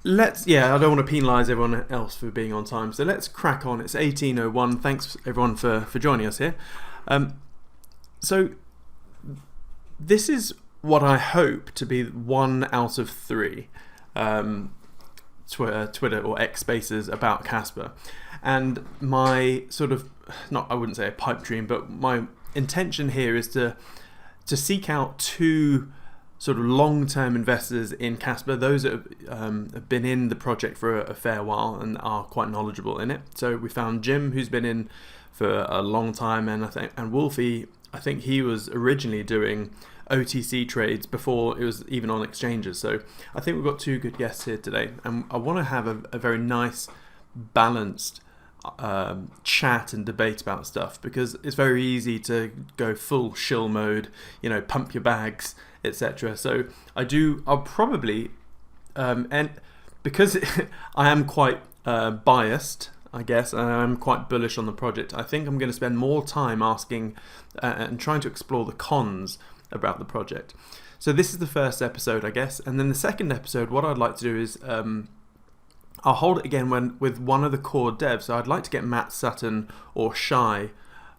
I don't want to penalise everyone else for being on time, so let's crack on. It's 18:01. Thanks everyone for joining us here. So this is what I hope to be one out of three Twitter or X Spaces about Kaspa, and my sort of I wouldn't say a pipe dream, but my intention here is to seek out two sort of long-term investors in Kaspa, those that have been in the project for a fair while and are quite knowledgeable in it. So we found Jim, who's been in for a long time, and Wolfie, I think he was originally doing OTC trades before it was even on exchanges. So I think we've got two good guests here today, and I want to have a very nice, balanced chat and debate about stuff, because it's very easy to go full shill mode, pump your bags, etc. So I'll probably and because I am quite biased, I guess, and I'm quite bullish on the project, I think I'm going to spend more time asking and trying to explore the cons about the project. So this is the first episode, I guess, and then the second episode, what I'd like to do is I'll hold it again with one of the core devs. So I'd like to get Matt Sutton or Shai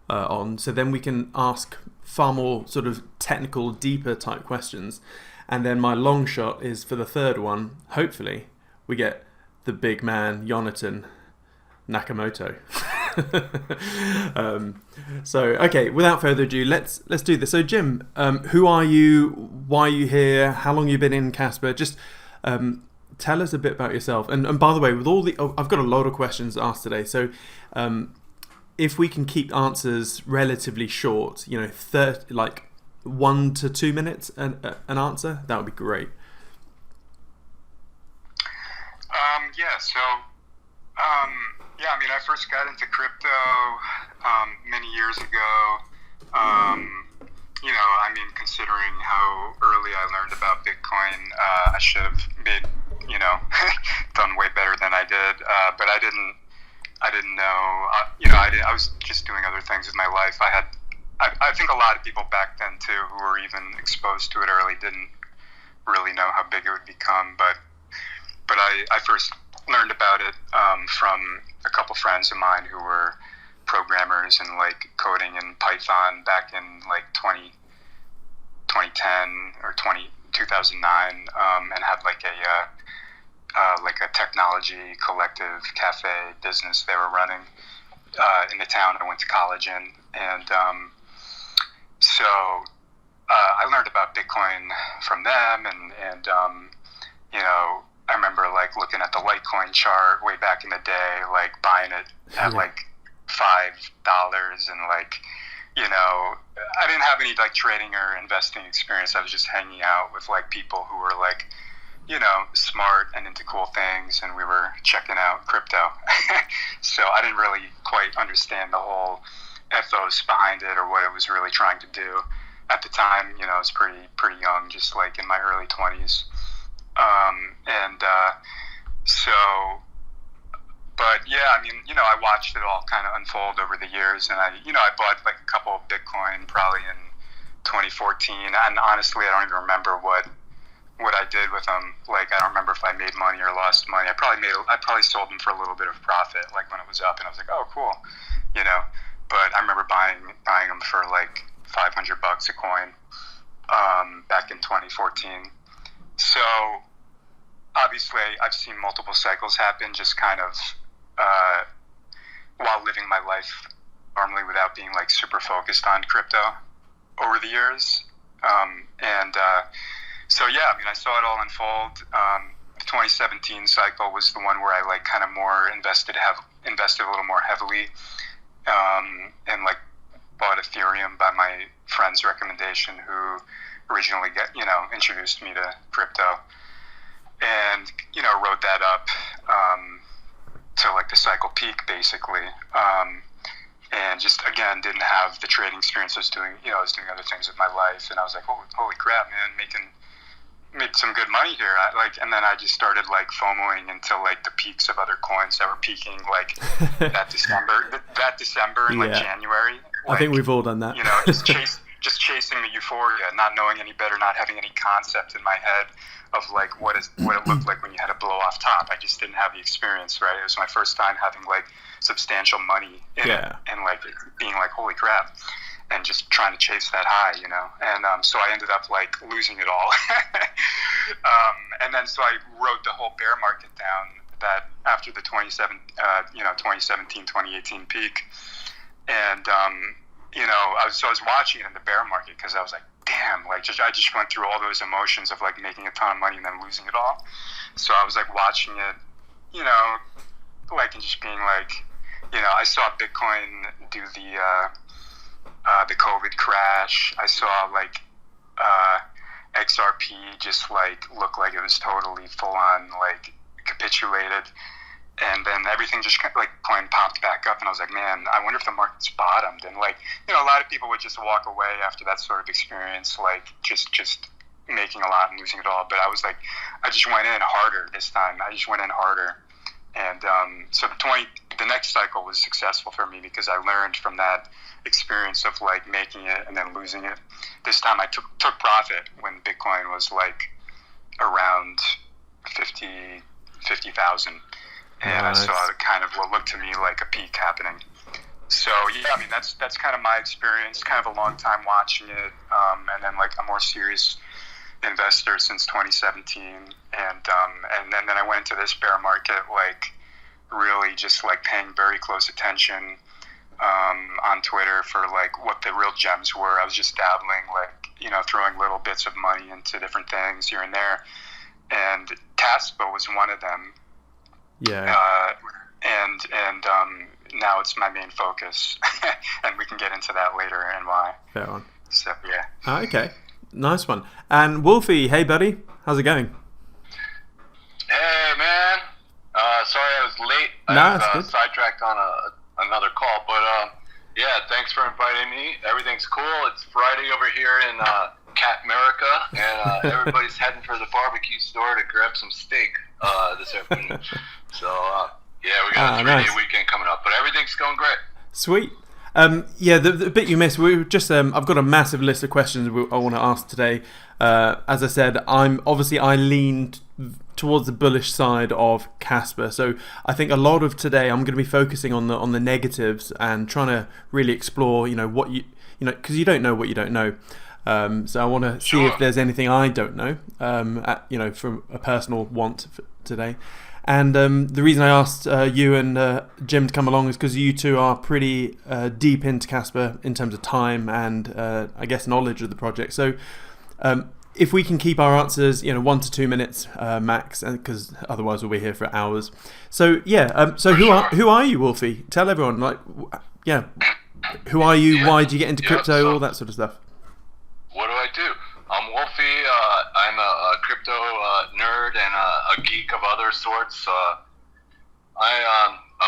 on, so then we can ask far more sort of technical, deeper type questions. And then my long shot is for the third one, hopefully we get the big man Jonathan Nakamoto. So okay, without further ado, let's do this. So Jim, who are you? Why are you here? How long have you been in Kaspa? Just tell us a bit about yourself. And by the way, with all I've got a lot of questions asked today. So if we can keep answers relatively short, 30, 1 to 2 minutes an answer, that would be great. I first got into crypto many years ago. Considering how early I learned about Bitcoin, I should have made, done way better than I did. But I didn't know. I was just doing other things with my life. I think a lot of people back then too, who were even exposed to it early, didn't really know how big it would become. But I first learned about it from a couple friends of mine who were programmers and coding in Python back in 2010 or 2009, and had a technology collective cafe business they were running in the town I went to college in, and so I learned about Bitcoin from them, and I remember looking at the Litecoin chart way back in the day, buying it at $5, and I didn't have any trading or investing experience. I was just hanging out with people who were smart and into cool things, and we were checking out crypto. So I didn't really quite understand the whole ethos behind it or what it was really trying to do at the time. I was pretty young, just in my early 20s. I watched it all kind of unfold over the years, and I bought a couple of Bitcoin probably in 2014, and honestly, I don't even remember what I did with them. I don't remember if I made money or lost money. I probably sold them for a little bit of profit, when it was up, and I was like, oh, cool, But I remember buying them for $500 a coin back in 2014. So obviously, I've seen multiple cycles happen, just kind of while living my life normally without being super focused on crypto over the years. I saw it all unfold. The 2017 cycle was the one where I kind of more invested a little more heavily, and bought Ethereum by my friend's recommendation, who originally introduced me to crypto, and rode that up to the cycle peak basically, and just again didn't have the trading experience. I was doing other things with my life, and I was like, holy crap, man, made some good money here. And then I just started FOMOing into the peaks of other coins that were peaking that December and January. I think we've all done that. Just chasing the euphoria, not knowing any better, not having any concept in my head of what it looked like when you had a blow off top. shop. I just didn't have the experience, right? It was my first time having like substantial money in it, and like being like, holy crap, and just trying to chase that high, you know. And so I ended up like losing it all. And then so I wrote the whole bear market down that after the 2017, 2018 peak. And, you know, I was watching it in the bear market because I was like, damn, like I just went through all those emotions of like making a ton of money and then losing it all. So I was like watching it, you know, like and just being like, you know, I saw Bitcoin do the COVID crash. I saw like XRP just like look like it was totally full on like capitulated. And then everything just like coin popped back up, and I was like, man, I wonder if the market's bottomed. And like, you know, a lot of people would just walk away after that sort of experience, like just making a lot and losing it all. But I was like, I just went in harder this time. I just went in harder, and so the next cycle was successful for me because I learned from that experience of like making it and then losing it. This time I took profit when Bitcoin was like around 50,000. And I saw kind of what looked to me like a peak happening. So yeah, I mean that's kind of my experience. Kind of a long time watching it, and then like a more serious investor since 2017. And then I went into this bear market like really just like paying very close attention on Twitter for like what the real gems were. I was just dabbling, like, you know, throwing little bits of money into different things here and there. And Kaspa was one of them. Yeah. And now it's my main focus, and we can get into that later and why. Fair one. So yeah. Okay, nice one. And Wolfie, hey buddy, how's it going? Hey man, sorry I was late. I was sidetracked on another call, but yeah, thanks for inviting me. Everything's cool. It's Friday over here in Cat America, and everybody's heading for the barbecue store to grab some steak this afternoon. So yeah, we got a 3-day weekend coming up, but everything's going great. Sweet. Yeah, the bit you missed, we just I've got a massive list of questions I want to ask today. As I said, I leaned towards the bullish side of Kaspa, so I think a lot of today I'm going to be focusing on the negatives and trying to really explore, you know, what you know, because you don't know what you don't know. So I want to see if there's anything I don't know, you know, from a personal want today. And the reason I asked you and Jim to come along is because you two are pretty deep into Kaspa in terms of time and I guess knowledge of the project. So if we can keep our answers, you know, 1 to 2 minutes max, because otherwise we'll be here for hours. So yeah, so who are you, Wolfie? Tell everyone, like, yeah, who are you? Why did you get into crypto? All that sort of stuff. What do I do? I'm Wolfie. I'm a crypto nerd and a geek of other sorts. I'm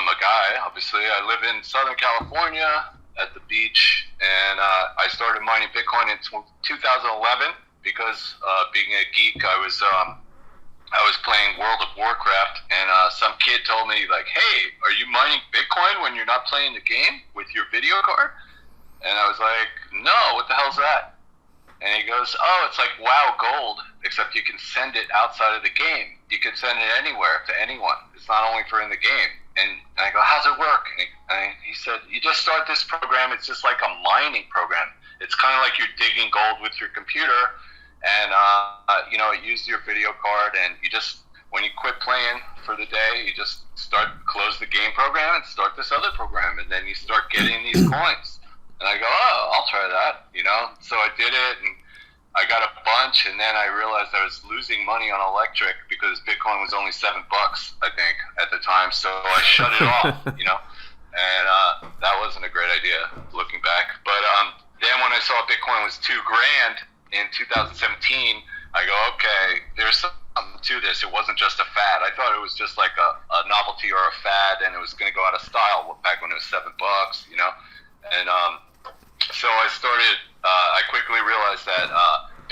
a guy, obviously. I live in Southern California at the beach, and I started mining Bitcoin in 2011 because being a geek, I was playing World of Warcraft, and some kid told me, like, hey, are you mining Bitcoin when you're not playing the game with your video card? And I was like, no, what the hell's that? And he goes, oh, it's like WoW Gold, except you can send it outside of the game. You can send it anywhere to anyone. It's not only for in the game. And I go, how's it work? And he said, you just start this program. It's just like a mining program. It's kind of like you're digging gold with your computer. And, you know, it uses your video card. And you just, when you quit playing for the day, you just close the game program and start this other program. And then you start getting these coins. And I go, oh, I'll try that, you know? So I did it, and I got a bunch, and then I realized I was losing money on electric because Bitcoin was only $7, I think, at the time. So I shut it off, you know? And that wasn't a great idea, looking back. But then when I saw Bitcoin was $2,000 in 2017, I go, okay, there's something to this. It wasn't just a fad. I thought it was just like a novelty or a fad, and it was going to go out of style back when it was $7, you know? And so I started. I quickly realized that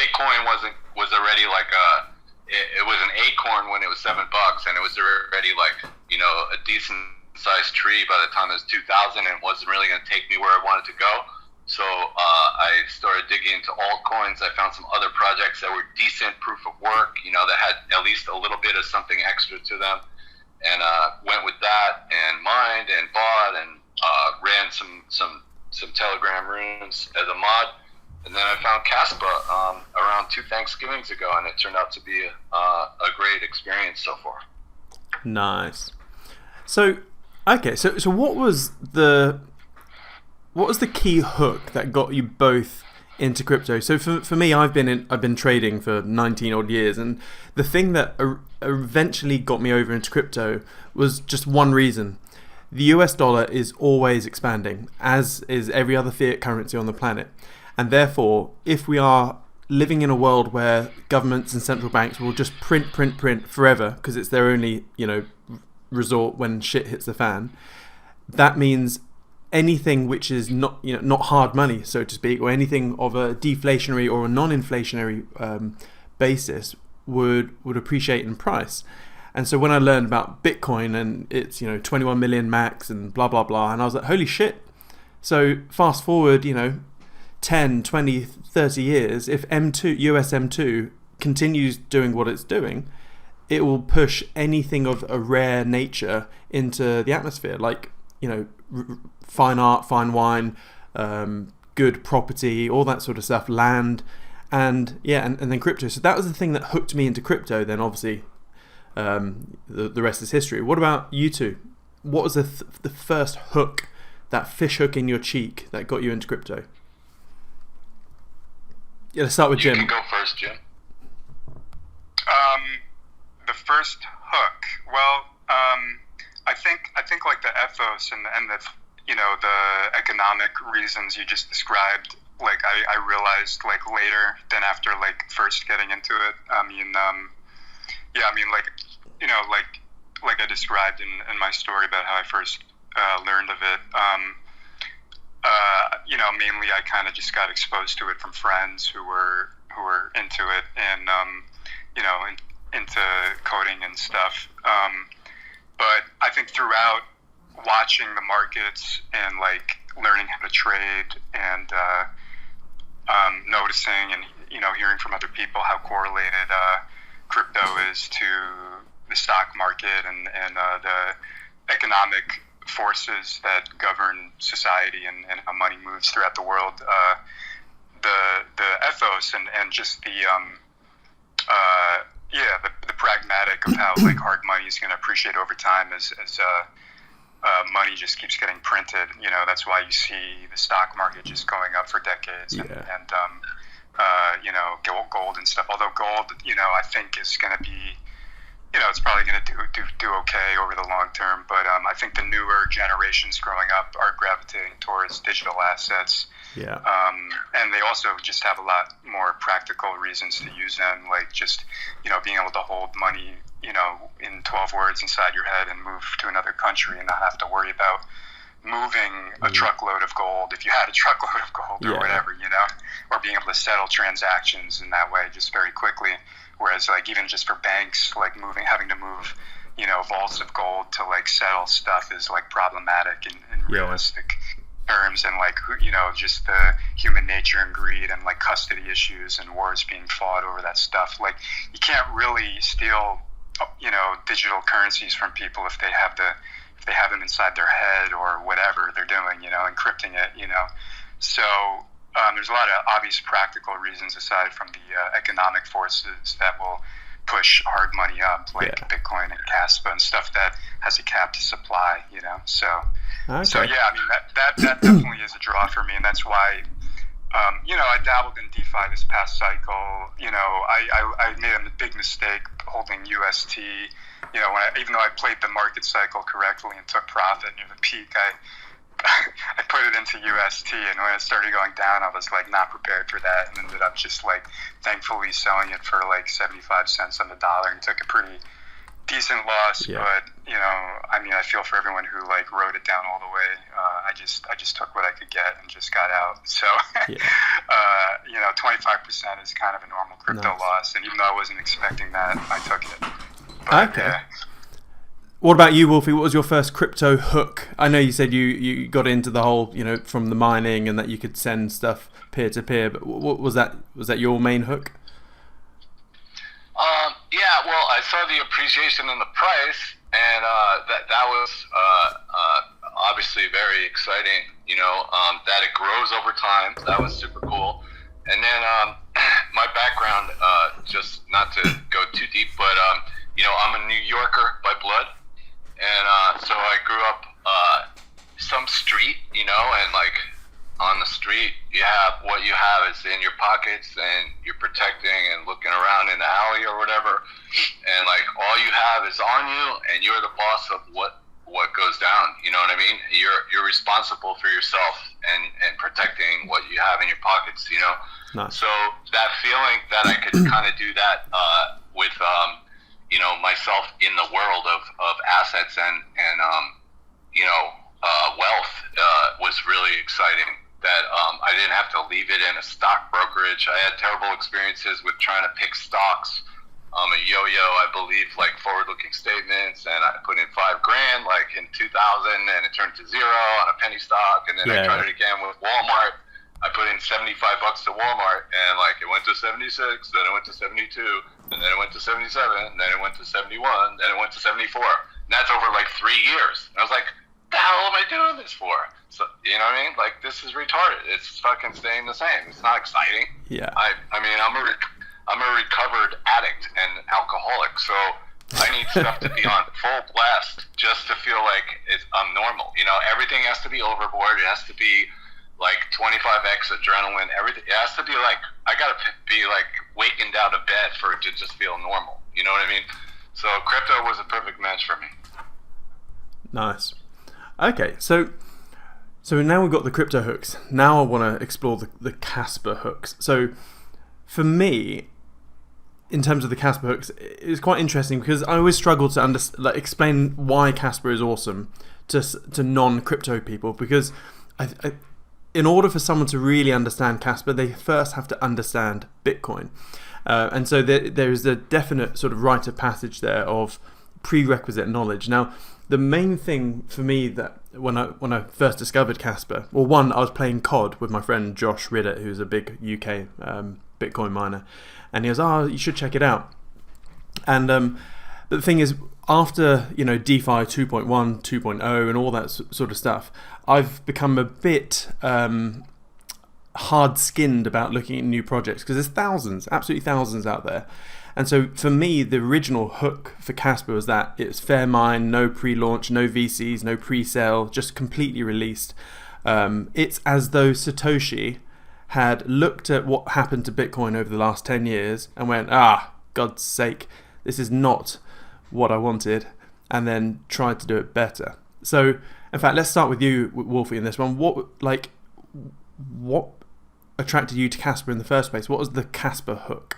Bitcoin was already like it was an acorn when it was $7, and it was already like, you know, a decent sized tree by the time it was 2000, and wasn't really going to take me where I wanted to go. So I started digging into altcoins. I found some other projects that were decent proof of work, you know, that had at least a little bit of something extra to them. and went with that and mined and bought and ran some Telegram rooms as a mod. And then I found Kaspa around 2 Thanksgivings ago, and it turned out to be a great experience so far. Nice. So, okay, so what was the key hook that got you both into crypto? So for me, I've been trading for 19 odd years, and the thing that eventually got me over into crypto was just one reason. The US dollar is always expanding, as is every other fiat currency on the planet. And therefore, if we are living in a world where governments and central banks will just print forever because it's their only, resort when shit hits the fan, that means anything which is not hard money, so to speak, or anything of a deflationary or a non-inflationary basis would appreciate in price. And so when I learned about Bitcoin and it's 21 million max and blah blah blah, and I was like, holy shit. So fast forward 10, 20, 30 years, if US M2 continues doing what it's doing, it will push anything of a rare nature into the atmosphere, like fine art, fine wine, good property, all that sort of stuff, land, and then crypto. So that was the thing that hooked me into crypto. Then obviously the rest is history. What about you two? What was the first hook, that fish hook in your cheek that got you into crypto? Yeah, let's start with Jim. You can go first, Jim. The first hook. Well, I think like the ethos and the the economic reasons you just described. Like I realized like later than after like first getting into it. Like I described in my story about how I first learned of it. Mainly I kind of just got exposed to it from friends who were into it and into coding and stuff. But I think throughout watching the markets and like learning how to trade and noticing and hearing from other people how correlated crypto is to the stock market and the economic forces that govern society and how money moves throughout the world, the ethos and just the pragmatic of how like hard money is going to appreciate over time as money just keeps getting printed. That's why you see the stock market just going up for decades and gold and stuff. Although gold, I think is going to be, it's probably going to do okay over the long term. But I think the newer generations growing up are gravitating towards digital assets. Yeah. And they also just have a lot more practical reasons to use them, like just, being able to hold money, in 12 words inside your head and move to another country and not have to worry about moving a truckload of gold if you had a truckload of gold or whatever, or being able to settle transactions in that way just very quickly. Whereas like even just for banks, like having to move, vaults of gold to like settle stuff is like problematic in realistic terms, and like just the human nature and greed and like custody issues and wars being fought over that stuff. Like you can't really steal digital currencies from people if they have them inside their head or whatever they're doing, encrypting it, so there's a lot of obvious practical reasons aside from the economic forces that will push hard money up, like Bitcoin and Kaspa and stuff that has a capped supply, so okay. So yeah, I mean that definitely is a draw for me, and that's why I dabbled in DeFi this past cycle. I made a big mistake holding UST. Even though I played the market cycle correctly and took profit near the peak, I put it into UST, and when it started going down, I was like not prepared for that, and ended up just like thankfully selling it for like 75 cents on the dollar and took a pretty decent loss. But I feel for everyone who like wrote it down all the way. I just took what I could get and just got out. So 25% is kind of a normal crypto loss, and even though I wasn't expecting that, I took it. But, okay. What about you, Wolfie? What was your first crypto hook? I know you said you got into the whole, from the mining and that you could send stuff peer to peer, but what was that? Was that your main hook? Well, I saw the appreciation in the price, and that was obviously very exciting. That it grows over time. That was super cool. And then my background, just not to go too deep, but I'm a New Yorker by blood, and so I grew up some street, and like on the street, what you have is in your pockets, and you're protecting and looking around in the alley or whatever, and like all you have is on you, and you're the boss of what goes down. You know what I mean? You're responsible for yourself and protecting what you have in your pockets. Nice. So that feeling that I could kind of do that with myself in the world of assets and wealth was really exciting. That I didn't have to leave it in a stock brokerage. I had terrible experiences with trying to pick stocks. A yo-yo, I believe, like forward-looking statements, and I put in $5,000 like in 2000, and it turned to zero on a penny stock, and then I tried it again with Walmart. I put in $75 to Walmart, and like it went to 76, then it went to 72, and then it went to 77, and then it went to 71, then it went to 74. And that's over like 3 years. And I was like, the hell am I doing this for? So, you know what I mean? Like, this is retarded. It's fucking staying the same. It's not exciting. Yeah. I mean, I'm a recovered addict and alcoholic, so I need stuff to be on full blast just to feel like I'm normal. Everything has to be overboard. It has to be like 25x adrenaline. Everything. It has to be like, I gotta be like wakened out of bed for it to just feel normal. You know what I mean? So crypto was a perfect match for me. Nice. Okay, so now we've got the crypto hooks. Now I want to explore the Kaspa hooks. So for me, in terms of the Kaspa hooks, it's quite interesting because I always struggle to explain why Kaspa is awesome to non-crypto people, because in order for someone to really understand Kaspa, they first have to understand Bitcoin. And so there is a definite sort of rite of passage there of prerequisite knowledge. Now, the main thing for me that when I first discovered Kaspa, well, one, I was playing COD with my friend Josh Riddett, who's a big UK Bitcoin miner, and he was, you should check it out. And but the thing is, after DeFi 2.1, 2.0, and all that sort of stuff, I've become a bit hard-skinned about looking at new projects, because there's thousands, absolutely thousands out there. And so for me, the original hook for Kaspa was that it's fair mine, no pre-launch, no VCs, no pre-sale, just completely released. It's as though Satoshi had looked at what happened to Bitcoin over the last 10 years and went, God's sake, this is not what I wanted, and then tried to do it better. So, in fact, let's start with you, Wolfie, in this one. What attracted you to Kaspa in the first place? What was the Kaspa hook?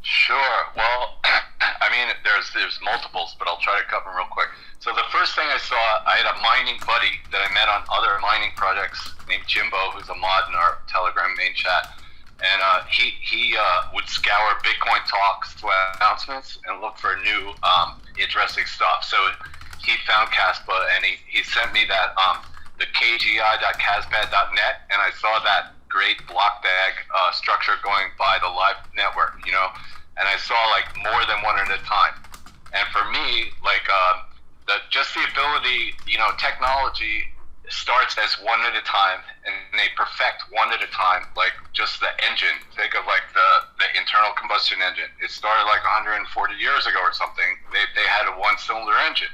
Sure. Well, I mean, there's multiples, but I'll try to cover them real quick. So the first thing I saw, I had a mining buddy that I met on other mining projects named Jimbo, who's a mod in our Telegram main chat, and he would scour Bitcoin talks, announcements, and look for new interesting stuff. So he found Kaspa, and he sent me that the kgi.kaspad.net, and I saw that great block bag structure going by the live network, and I saw like more than one at a time. And for me, like just the ability, technology starts as one at a time, and they perfect one at a time. Like just the engine, think of like the internal combustion engine. It started like 140 years ago or something. They had a one-cylinder engine.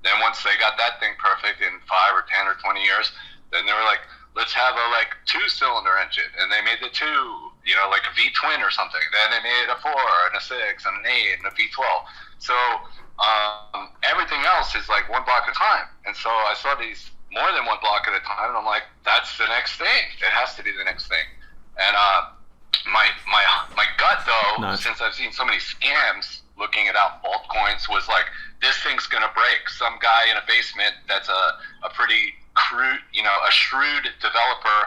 Then once they got that thing perfect in 5 or 10 or 20 years, then they were like, let's have a like 2-cylinder engine, and they made the 2, like a V-twin or something. Then they made a 4 and a 6 and an 8 and a V12. So everything else is like one block at a time. And so I saw these more than one block at a time, and I'm like, that's the next thing. It has to be the next thing. And my gut though, nice. Since I've seen so many scams looking at altcoins, was like, this thing's gonna break. Some guy in a basement that's a pretty crude, a shrewd developer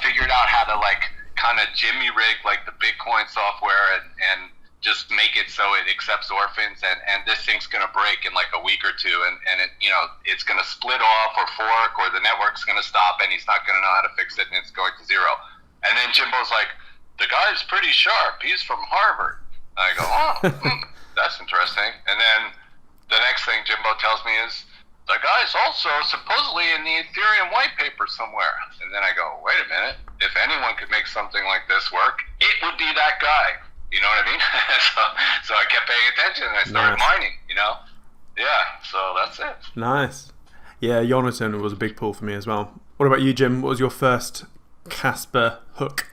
figured out how to like kind of jimmy rig like the Bitcoin software and just make it so it accepts orphans, and this thing's gonna break in like a week or two, and it, it's gonna split off or fork, or the network's gonna stop, and he's not gonna know how to fix it, and it's going to zero. And then Jimbo's like, the guy's pretty sharp. He's from Harvard. And I go, that's interesting. And then the next thing Jimbo tells me is, the guy's also supposedly in the Ethereum white paper somewhere. And then I go, wait a minute, if anyone could make something like this work, it would be that guy. You know what I mean? so I kept paying attention and I started mining, you know? Yeah, so that's it. Nice. Yeah, Jonathan was a big pull for me as well. What about you, Jim? What was your first Kaspa hook?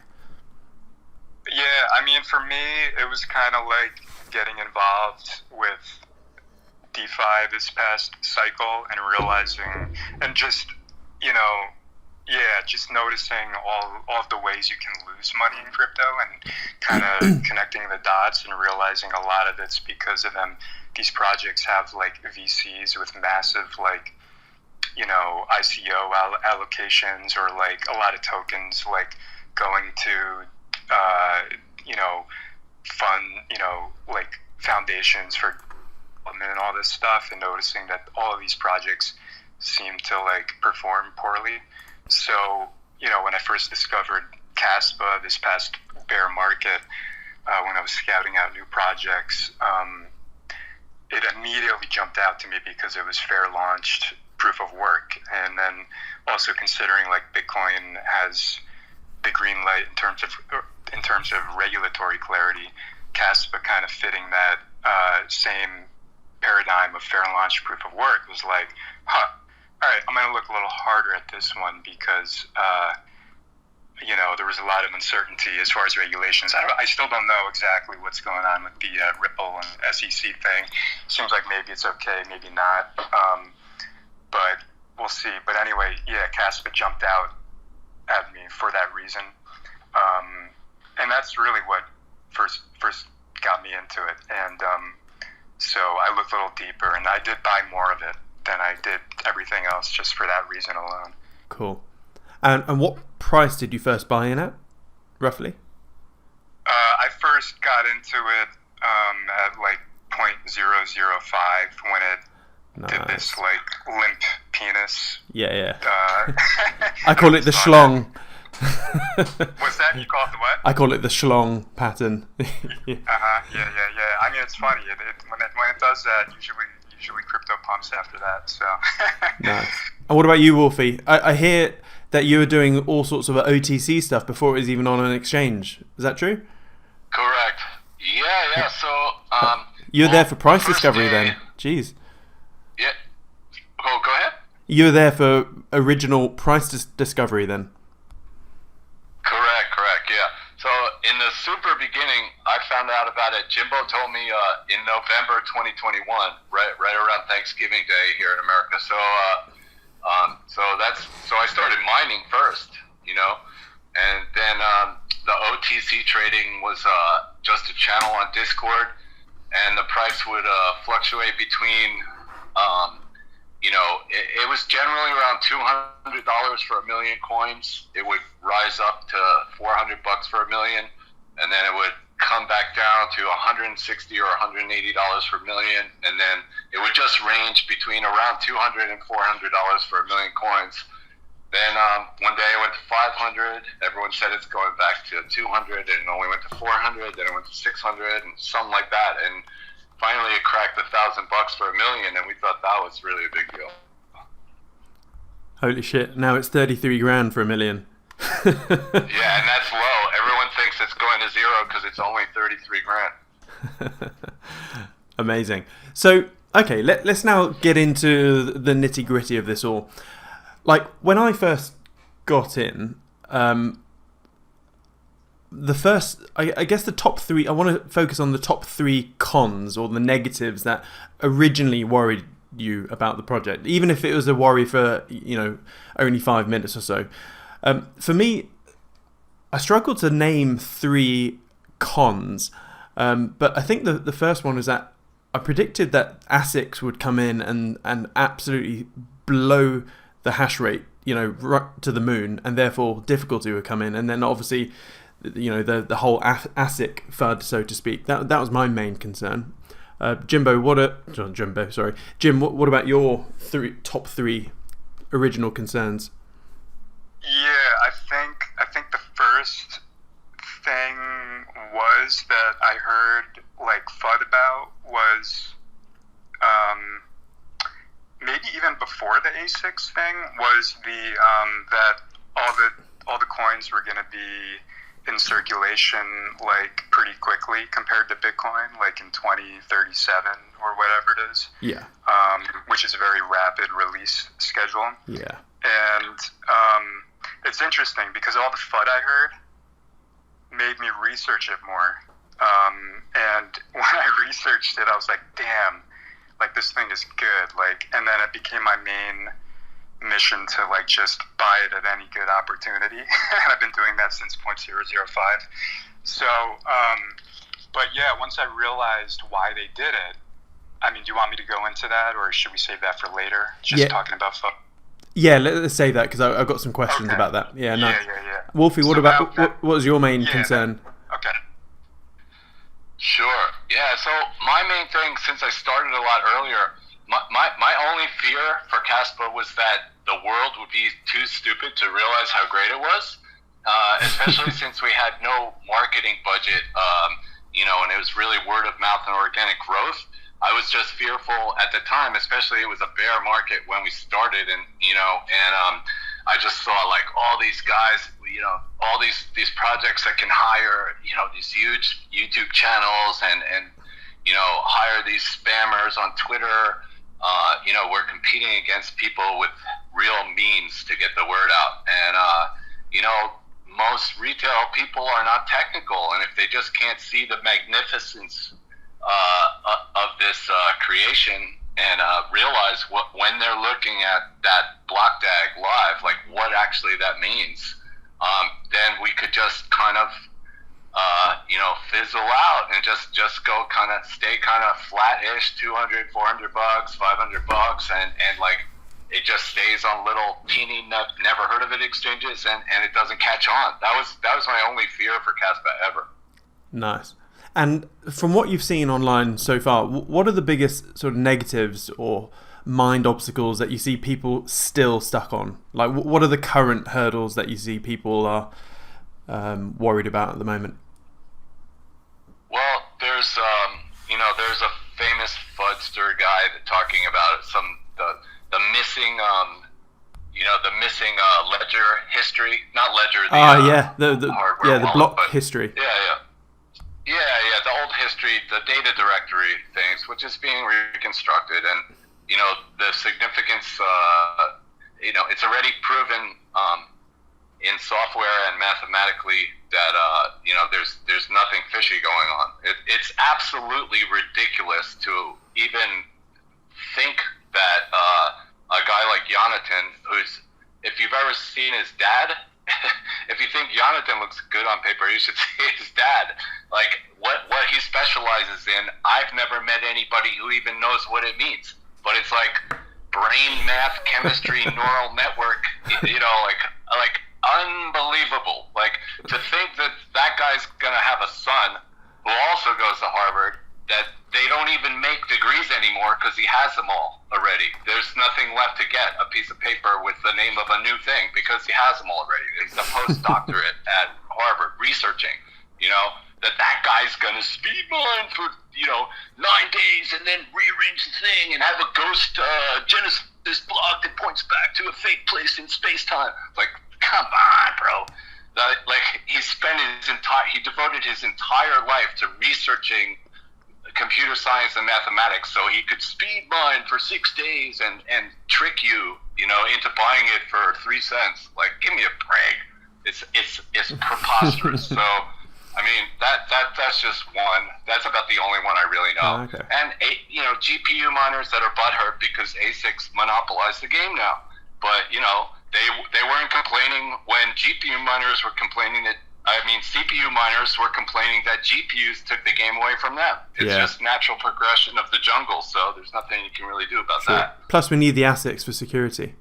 Yeah, I mean, for me, it was kind of like getting involved with DeFi this past cycle and realizing, and just, you know, just noticing all of the ways you can lose money in crypto and kind of connecting the dots and realizing a lot of it's because of them. These projects have like VCs with massive like, you know, ICO allocations or like a lot of tokens like going to, you know, fund, you know, like foundations for development and all this stuff, and noticing that all of these projects seem to like perform poorly. So, you know, when I first discovered Kaspa this past bear market, when I was scouting out new projects, it immediately jumped out to me because it was fair launched proof of work, and then also considering like Bitcoin has the green light in terms of regulatory clarity, Kaspa kind of fitting that same paradigm of fair launch proof of work was like, all right, I'm going to look a little harder at this one because, you know, there was a lot of uncertainty as far as regulations. I still don't know exactly what's going on with the Ripple and SEC thing. Seems like maybe it's okay, maybe not. But we'll see. But anyway, yeah, Kaspa jumped out at me for that reason. And that's really what first got me into it. And so I looked a little deeper, and I did buy more of it than I did everything else just for that reason alone. Cool. And what price did you first buy in at, roughly? I first got into it at like 0.005 when it did this like limp penis. Yeah. I call it the schlong. What's that? You call it the what? I call it the schlong pattern. Yeah. I mean, it's funny. When it does that, usually crypto pumps after that. So. Nice. And what about you, Wolfie? I hear that you were doing all sorts of OTC stuff before it was even on an exchange. Is that true? Correct. Yeah. So you were there for price discovery then. Jeez. Yeah. Oh, go ahead. You were there for original price discovery then. Correct. Yeah. So in the super beginning, I found out about it. Jimbo told me in November 2021, right around Thanksgiving Day here in America. So so I started mining first, you know, and then the OTC trading was just a channel on Discord, and the price would fluctuate between, you know, it was generally around $200 for a million coins. It would rise up to $400 for a million, and then it would come back down to $160 or $180 for a million, and then it would just range between around $200 and $400 for a million coins. Then one day it went to 500. Everyone said it's going back to 200, and it only went to 400. Then it went to 600, and something like that. And finally, it cracked $1,000 for a million, and we thought that was really a big deal. Holy shit! Now it's 33 grand for a million. Yeah, and that's low. Everyone thinks it's going to zero because it's only 33 grand. Amazing. So, okay, let's now get into the nitty gritty of this all. Like, when I first got in, the first, I guess the top three, I want to focus on the top three cons or the negatives that originally worried you about the project, even if it was a worry for, you know, only 5 minutes or so. For me, I struggled to name three cons, but I think the first one is that I predicted that ASICs would come in and absolutely blow the hash rate, you know, right to the moon, and therefore difficulty would come in, and then obviously, you know, the whole ASIC FUD, so to speak. That was my main concern. Jim, what about your top three original concerns? Yeah, I think the first thing was that I heard like FUD about was maybe even before the A6 thing was that all the coins were going to be in circulation like pretty quickly compared to Bitcoin, like in 2037 or whatever it is. Yeah. Which is a very rapid release schedule. Yeah. And it's interesting because all the FUD I heard made me research it more. And when I researched it, I was like, damn, like this thing is good. Like, and then it became my main mission to like just buy it at any good opportunity. And I've been doing that since 0.005. So, but yeah, once I realized why they did it, I mean, do you want me to go into that or should we save that for later? Just talking about FUD. Yeah, let's save that because I've got some questions about that. Yeah, no. Yeah. Wolfie, what what was your main concern? Okay. Sure. Yeah. So my main thing, since I started a lot earlier, my only fear for Kaspa was that the world would be too stupid to realize how great it was, especially since we had no marketing budget, and it was really word of mouth and organic growth. I was just fearful at the time, especially it was a bear market when we started, and I just saw like all these guys, all these projects that can hire, these huge YouTube channels and hire these spammers on Twitter. We're competing against people with real means to get the word out, and most retail people are not technical, and if they just can't see the magnificence of this creation and realize when they're looking at that block dag live, like what actually that means, then we could just kind of fizzle out and just go kind of stay kind of flat-ish, $200, $400, $500, and like it just stays on little teeny never heard of it exchanges and it doesn't catch on. That was my only fear for Kaspa ever. Nice. And from what you've seen online so far, what are the biggest sort of negatives or mind obstacles that you see people still stuck on? Like, what are the current hurdles that you see people are worried about at the moment? Well, there's a famous Fudster guy talking about the missing ledger history, not ledger. The block history. Yeah, the old history, the data directory things, which is being reconstructed, and the significance. It's already proven in software and mathematically that there's nothing fishy going on. It's absolutely ridiculous to even think that a guy like Jonathan, who's, if you've ever seen his dad, if you think Jonathan looks good on paper, you should see his dad. Like what he specializes in, I've never met anybody who even knows what it means. But it's like brain, math, chemistry, neural network, like unbelievable. Like to think that guy's gonna have a son who also goes to Harvard, that they don't even make degrees anymore because he has them all already. There's nothing left to get, a piece of paper with the name of a new thing, because he has them already. He's a postdoctorate at Harvard researching, that guy's going to speed mine for, 9 days and then rearrange the thing and have a ghost Genesis block that points back to a fake place in space-time. Like, come on, bro. He devoted his entire life to researching computer science and mathematics so he could speed mine for 6 days and trick you, into buying it for 3 cents. Like, give me a break. It's preposterous. So, I mean, that's just one. That's about the only one I really know. Okay. And GPU miners that are butthurt because ASICs monopolize the game now. But they weren't complaining when GPU miners were complaining that. I mean, CPU miners were complaining that GPUs took the game away from them. It's just natural progression of the jungle, so there's nothing you can really do about that. Plus, we need the ASICs for security.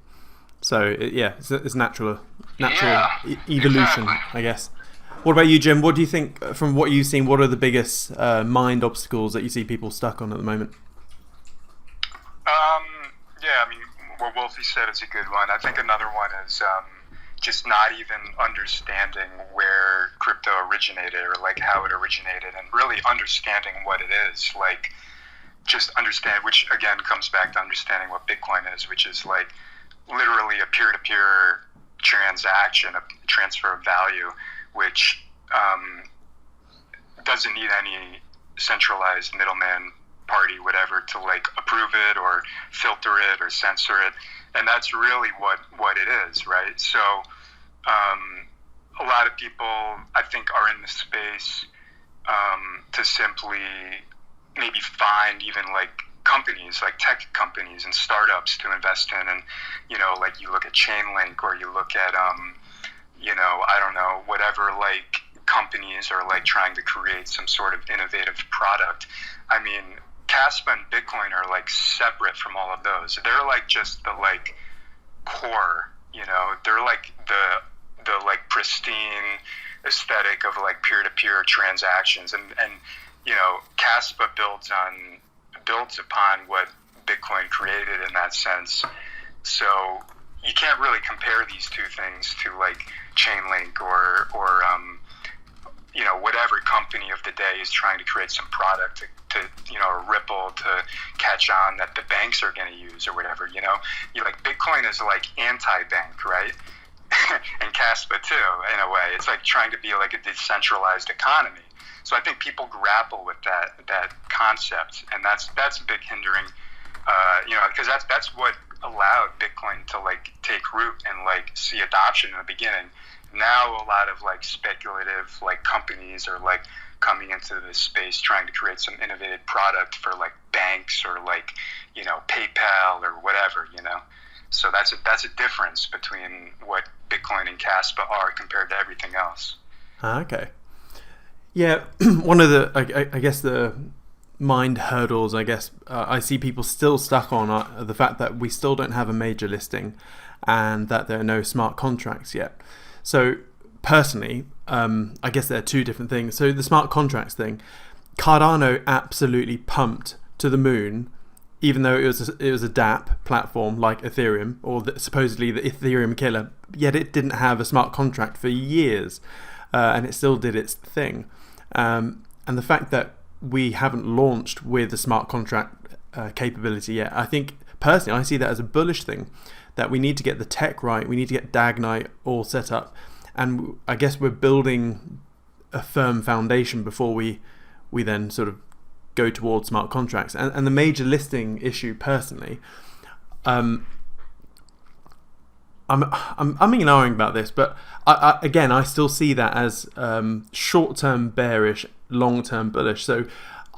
So, it's natural evolution, exactly. I guess. What about you, Jim? What do you think, from what you've seen, what are the biggest mind obstacles that you see people stuck on at the moment? I mean, what Wolfie said is a good one. I think another one is just not even understanding where crypto originated or like how it originated and really understanding what it is. Like, just understand, which again comes back to understanding what Bitcoin is, which is like literally a peer-to-peer transaction, a transfer of value, which doesn't need any centralized middleman party, whatever, to like approve it or filter it or censor it. And that's really what it is, right? So a lot of people, I think, are in the space to simply maybe find even like companies, like tech companies and startups to invest in. And, like you look at Chainlink, or you look at, I don't know, whatever, like companies are like trying to create some sort of innovative product. I mean, Kaspa and Bitcoin are like separate from all of those. They're like just the like core, they're like the like pristine aesthetic of like peer-to-peer transactions, and Kaspa builds upon what Bitcoin created in that sense. So you can't really compare these two things to like Chainlink or whatever company of the day is trying to create some product to Ripple to catch on that the banks are going to use or whatever. You like Bitcoin is like anti-bank, right? And Kaspa too, in a way. It's like trying to be like a decentralized economy. So I think people grapple with that concept, and that's a big hindering, because that's what allowed Bitcoin to like take root and like see adoption in the beginning. Now a lot of like speculative like companies are like coming into this space trying to create some innovative product for like banks or like PayPal or whatever. So that's a difference between what Bitcoin and Kaspa are compared to everything else. Okay. Yeah, one of the I guess the mind hurdles I see people still stuck on are the fact that we still don't have a major listing and that there are no smart contracts yet. So personally, I guess there are two different things. So the smart contracts thing, Cardano absolutely pumped to the moon, even though it was a DApp platform like Ethereum, or supposedly the Ethereum killer, yet it didn't have a smart contract for years, and it still did its thing. And the fact that we haven't launched with a smart contract capability yet, I think personally I see that as a bullish thing, that we need to get the tech right, we need to get Dagnite all set up, and I guess we're building a firm foundation before we then sort of go towards smart contracts. And the major listing issue personally, I'm and ahhing about this, but I still see that as short-term bearish, long-term bullish. So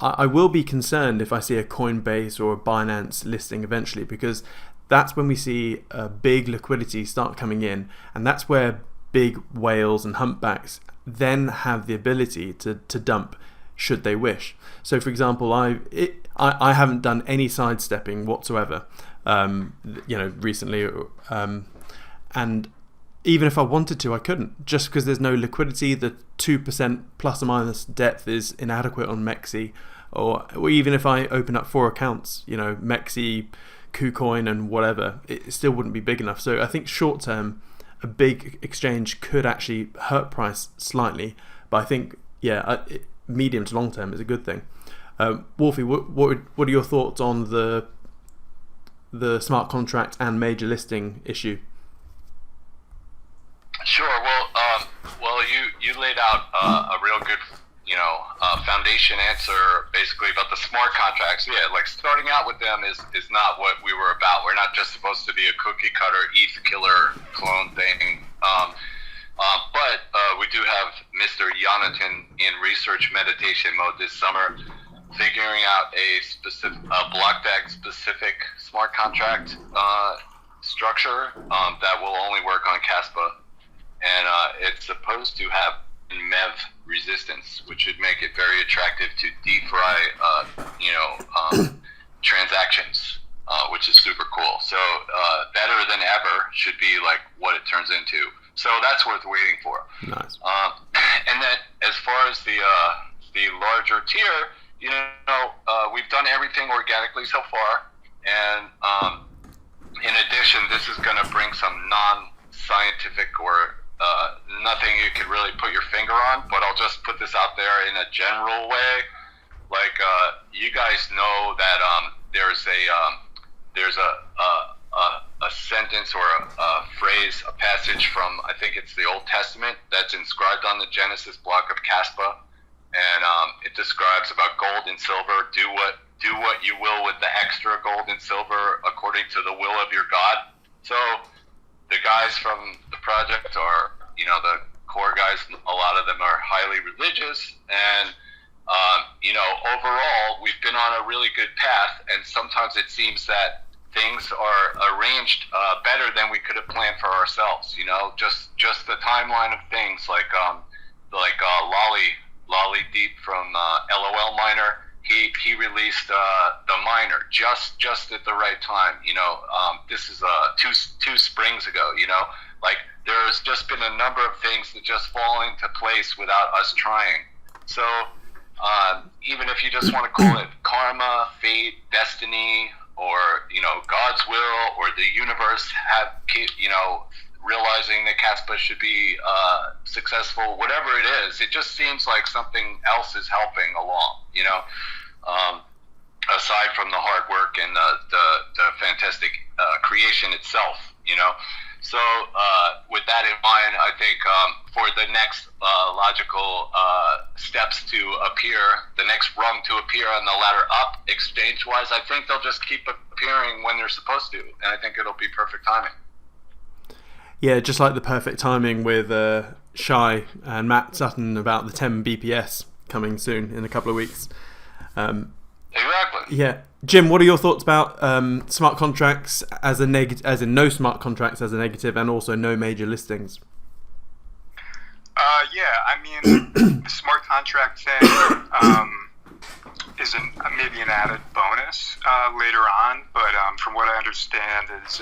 I will be concerned if I see a Coinbase or a Binance listing eventually, because that's when we see a big liquidity start coming in, and that's where big whales and humpbacks then have the ability to dump should they wish. So for example, I haven't done any sidestepping whatsoever recently, and even if I wanted to, I couldn't, just because there's no liquidity. The 2% plus or minus depth is inadequate on Mexi, or even if I open up 4 accounts, Mexi, KuCoin and whatever, it still wouldn't be big enough. So I think short term, a big exchange could actually hurt price slightly, but I think medium to long term is a good thing. Wolfie, what are your thoughts on the smart contract and major listing issue? Sure. Well, you laid out a real good, foundation answer basically about the smart contracts. Yeah, like starting out with them is not what we were about. We're not just supposed to be a cookie cutter ETH killer clone thing. But we do have Mr. Jonathan in research meditation mode this summer, figuring out a specific block deck specific smart contract structure that will only work on Kaspa. And it's supposed to have MEV resistance, which would make it very attractive to DeFi, transactions, which is super cool. So better than ever should be like what it turns into. So that's worth waiting for. Nice. And then as far as the larger tier, we've done everything organically so far, and in addition, this is going to bring some non-scientific or nothing you could really put your finger on, but I'll just put this out there in a general way. like you guys know that there's a sentence or a phrase, a passage from, I think it's the Old Testament, that's inscribed on the Genesis block of Kaspa, and it describes about gold and silver. Do what you will with the extra gold and silver according to the will of your God. So the guys from the project are, the core guys, a lot of them are highly religious, and overall we've been on a really good path, and sometimes it seems that things are arranged better than we could have planned for ourselves. Just the timeline of things, like Lolly Deep from LOL Miner. He released the Miner just at the right time. This is two springs ago. Like there's just been a number of things that just fall into place without us trying. So even if you just want to call it karma, fate, destiny, or God's will, or the universe realizing that Kaspa should be successful, whatever it is, it just seems like something else is helping along. Aside from the hard work and the fantastic creation itself. So with that in mind, I think for the next logical steps to appear, the next rung to appear on the ladder up, exchange-wise, I think they'll just keep appearing when they're supposed to, and I think it'll be perfect timing. Yeah, just like the perfect timing with Shai and Matt Sutton about the 10 BPS coming soon in a couple of weeks. Exactly. Yeah, Jim, what are your thoughts about smart contracts as a negative, as in no smart contracts as a negative, and also no major listings? The smart contract thing is maybe an added bonus later on, but from what I understand is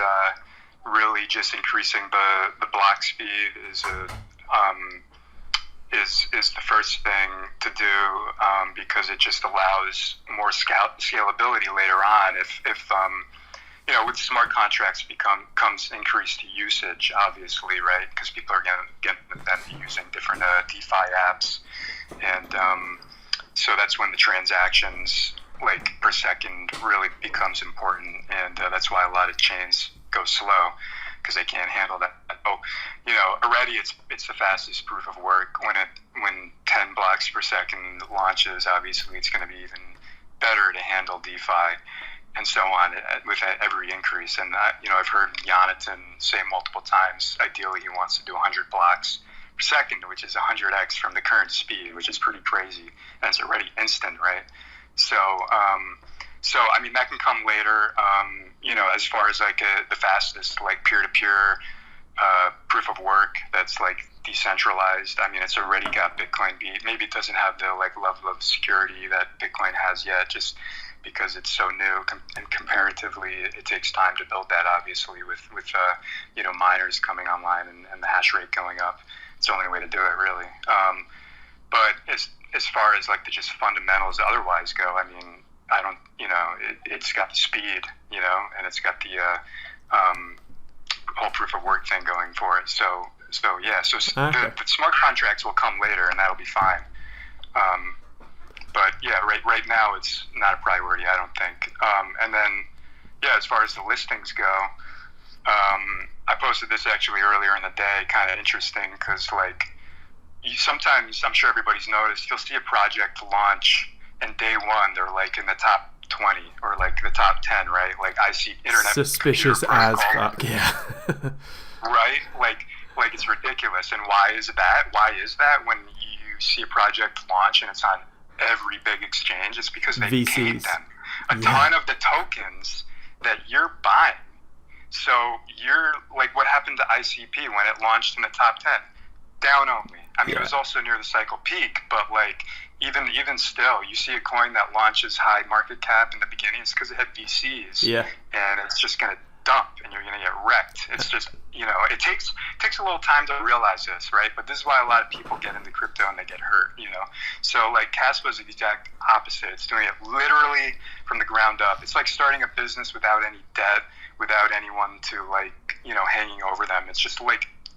really just increasing the block speed is the first thing to do, because it just allows more scalability later on. If with smart contracts comes increased usage, obviously, right? Because people are getting them using different DeFi apps, and so that's when the transactions per second really becomes important, and that's why a lot of chains go slow, because they can't handle that. Already it's the fastest proof of work. When 10 blocks per second launches, obviously it's going to be even better to handle DeFi and so on with every increase. And I've heard Jonathan say multiple times, ideally he wants to do 100 blocks per second, which is 100x from the current speed, which is pretty crazy, and it's already instant, right? So that can come later. As far as the fastest peer-to-peer proof of work that's decentralized. It's already got Bitcoin. Maybe it doesn't have the level of security that Bitcoin has yet, just because it's so new, and comparatively it takes time to build that. Obviously, with miners coming online and the hash rate going up, it's the only way to do it, really. But as far as the just fundamentals otherwise go, I don't, it's got the speed, and it's got the whole proof of work thing going for it. So the smart contracts will come later, and that'll be fine. But yeah, right now it's not a priority, I don't think. And then, as far as the listings go, I posted this actually earlier in the day, kind of interesting, because sometimes, I'm sure everybody's noticed, you'll see a project launch, and day one they're in the top 20 or the top 10, right? I see internet suspicious as fuck, yeah. Right? It's ridiculous. And why is that when you see a project launch and it's on every big exchange? It's because they paid them a ton of the tokens that you're buying. So you're what happened to ICP when it launched in the top 10? Down only. It was also near the cycle peak, but even still, you see a coin that launches high market cap in the beginning, it's because it had VCs, and it's just going to dump, and you're going to get wrecked. It's just, it takes a little time to realize this, right? But this is why a lot of people get into crypto and they get hurt, So Kaspa is the exact opposite. It's doing it literally from the ground up. It's like starting a business without any debt, without anyone to hanging over them. It's just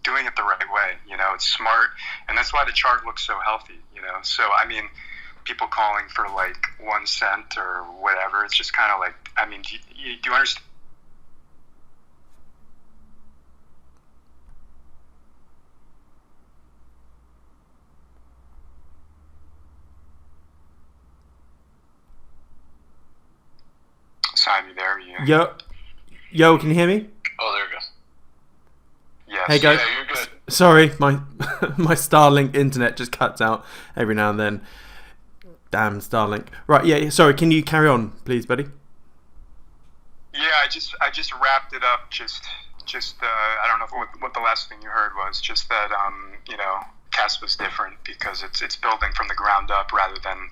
doing it the right way, it's smart, and that's why the chart looks so healthy, So people calling for like 1 cent or whatever. It's just kind of like, I mean, do you understand? Simon, you there? Yo, can you hear me? Oh, there it goes. Yes. Hey guys. Yeah, you're good. Sorry, my my Starlink internet just cuts out every now and then. Damn Starlink. Right, yeah. Sorry, can you carry on, please, buddy? Yeah, I just wrapped it up. Just I don't know what the last thing you heard was. Just that Kaspa is different because it's building from the ground up rather than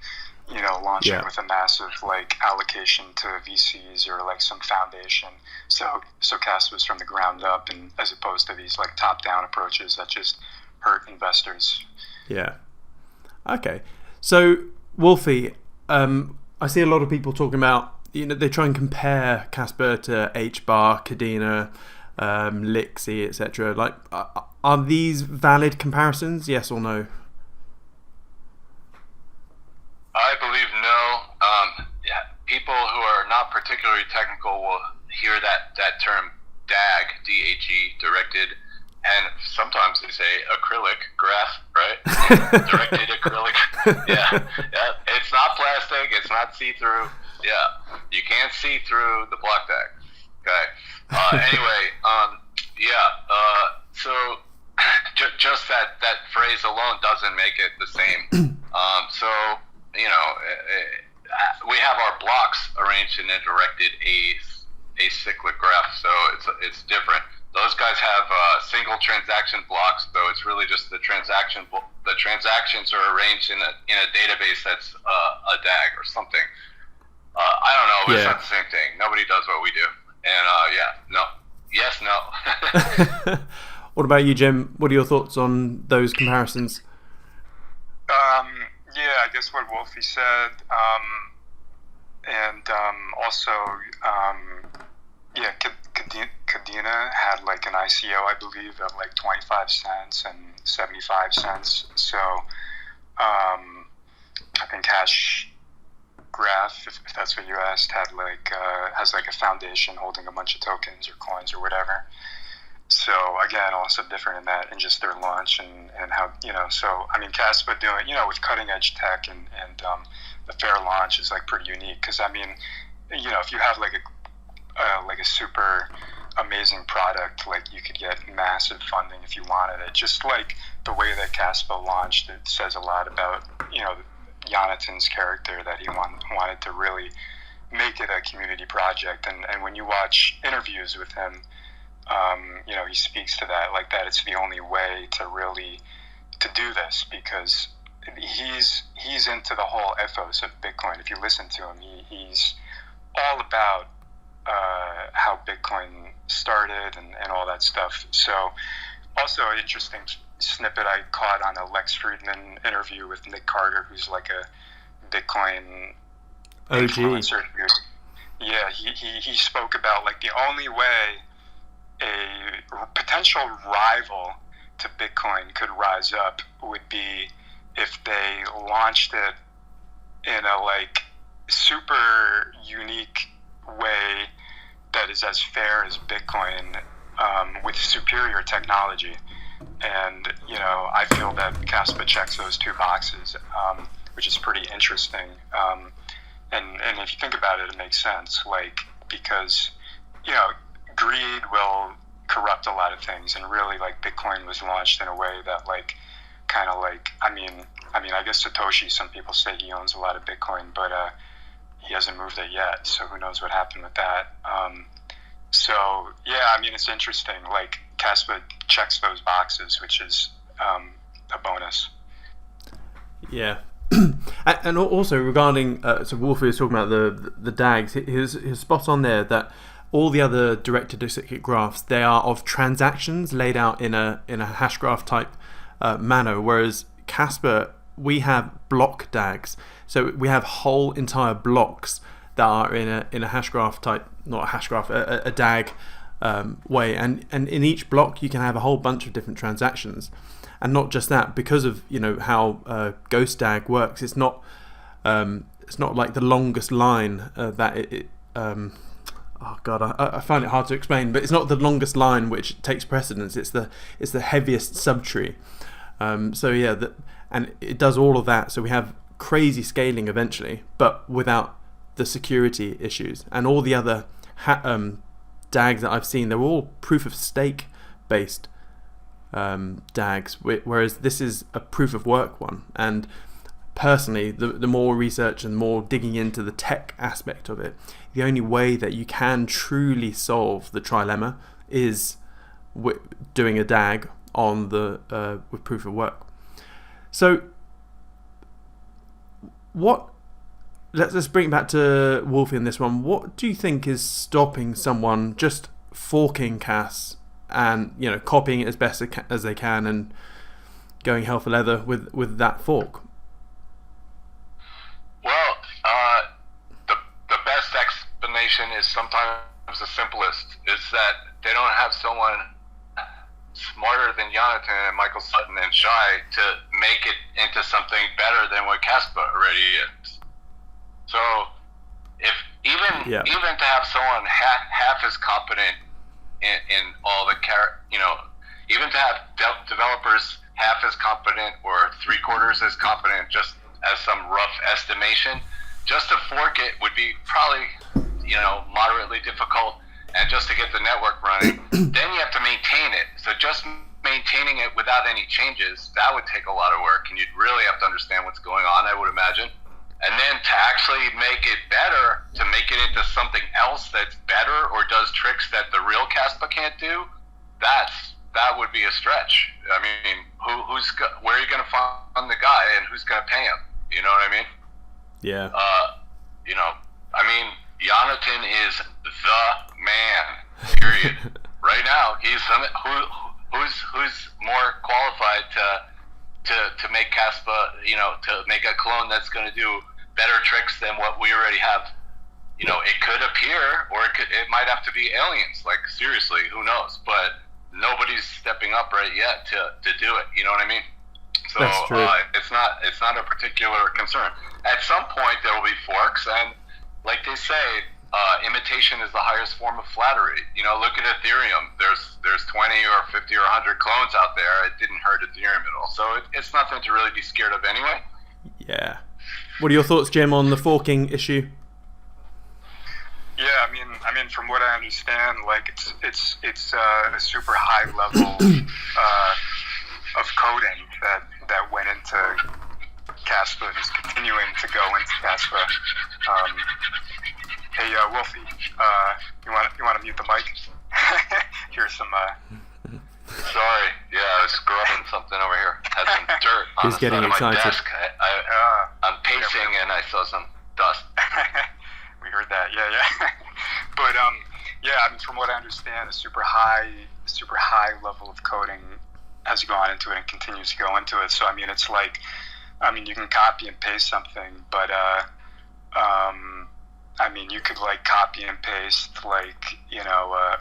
launching with a massive like allocation to VCs or like some foundation. So Kaspa is from the ground up, and as opposed to these like top down approaches that just hurt investors. Yeah. Okay. So Wolfie, I see a lot of people talking about they try and compare Kaspa to HBAR, Kadena, Lixie, etc. Like, are these valid comparisons? Yes or no? I believe no. People who are not particularly technical will hear that term DAG, D-A-G, directed, and sometimes they say acrylic graph, right? Directed acrylic. Yeah. It's not plastic. It's not see-through. Yeah. You can't see through the block DAG. Okay. So just that phrase alone doesn't make it the same. We have our blocks arranged in a directed acyclic graph, so it's different. Those guys have single transaction blocks, so it's really just the transactions are arranged in a database that's a DAG or something. I don't know, but it's not the same thing. Nobody does what we do, and no, yes, no. What about you, Jim? What are your thoughts on those comparisons? Yeah, I guess what Wolfie said, and also, Kadena had like an ICO, I believe, of like 25 cents and 75 cents. So, I think Cash Graph, if that's what you asked, has like a foundation holding a bunch of tokens or coins or whatever. So again, also different in that, and just their launch and how So I mean, Kaspa doing with cutting edge tech and the fair launch is like pretty unique because I mean, if you have like a super amazing product, like you could get massive funding if you wanted it. Just like the way that Kaspa launched, it says a lot about Jonathan's character, that he wanted to really make it a community project. And when you watch interviews with him, he speaks to that, like that it's the only way to do this, because he's into the whole ethos of Bitcoin. If you listen to him, he's all about how Bitcoin started and all that stuff. So also an interesting snippet I caught on a Lex Friedman interview with Nick Carter, who's like a Bitcoin influencer. Yeah, he spoke about like the only way a potential rival to Bitcoin could rise up would be if they launched it in a like super unique way that is as fair as Bitcoin, with superior technology. And I feel that Kaspa checks those two boxes, which is pretty interesting. And if you think about it, it makes sense, like, because greed will corrupt a lot of things, and really like Bitcoin was launched in a way that like kind of like I mean I guess Satoshi, some people say he owns a lot of Bitcoin, but he hasn't moved it yet, so who knows what happened with that. So yeah, I mean, it's interesting, like Kaspa checks those boxes, which is a bonus. Yeah. And also regarding so Wolfie was talking about the DAGs, his spot on there that all the other directed acyclic graphs, they are of transactions laid out in a hash graph type manner, whereas Kaspa, we have block DAGs. So we have whole entire blocks that are in a hash graph type, not a hash graph, a DAG way, and in each block you can have a whole bunch of different transactions. And not just that, because of how Ghost DAG works, it's not It's not like the longest line that oh god, I find it hard to explain, but it's not the longest line which takes precedence. It's the heaviest subtree. So yeah, and it does all of that. So we have crazy scaling eventually, but without the security issues. And all the other DAGs that I've seen, they're all proof of stake based DAGs, whereas this is a proof of work one. And personally, the more research and more digging into the tech aspect of it, the only way that you can truly solve the trilemma is doing a DAG on the with proof of work. So let's bring it back to Wolfie in this one. What do you think is stopping someone just forking KAS and copying it as best as they can and going hell for leather with that fork? Well, the best explanation is sometimes the simplest. Is that they don't have someone smarter than Jonathan and Michael Sutton and Shai to make it into something better than what Kaspa already is. So, if even to have someone half as competent in all the even to have developers half as competent or 3/4 as competent, just as some rough estimation, just to fork it would be probably moderately difficult. And just to get the network running, then you have to maintain it. So just maintaining it without any changes, that would take a lot of work, and you'd really have to understand what's going on, I would imagine. And then to actually make it better, to make it into something else that's better or does tricks that the real Kaspa can't do, that would be a stretch. I mean, where are you going to find the guy, and who's going to pay him? You know what I mean? Yeah. Jonathan is the man, period. Right now, he's who's more qualified to make Kaspa, to make a clone that's going to do better tricks than what we already have. It could appear, or it might have to be aliens. Like, seriously, who knows? But nobody's stepping up right yet to do it. You know what I mean? So it's not a particular concern. At some point, there will be forks, and like they say, imitation is the highest form of flattery. Look at Ethereum. There's 20 or 50 or 100 clones out there. It didn't hurt Ethereum at all. So it's nothing to really be scared of anyway. Yeah. What are your thoughts, Jim, on the forking issue? Yeah, I mean, from what I understand, like it's a super high level of coding that went into Kaspa and is continuing to go into Kaspa. Hey, Wolfie, you want to mute the mic? Here's some. Sorry, yeah, I was scrubbing something over here. Had some dirt on the side of my desk. I'm pacing and I saw some dust. We heard that, yeah. But from what I understand, a super high level of coding has gone into it and continues to go into it. So it's like, you can copy and paste something, but you could like copy and paste like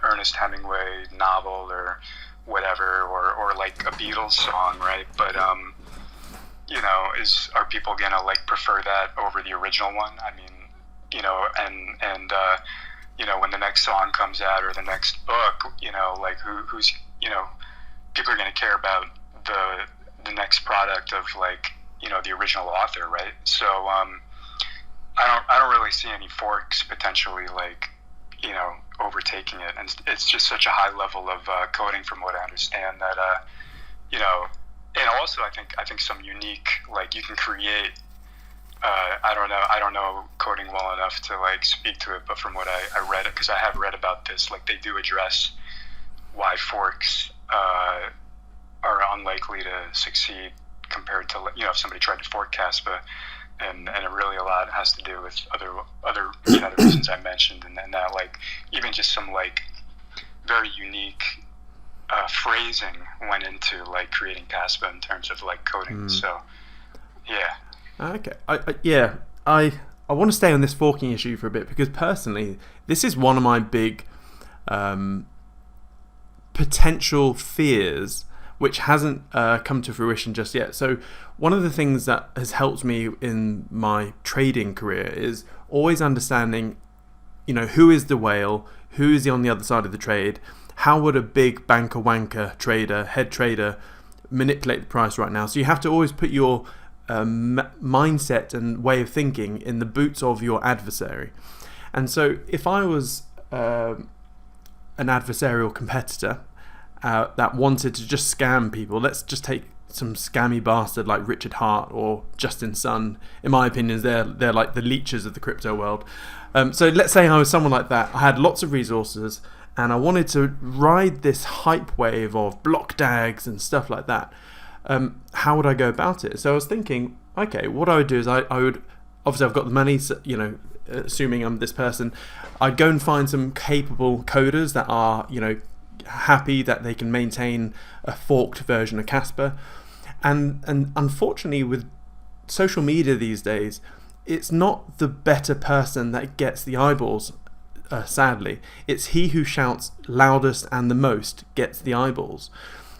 Ernest Hemingway novel or whatever, or like a Beatles song, right? But are people gonna like prefer that over the original one? When the next song comes out or the next book, like who's people are gonna care about the next product of like the original author, right? So I don't really see any forks potentially like overtaking it, and it's just such a high level of coding from what I understand that and also I think some unique, like, you can create I don't know coding well enough to like speak to it, but from what I read, because I have read about this, like they do address why forks are unlikely to succeed compared to if somebody tried to fork Kaspa, and it really a lot has to do with other reasons I mentioned, and then that like even just some like very unique phrasing went into like creating Kaspa in terms of like coding. So yeah. Okay. I want to stay on this forking issue for a bit, because personally this is one of my big potential fears which hasn't come to fruition just yet. So one of the things that has helped me in my trading career is always understanding, who is the whale, who is on the other side of the trade, how would a big banker wanker trader, head trader, manipulate the price right now. So you have to always put your mindset and way of thinking in the boots of your adversary. And so if I was an adversarial competitor that wanted to just scam people, let's just take some scammy bastard like Richard Hart or Justin Sun. In my opinion, they're like the leeches of the crypto world. So let's say I was someone like that. I had lots of resources and I wanted to ride this hype wave of block dags and stuff like that. How would I go about it? So I was thinking, okay, what I would do is I would, obviously I've got the money, so, assuming I'm this person, I'd go and find some capable coders that are, happy that they can maintain a forked version of Kaspa. And unfortunately with social media these days, it's not the better person that gets the eyeballs, sadly. It's he who shouts loudest and the most gets the eyeballs.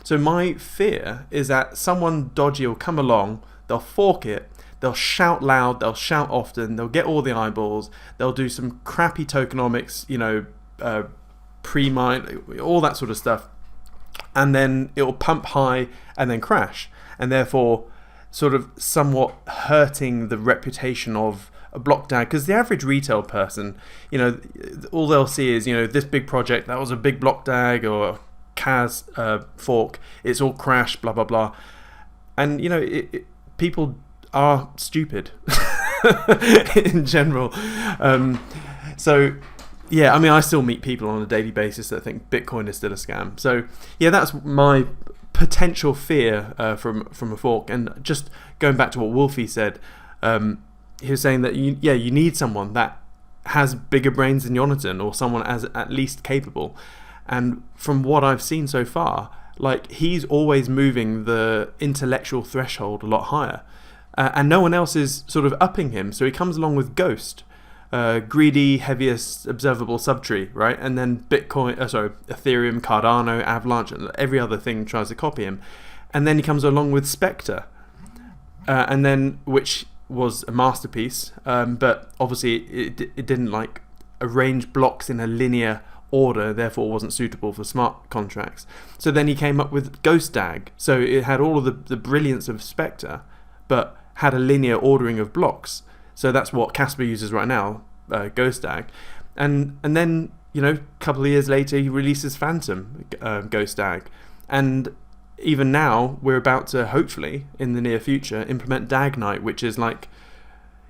So my fear is that someone dodgy will come along, they'll fork it, they'll shout loud, they'll shout often, they'll get all the eyeballs, they'll do some crappy tokenomics, pre-mine, all that sort of stuff, and then it will pump high and then crash, and therefore sort of somewhat hurting the reputation of a block dag, because the average retail person, all they'll see is, this big project, that was a big block dag or KAS fork, it's all crashed, blah blah blah, and people are stupid in general. So yeah, I mean, I still meet people on a daily basis that think Bitcoin is still a scam. So yeah, that's my potential fear from a fork. And just going back to what Wolfie said, he was saying that you need someone that has bigger brains than Jonathan, or someone as at least capable. And from what I've seen so far, like, he's always moving the intellectual threshold a lot higher, and no one else is sort of upping him. So he comes along with Ghost, greedy, heaviest observable subtree, right? And then Ethereum, Cardano, Avalanche, and every other thing tries to copy him. And then he comes along with Spectre, and then, which was a masterpiece, but obviously it didn't like arrange blocks in a linear order, therefore wasn't suitable for smart contracts. So then he came up with Ghost Dag. So it had all of the brilliance of Spectre, but had a linear ordering of blocks. So that's what Kaspa uses right now, Ghost Dag. And then, a couple of years later, he releases Phantom Ghost Dag. And even now, we're about to, hopefully, in the near future, implement Dag Night, which is like,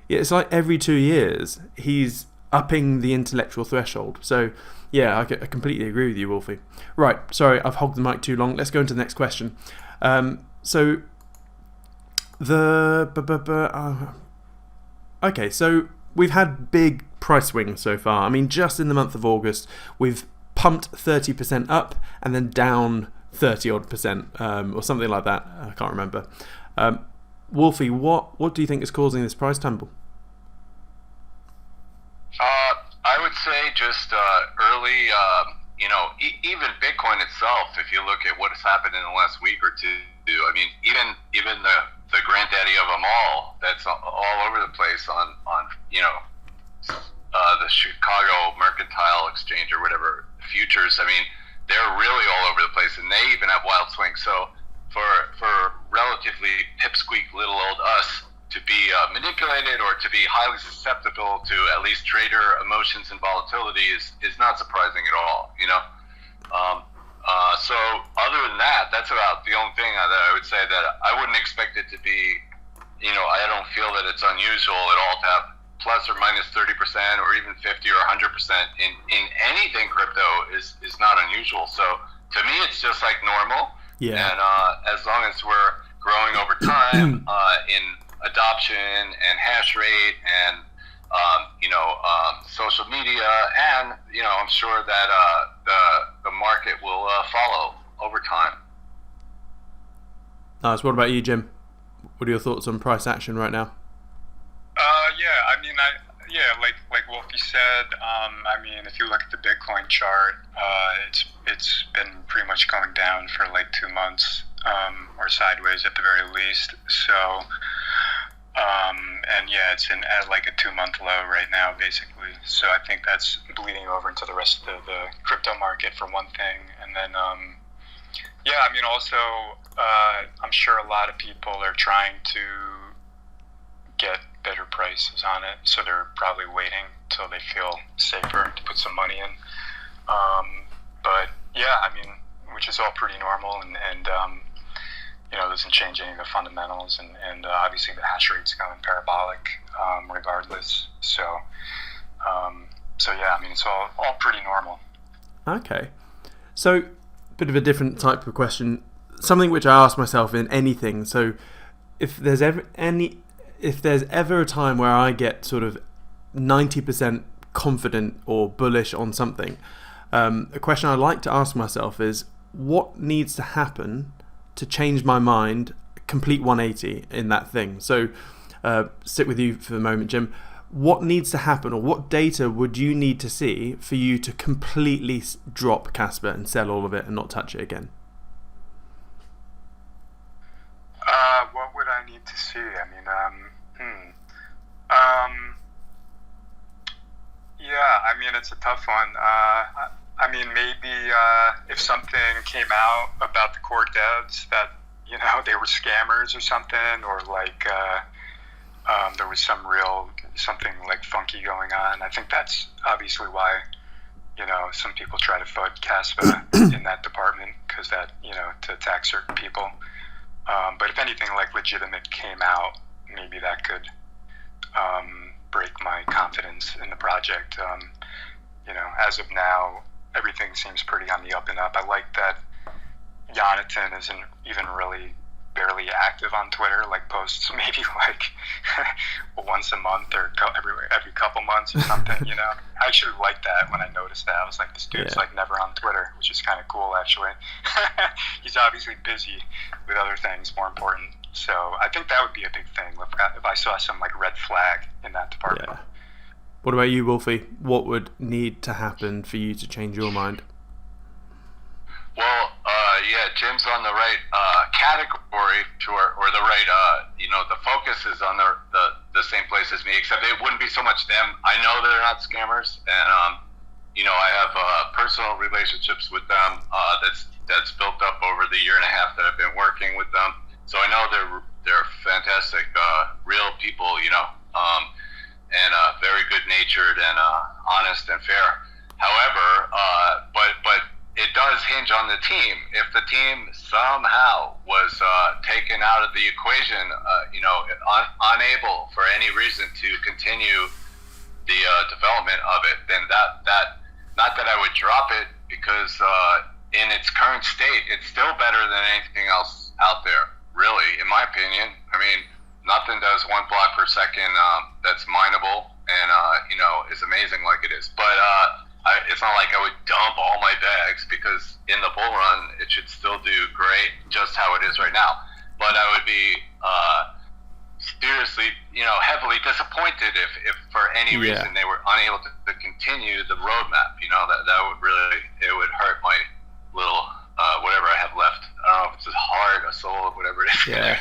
it's like every 2 years, he's upping the intellectual threshold. So yeah, I completely agree with you, Wolfie. Right, sorry, I've hogged the mic too long. Let's go into the next question. So okay, so we've had big price swings so far. I mean, just in the month of August, we've pumped 30% up and then down 30 odd percent, or something like that. I can't remember. Wolfie, what do you think is causing this price tumble? I would say just early, even Bitcoin itself, if you look at what has happened in the last week or two, I mean, even the granddaddy of them all, that's all over the place on the Chicago Mercantile Exchange or whatever, futures. I mean, they're really all over the place, and they even have wild swings. So for relatively pipsqueak little old us to be manipulated or to be highly susceptible to at least trader emotions and volatility is not surprising at all, So other than that, that's about the only thing that I would say, that I wouldn't expect it to be, I don't feel that it's unusual at all to have plus or minus 30% or even 50 or 100% in anything crypto is not unusual. So to me, it's just like normal. Yeah. And as long as we're growing over time in adoption and hash rate and social media, and I'm sure that the market will follow over time. Nice. What about you, Jim? What are your thoughts on price action right now? Like Wolfie said, I mean, if you look at the Bitcoin chart, it's been pretty much going down for like 2 months. or sideways at the very least. So, and yeah, it's at like a 2-month low right now, basically. So I think that's bleeding over into the rest of the crypto market for one thing. And then, yeah, I mean, also, I'm sure a lot of people are trying to get better prices on it. So they're probably waiting till they feel safer to put some money in. But yeah, I mean, which is all pretty normal, and doesn't change any of the fundamentals, and obviously the hash rate's going parabolic regardless. So yeah, I mean, it's all pretty normal. Okay, so bit of a different type of question, something which I ask myself in anything. So if there's ever a time where I get sort of 90% confident or bullish on something, a question I like to ask myself is, what needs to happen to change my mind, complete 180 in that thing? So sit with you for the moment, Jim. What needs to happen, or what data would you need to see for you to completely drop Kaspa and sell all of it and not touch it again? What would I need to see? I mean, yeah, I mean, it's a tough one. I mean, maybe if something came out about the core devs that, they were scammers or something, or like there was something like funky going on. I think that's obviously why, some people try to FUD Kaspa in that department, because that, to attack certain people. But if anything like legitimate came out, maybe that could break my confidence in the project. As of now, everything seems pretty on the up and up. I like that Jonathan isn't even really barely active on Twitter, like posts maybe like once a month or every couple months or something. I actually liked that when I noticed that. I was like, this dude's like never on Twitter, which is kind of cool actually. He's obviously busy with other things more important. So I think that would be a big thing if I saw some like red flag in that department. Yeah. What about you, Wolfie? What would need to happen for you to change your mind? Well, yeah, Jim's on the right category, or the right, the focus is on the same place as me, except it wouldn't be so much them. I know they're not scammers, and I have personal relationships with them that's built up over the year and a half that I've been working with them. So I know they're fantastic, real people, and very good natured and honest and fair. However, but it does hinge on the team. If the team somehow was taken out of the equation, unable for any reason to continue the development of it, then that not that I would drop it, because in its current state, it's still better than anything else out there, really, in my opinion. I mean, nothing does 1 block per second that's mineable and is amazing like it is. But it's not like I would dump all my bags, because in the bull run it should still do great just how it is right now. But I would be seriously, heavily disappointed if for any reason they were unable to continue the roadmap. That would really, it would hurt my little whatever I have left. I don't know if it's a heart, a soul, whatever it is. Yeah.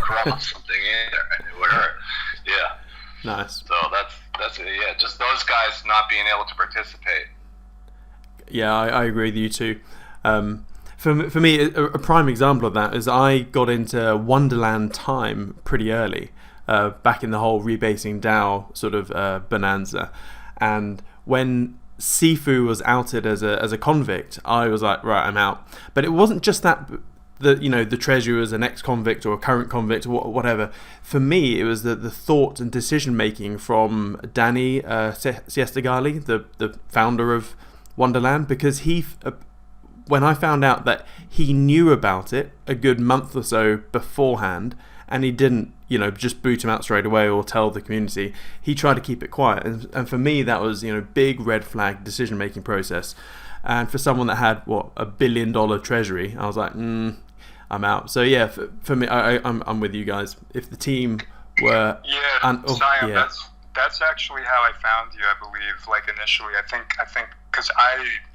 Crop something in there, and it would hurt. Yeah. Nice. So that's it. Yeah, just those guys not being able to participate. Yeah, I agree with you too. For me, a prime example of that is I got into Wonderland time pretty early, back in the whole rebasing DAO sort of bonanza, and when Sifu was outed as a convict, I was like, right, I'm out. But it wasn't just that. The treasurer was an ex-convict or a current convict or whatever. For me, it was the thought and decision making from Danny Siestagali, the founder of Wonderland, because when I found out that he knew about it a good month or so beforehand, and he didn't just boot him out straight away or tell the community, he tried to keep it quiet, and for me that was big red flag decision making process. And for someone that had $1 billion treasury, I was like, I'm out. So yeah, for me, I'm with you guys. If the team were Siam, that's actually how I found you, I believe. Like initially, I think because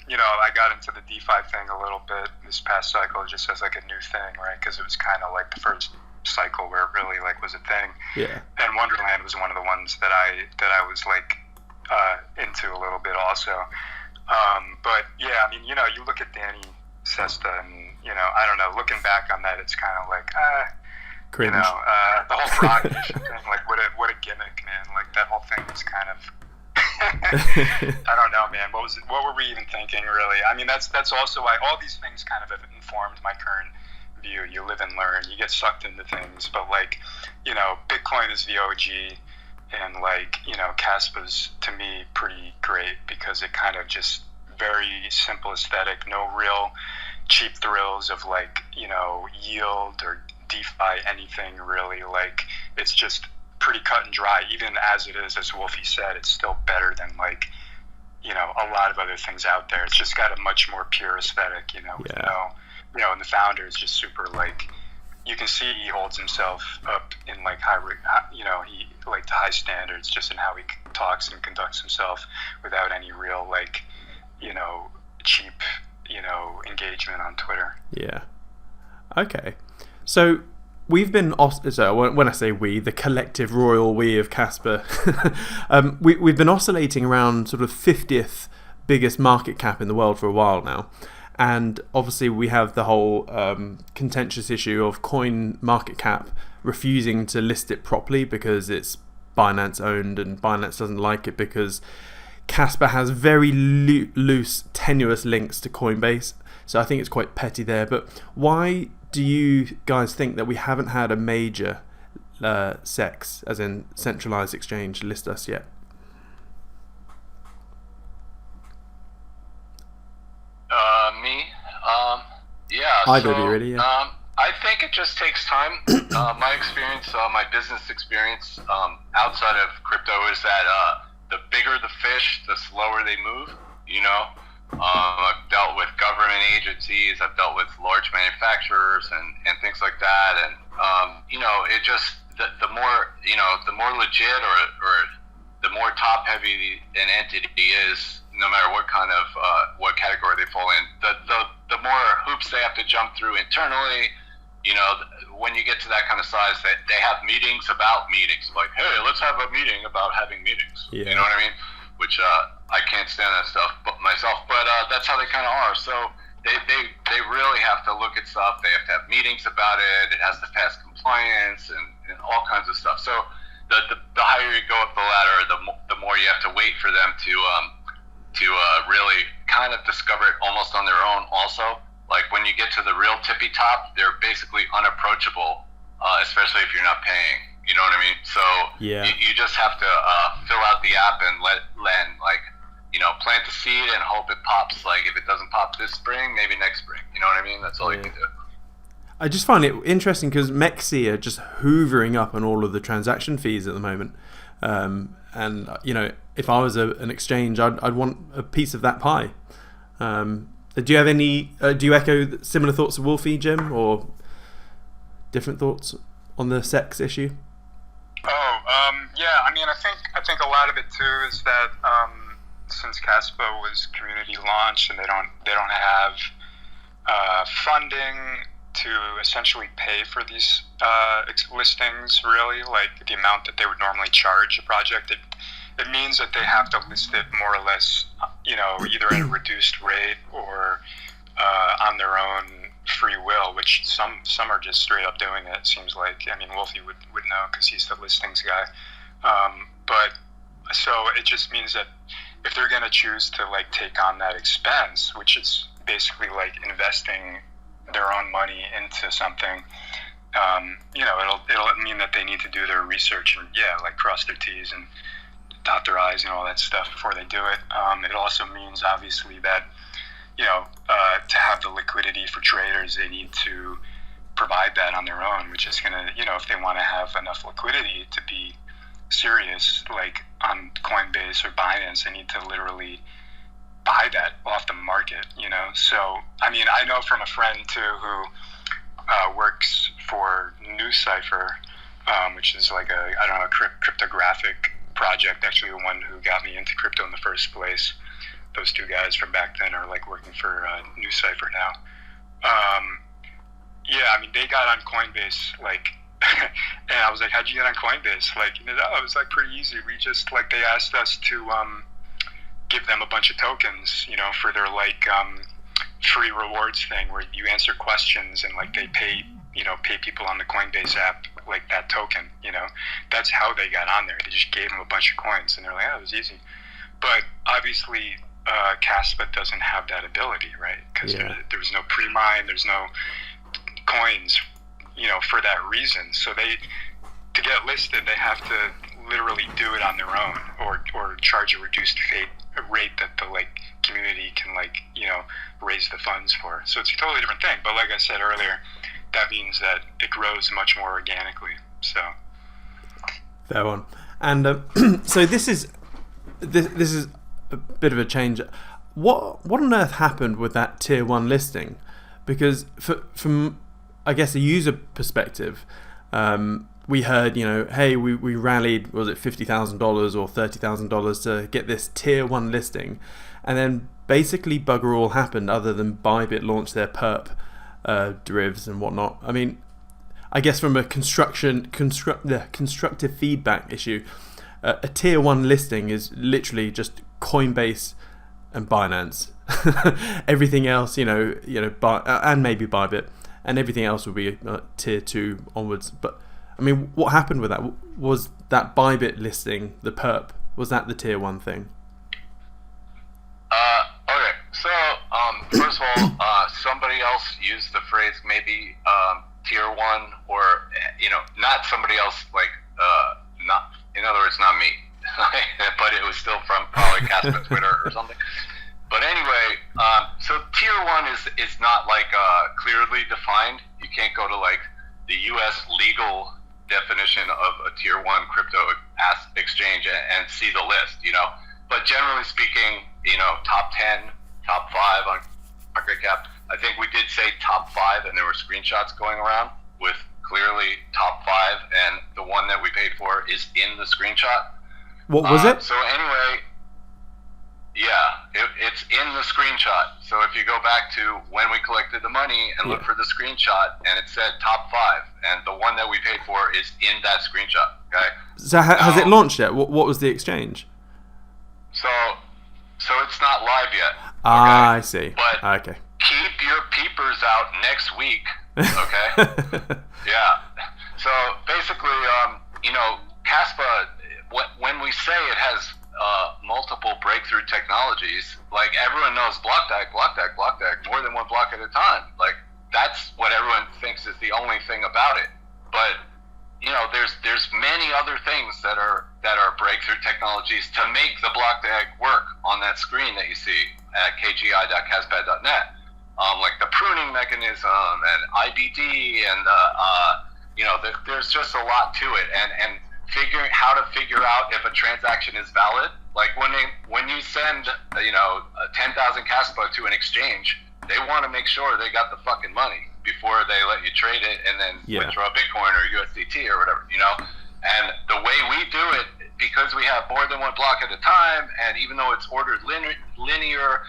I got into the DeFi thing a little bit this past cycle, just as like a new thing, right? Because it was kind of like the first cycle where it really like was a thing. Yeah. And Wonderland was one of the ones that I was like into a little bit also. But yeah, I mean, you look at Danny Sesta, and I don't know. Looking back on that, it's kind of like cringe. The whole Frog Nation thing, like what a gimmick, man. Like that whole thing was kind of. I don't know, man. What were we even thinking, really? I mean, that's also why all these things kind of have informed my current view. You live and learn. You get sucked into things, but like, Bitcoin is the OG, and like, Kaspa's to me pretty great because it kind of just very simple aesthetic, no real cheap thrills of like, yield or DeFi anything really. Like it's just pretty cut and dry. Even as it is, as Wolfie said, it's still better than like, a lot of other things out there. It's just got a much more pure aesthetic, with and the founder is just super like, you can see he holds himself up in like he like to high standards just in how he talks and conducts himself without any real like, cheap, engagement on Twitter. Yeah. Okay. So we've been, so when I say we, the collective royal we of Kaspa, we've been oscillating around sort of 50th biggest market cap in the world for a while now. And obviously we have the whole contentious issue of Coin market cap refusing to list it properly because it's Binance owned, and Binance doesn't like it because Kaspa has very loose, tenuous links to Coinbase. So I think it's quite petty there. But why do you guys think that we haven't had a major SEX, as in centralized exchange, list us yet? Me? Yeah. Either of you, really, yeah. I think it just takes time. My experience, my business experience outside of crypto is that the bigger the fish, the slower they move, I've dealt with government agencies, I've dealt with large manufacturers and things like that. And, it just, the more legit or the more top heavy an entity is, no matter what kind of, what category they fall in, the more hoops they have to jump through internally. When you get to that kind of size, they have meetings about meetings. Like, hey, let's have a meeting about having meetings. Yeah. You know what I mean? Which I can't stand that stuff myself, but that's how they kind of are. So they really have to look at stuff. They have to have meetings about it. It has to pass compliance and all kinds of stuff. So the higher you go up the ladder, the more you have to wait for them to really kind of discover it almost on their own also. Like when you get to the real tippy top, they're basically unapproachable, especially if you're not paying. You know what I mean? So yeah. you just have to fill out the app and plant the seed and hope it pops. Like if it doesn't pop this spring, maybe next spring. You know what I mean? That's all you can do. I just find it interesting because Mexi are just hoovering up on all of the transaction fees at the moment. And if I was an exchange, I'd want a piece of that pie. Do you have any? Do you echo similar thoughts of Wolfie, Jim, or different thoughts on the sex issue? Yeah. I mean, I think a lot of it too is that since Kaspa was community launched and they don't have funding to essentially pay for these listings, really, like the amount that they would normally charge a project. It means that they have to list it more or less, either at a reduced rate or on their own free will, which some are just straight up doing it, it seems like. I mean, Wolfie would know because he's the listings guy. But so it just means that if they're going to choose to like take on that expense, which is basically like investing their own money into something, it'll mean that they need to do their research and cross their T's and dot their I's and all that stuff before they do it. It also means obviously that to have the liquidity for traders, they need to provide that on their own, which is gonna, if they want to have enough liquidity to be serious, like on Coinbase or Binance, they need to literally buy that off the market, So, I mean, I know from a friend too who works for NewsCypher, which is like a cryptographic project, actually the one who got me into crypto in the first place. those two guys from back then are like working for New Cipher now. Yeah, I mean, they got on Coinbase, like, and I was like, how'd you get on Coinbase? Like, it was like pretty easy. We just, like, they asked us to give them a bunch of tokens, for their, like, free rewards thing where you answer questions and, like, they pay people on the Coinbase app, like, that token, That's how they got on there. They just gave them a bunch of coins, and they're like, it was easy. But obviously, Kaspa doesn't have that ability, right? Because there's no pre-mine, there's no coins, for that reason. So to get listed, they have to literally do it on their own, or charge a reduced rate that the like community can raise the funds for. So it's a totally different thing. But like I said earlier, that means that it grows much more organically. So fair one. And so this is a bit of a change. What on earth happened with that tier 1 listing? Because from I guess a user perspective, we heard, hey, we rallied, was it $50,000 or $30,000 to get this tier 1 listing, and then basically bugger all happened other than Bybit launched their perp derivatives and whatnot. I mean, I guess from a constructive feedback issue, a tier 1 listing is literally just Coinbase and Binance. Everything else, and maybe Bybit, and everything else will be tier 2 onwards. But I mean, what happened with that? Was that Bybit listing, the perp, was that the tier 1 thing? Okay, so first of all, somebody else used the phrase maybe tier 1, or not somebody else, like not, in other words, not me, but it was still from probably Kaspa Twitter or something. But anyway, so tier 1 is not like clearly defined. You can't go to like the U.S. legal definition of a tier 1 crypto exchange and see the list, But generally speaking, top 10, top 5 on market cap. I think we did say top 5, and there were screenshots going around with clearly top 5, and the one that we paid for is in the screenshot. What was it? So anyway. Yeah, it's in the screenshot. So if you go back to when we collected the money and look for the screenshot, and it said top 5, and the one that we paid for is in that screenshot. Okay. So has it launched yet? What was the exchange? So it's not live yet. Okay? Ah, I see. But okay. Keep your peepers out next week. Okay. Yeah. So basically, Kaspa, when we say it has multiple breakthrough technologies, like everyone knows block DAG, more than one block at a time. Like that's what everyone thinks is the only thing about it. But there's many other things that are breakthrough technologies to make the block DAG work on that screen that you see at kgi.kaspad.net. Like the pruning mechanism and IBD and there's just a lot to it, and figuring how to figure out if a transaction is valid. Like when you send 10,000 Kaspa to an exchange, they want to make sure they got the fucking money before they let you trade it and then withdraw Bitcoin or USDT or whatever, And the way we do it, because we have more than one block at a time, and even though it's ordered linear,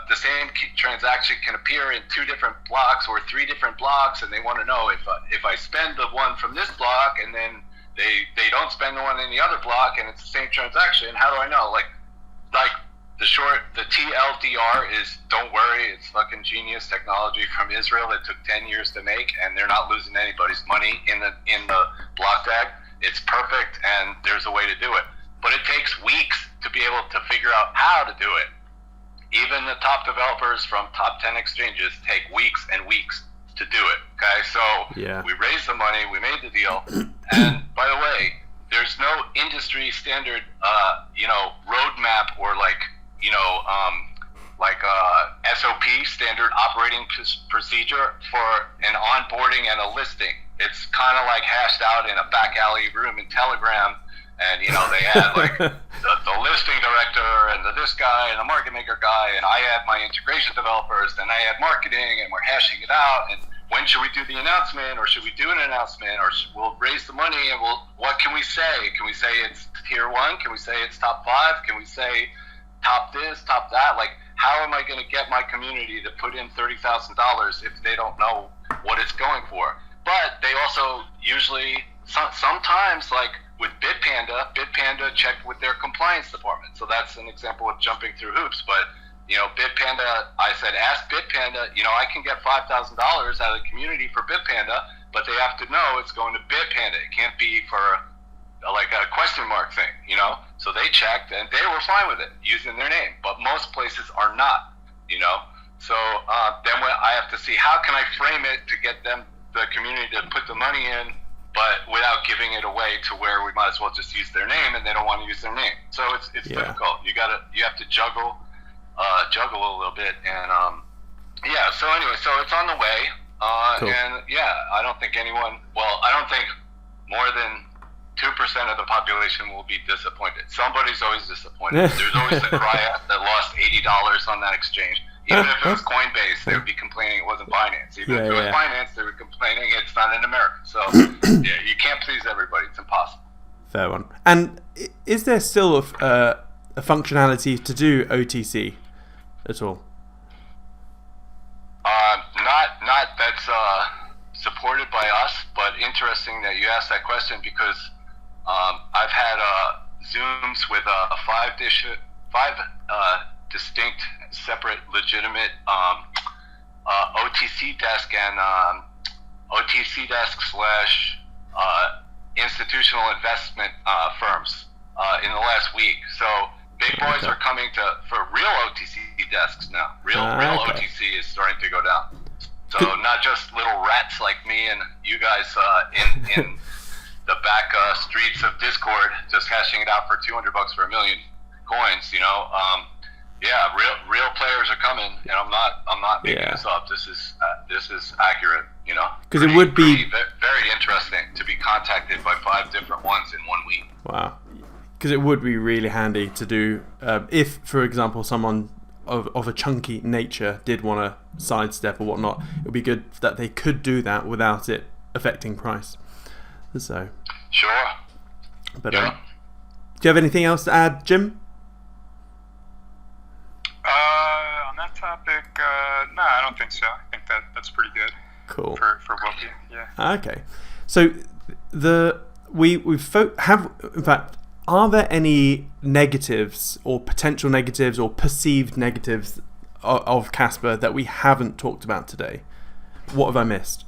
the same transaction can appear in 2 different blocks or 3 different blocks, and they want to know if I spend the one from this block and then they don't spend the one in the other block and it's the same transaction, how do I know? Like the TLDR is, don't worry, it's fucking genius technology from Israel that took 10 years to make, and they're not losing anybody's money in the block DAG. It's perfect, and there's a way to do it. But it takes weeks to be able to figure out how to do it. Even the top developers from top 10 exchanges take weeks and weeks to do it. Okay, so we raised the money, we made the deal, and by the way, there's no industry standard, roadmap or SOP, standard operating procedure for an onboarding and a listing. It's kind of like hashed out in a back alley room in Telegram, and they had like the listing director and this guy and the market maker guy, and I had my integration developers, and I had marketing, and we're hashing it out. And when should we do the announcement, or should we do an announcement, or we'll raise the money, and what can we say? Can we say it's tier 1? Can we say it's top 5? Can we say top this, top that. Like, how am I going to get my community to put in $30,000 if they don't know what it's going for? But they also usually, sometimes, like with Bitpanda checked with their compliance department. So that's an example of jumping through hoops. But, Bitpanda, I said, ask Bitpanda, I can get $5,000 out of the community for Bitpanda, but they have to know it's going to Bitpanda. It can't be for like a question mark thing, So they checked and they were fine with it using their name, but most places are not, So then I have to see how can I frame it to get the community to put the money in, but without giving it away to where we might as well just use their name, and they don't want to use their name. So it's difficult. You have to juggle a little bit, and So anyway, so it's on the way, Cool. and I don't think more than 2% of the population will be disappointed. Somebody's always disappointed. There's always the cry that lost $80 on that exchange. Even if it was Coinbase, they would be complaining it wasn't Binance. Even if it was Binance, they were complaining it's not in America. So you can't please everybody. It's impossible. Fair one. And is there still a functionality to do OTC at all? Not that's supported by us, but interesting that you asked that question because I've had Zooms with five distinct, separate, legitimate OTC desk and OTC desk / institutional investment firms in the last week. So big boys are coming for real OTC desks now. Real OTC is starting to go down. So not just little rats like me and you guys in the back streets of Discord just hashing it out for $200 for $1 million coins. Real players are coming, and I'm not making this up. This is accurate. Because it would be very interesting to be contacted by 5 different ones in 1 week. Wow. Because it would be really handy to do if, for example, someone of a chunky nature did want to sidestep or whatnot. It would be good that they could do that without it affecting price. So. Sure. But do you have anything else to add, Jim? On that topic, no, I don't think so. I think that's pretty good. Cool. For Wookie, yeah. Okay. So in fact, are there any negatives or potential negatives or perceived negatives of Kaspa that we haven't talked about today? What have I missed?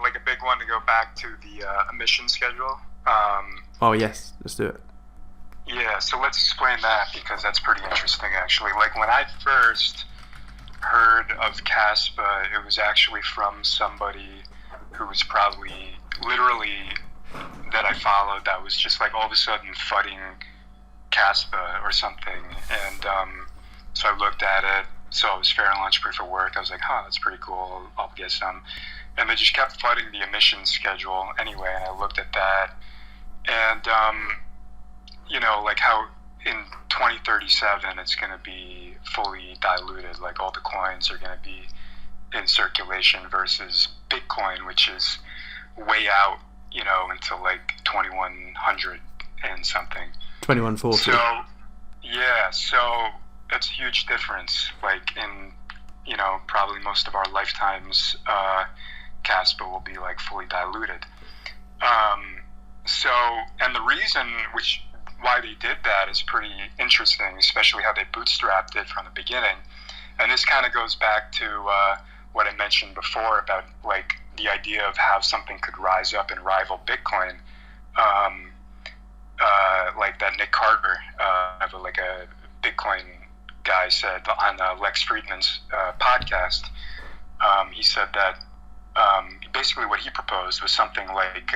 Like a big one to go back to the emission schedule. Oh yes, let's do it. Yeah, so let's explain that because that's pretty interesting actually. Like when I first heard of Kaspa, it was actually from somebody who was probably literally that I followed that was just like all of a sudden fudding Kaspa or something. And so I looked at it. So I was fair and lunch break for work. I was like, that's pretty cool. I'll get some. And they just kept flooding the emissions schedule anyway. And I looked at that. And, like how in 2037 it's going to be fully diluted. Like all the coins are going to be in circulation versus Bitcoin, which is way out, until like 2100 and something. 2140. So it's a huge difference. Like in, probably most of our lifetimes, Kaspa will be like fully diluted. And the reason why they did that is pretty interesting, especially how they bootstrapped it from the beginning. And this kind of goes back to what I mentioned before about like the idea of how something could rise up and rival Bitcoin. Like that Nick Carter, like a Bitcoin guy said on Lex Friedman's podcast. He said that basically what he proposed was something like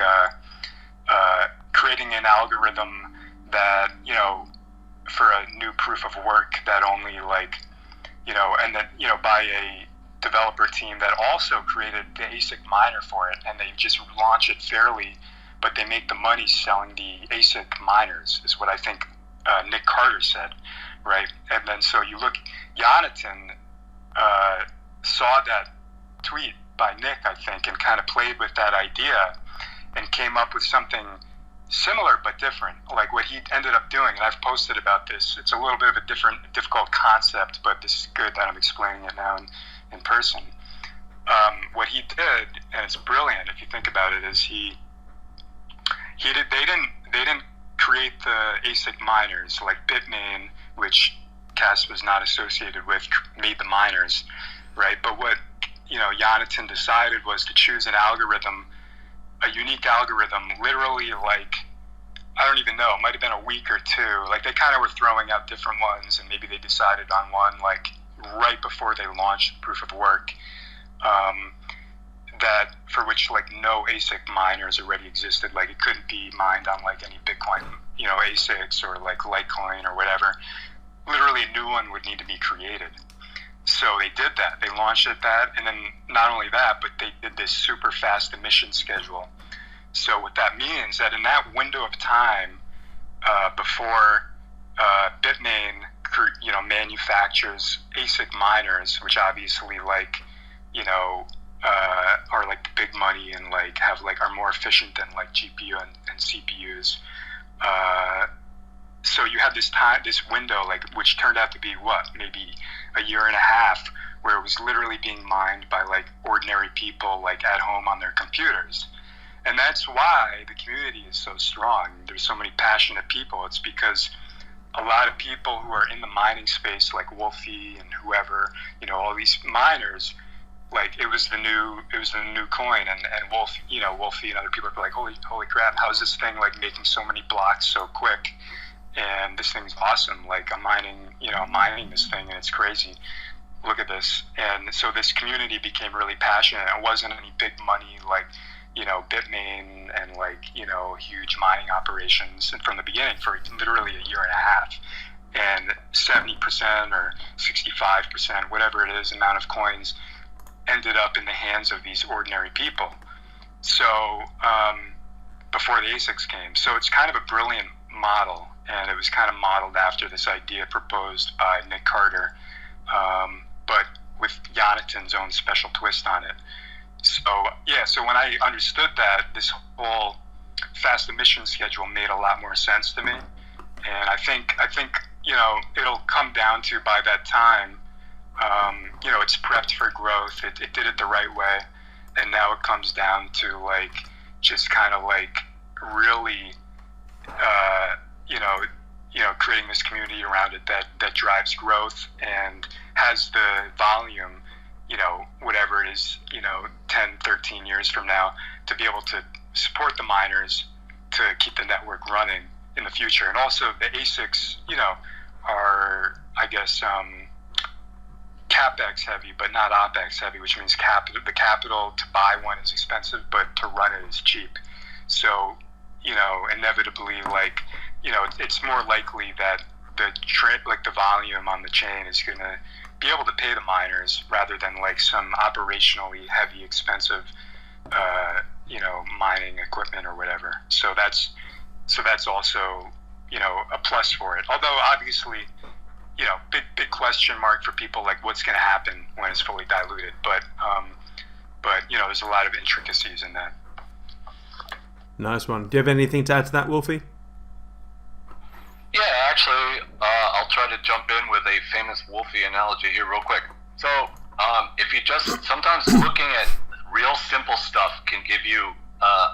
creating an algorithm that, for a new proof of work that only and then, by a developer team that also created the ASIC miner for it, and they just launch it fairly, but they make the money selling the ASIC miners, is what I think Nick Carter said, right? And then so you look, Jonathan saw that tweet by Nick, I think, and kind of played with that idea and came up with something similar but different. Like what he ended up doing, and I've posted about this. It's a little bit of a difficult concept, but this is good that I'm explaining it now in person. What he did, and it's brilliant if you think about it, is they didn't create the ASIC miners like Bitmain, which KAS was not associated with, made the miners, right? But what Jonathan decided was to choose an algorithm, a unique algorithm, literally like, I don't even know, it might have been a week or two. Like they kind of were throwing out different ones, and maybe they decided on one like right before they launched proof of work, that for which like no ASIC miners already existed. Like it couldn't be mined on like any Bitcoin, ASICs or like Litecoin or whatever. Literally a new one would need to be created. So they did that. They launched at that, and then not only that, but they did this super fast emission schedule. So what that means that in that window of time before Bitmain, manufactures ASIC miners, which obviously are like the big money and like have like are more efficient than like GPU and CPUs. So you had this window, like, which turned out to be maybe a year and a half, where it was literally being mined by like ordinary people, like at home on their computers. And that's why the community is so strong. There's so many passionate people. It's because a lot of people who are in the mining space, like Wolfie and whoever, all these miners, like it was the new coin, and Wolfie and other people are like, holy crap, how's this thing like making so many blocks so quick? And this thing's awesome. Like I'm mining this thing, and it's crazy. Look at this. And so this community became really passionate. It wasn't any big money like, Bitmain and like, huge mining operations. And from the beginning, for literally a year and a half, and 70% or 65%, whatever it is, amount of coins ended up in the hands of these ordinary people. So before the ASICs came. So it's kind of a brilliant model. And it was kind of modeled after this idea proposed by Nick Carter, but with Jonathan's own special twist on it. So when I understood that, this whole fast emission schedule made a lot more sense to me. And I think it'll come down to, by that time, it's prepped for growth. It did it the right way, and now it comes down to like just kind of like really. Creating this community around it that drives growth and has the volume, whatever it is, 10, 13 years from now, to be able to support the miners to keep the network running in the future. And also the ASICs, are, I guess, CapEx heavy, but not OpEx heavy, which means the capital to buy one is expensive, but to run it is cheap. So, inevitably, like, it's more likely that the volume on the chain is going to be able to pay the miners rather than like some operationally heavy, expensive, mining equipment or whatever. So that's also, a plus for it. Although obviously, big question mark for people, like what's going to happen when it's fully diluted. But there's a lot of intricacies in that. Nice one. Do you have anything to add to that, Wolfie? Yeah, actually, I'll try to jump in with a famous Wolfie analogy here real quick. So, if you just, sometimes looking at real simple stuff can give you,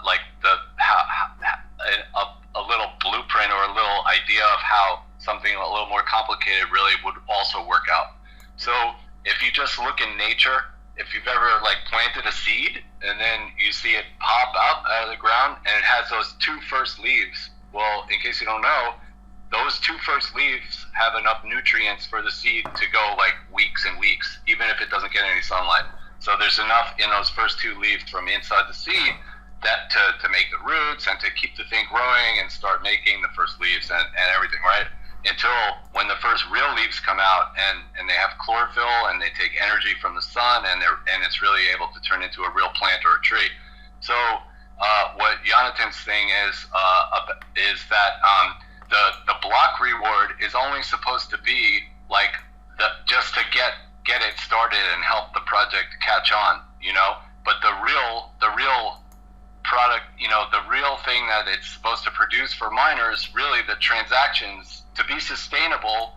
like a little blueprint or a little idea of how something a little more complicated really would also work out. So, if you just look in nature, if you've ever like planted a seed and then you see it pop out of the ground and it has those two first leaves, well, in case you don't know, those two first leaves have enough nutrients for the seed to go like weeks and weeks, even if it doesn't get any sunlight. So there's enough in those first two leaves from inside the seed that to make the roots and to keep the thing growing and start making the first leaves and everything, right? Until when the first real leaves come out and they have chlorophyll and they take energy from the sun and it's really able to turn into a real plant or a tree. So what Jonathan's saying is that the block reward is only supposed to be like just to get it started and help the project catch on, But the real product, the real thing that it's supposed to produce for miners, really the transactions, to be sustainable,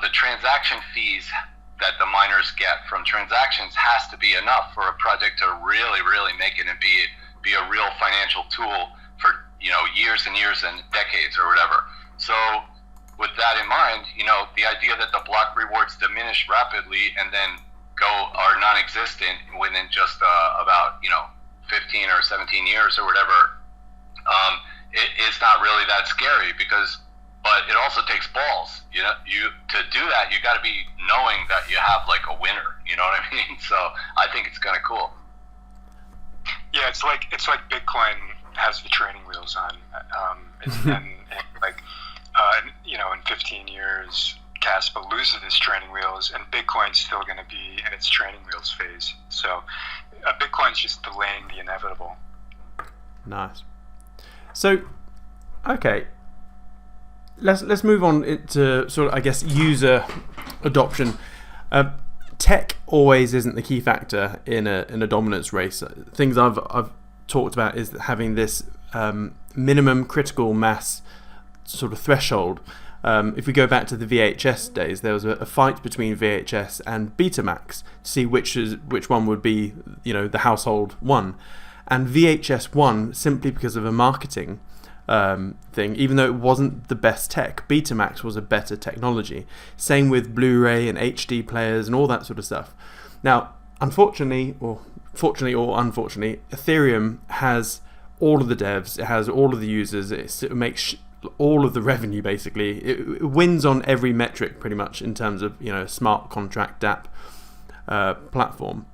the transaction fees that the miners get from transactions has to be enough for a project to really, really make it and be a real financial tool for, years and years and decades or whatever. So with that in mind, the idea that the block rewards diminish rapidly and then are non-existent within just about 15 or 17 years or whatever, it is not really that scary but it also takes balls. To do that, you got to be knowing that you have like a winner. You know what I mean? So I think it's kind of cool. Yeah, it's like Bitcoin has the training wheels on, and in 15 years, Kaspa loses its training wheels, and Bitcoin's still going to be in its training wheels phase. So Bitcoin's just delaying the inevitable. Nice. So, okay, let's move on to sort of, I guess, user adoption. Tech always isn't the key factor in a dominance race. Things I've talked about is having this minimum critical mass sort of threshold. If we go back to the VHS days, there was a fight between VHS and Betamax to see which one would be, the household one. And VHS won simply because of a marketing thing. Even though it wasn't the best tech, Betamax was a better technology. Same with Blu-ray and HD players and all that sort of stuff. Now, unfortunately, or fortunately or unfortunately, Ethereum has all of the devs, it has all of the users, it makes all of the revenue basically. It wins on every metric pretty much in terms of smart contract DApp platform.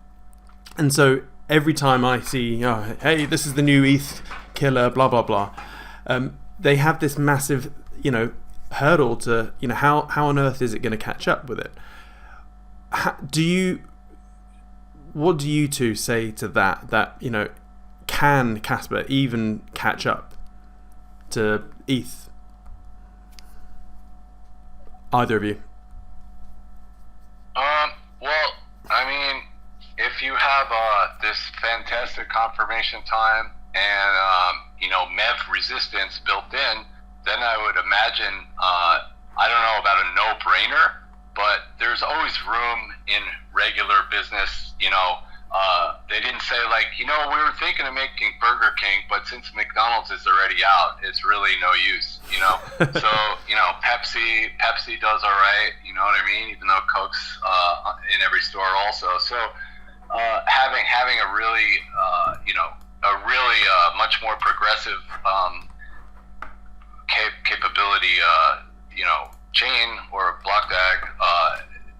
And so every time I see hey, this is the new ETH killer, blah blah blah, they have this massive hurdle to how on earth is it going to catch up with it? What do you two say to that can Kaspa even catch up to ETH? Either of you? Well, I mean, if you have this fantastic confirmation time and MEV resistance built in, then I would imagine I don't know about a no-brainer, but there's always room in regular business. They didn't say we were thinking of making Burger King, but since McDonald's is already out, it's really no use. So Pepsi does all right. You know what I mean? Even though Coke's in every store also. So having a really much more progressive capability chain or block DAG,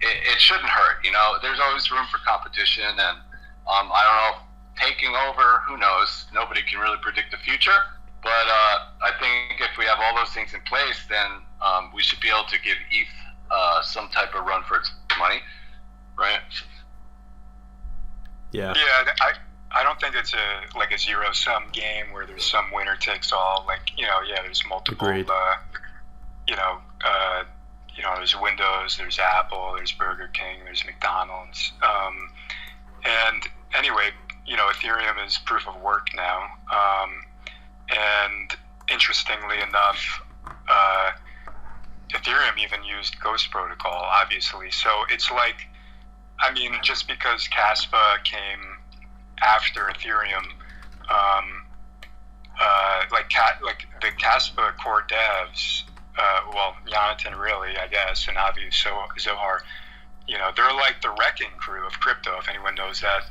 it shouldn't hurt. There's always room for competition, and I don't know, taking over, who knows? Nobody can really predict the future, but I think if we have all those things in place, then we should be able to give ETH some type of run for its money, right? Yeah. I don't think it's a zero-sum game where there's some winner takes all. There's multiple. Agreed. There's Windows, there's Apple, there's Burger King, there's McDonald's. And anyway, Ethereum is proof of work now. And interestingly enough, Ethereum even used Ghost Protocol, obviously. So it's just because Kaspa came after Ethereum, the Kaspa core devs, Jonathan really, I guess, and Avi Zohar, they're like the wrecking crew of crypto, if anyone knows that,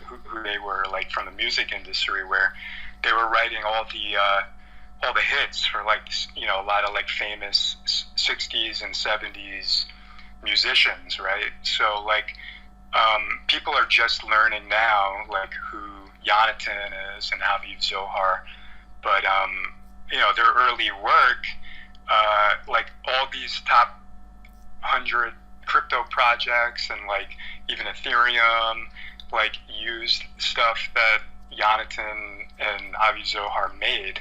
who they were, from the music industry, where they were writing all the hits for a lot of famous 60s and 70s musicians, right? So people are just learning now who Jonathan is and Aviv Zohar, but their early work, all these top 100 crypto projects and even Ethereum used stuff that Jonathan and Aviv Zohar made.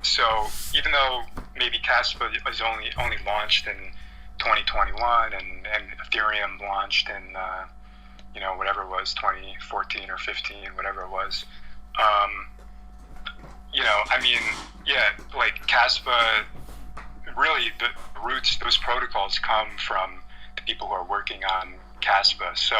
So even though maybe Kaspa was only launched in 2021 and Ethereum launched in whatever it was, 2014 or 15, whatever it was. Like Kaspa, really the roots, those protocols come from the people who are working on Kaspa. So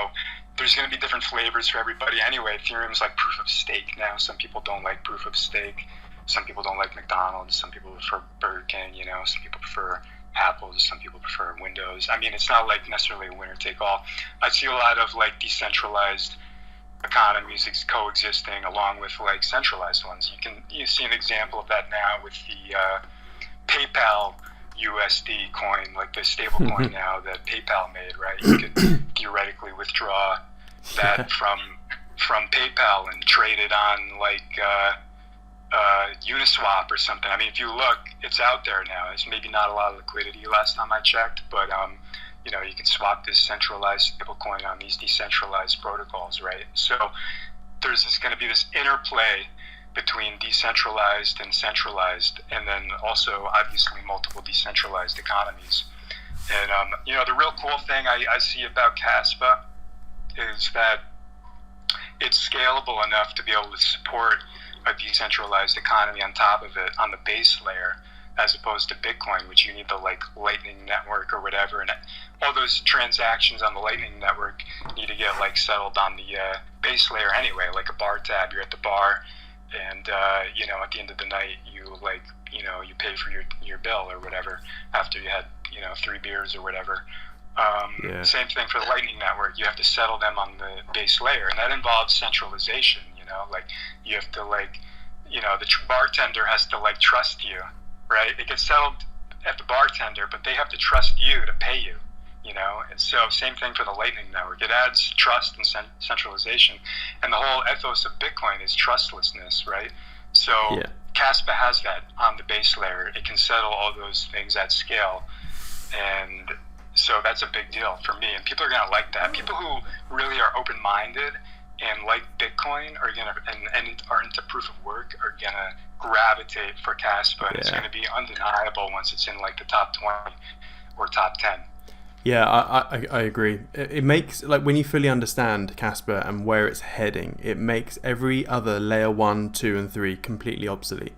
there's going to be different flavors for everybody anyway. Ethereum's like proof of stake now. Some people don't like proof of stake. Some people don't like McDonald's. Some people prefer Burger King, some people prefer Apple. Some people prefer Windows. I mean, it's not like necessarily a winner take all. I see a lot of like decentralized economies coexisting along with like centralized ones. You see an example of that now with the PayPal USD coin, like the stable coin now that PayPal made, right? You could theoretically withdraw that from PayPal and trade it on like Uniswap or something. I mean, if you look, it's out there now. There's maybe not a lot of liquidity last time I checked, but you can swap this centralized stablecoin on these decentralized protocols, right? So there's going to be this interplay between decentralized and centralized, and then also obviously multiple decentralized economies. And the real cool thing I see about Kaspa is that it's scalable enough to be able to support a decentralized economy on top of it on the base layer, as opposed to Bitcoin, which you need the like Lightning Network or whatever, and all those transactions on the Lightning Network need to get like settled on the base layer anyway, like a bar tab. You're at the bar, and at the end of the night, you pay for your bill or whatever after you had 3 beers or whatever. Same thing for the Lightning Network. You have to settle them on the base layer, and that involves centralization. Like you have to the bartender has to like trust you. Right, it gets settled at the bartender, but they have to trust you to pay you. And so same thing for the Lightning Network. It adds trust and centralization, and the whole ethos of Bitcoin is trustlessness, right? So Kaspa has that on the base layer. It can settle all those things at scale, and so that's a big deal for me. And people are gonna like that. People who really are open-minded and like Bitcoin are are into proof of work are gonna gravitate for Kaspa. It's gonna be undeniable once it's in like the top 20 or top 10. Yeah, I agree. It makes, like, when you fully understand Kaspa and where it's heading, it makes every other layer 1, 2, and 3 completely obsolete.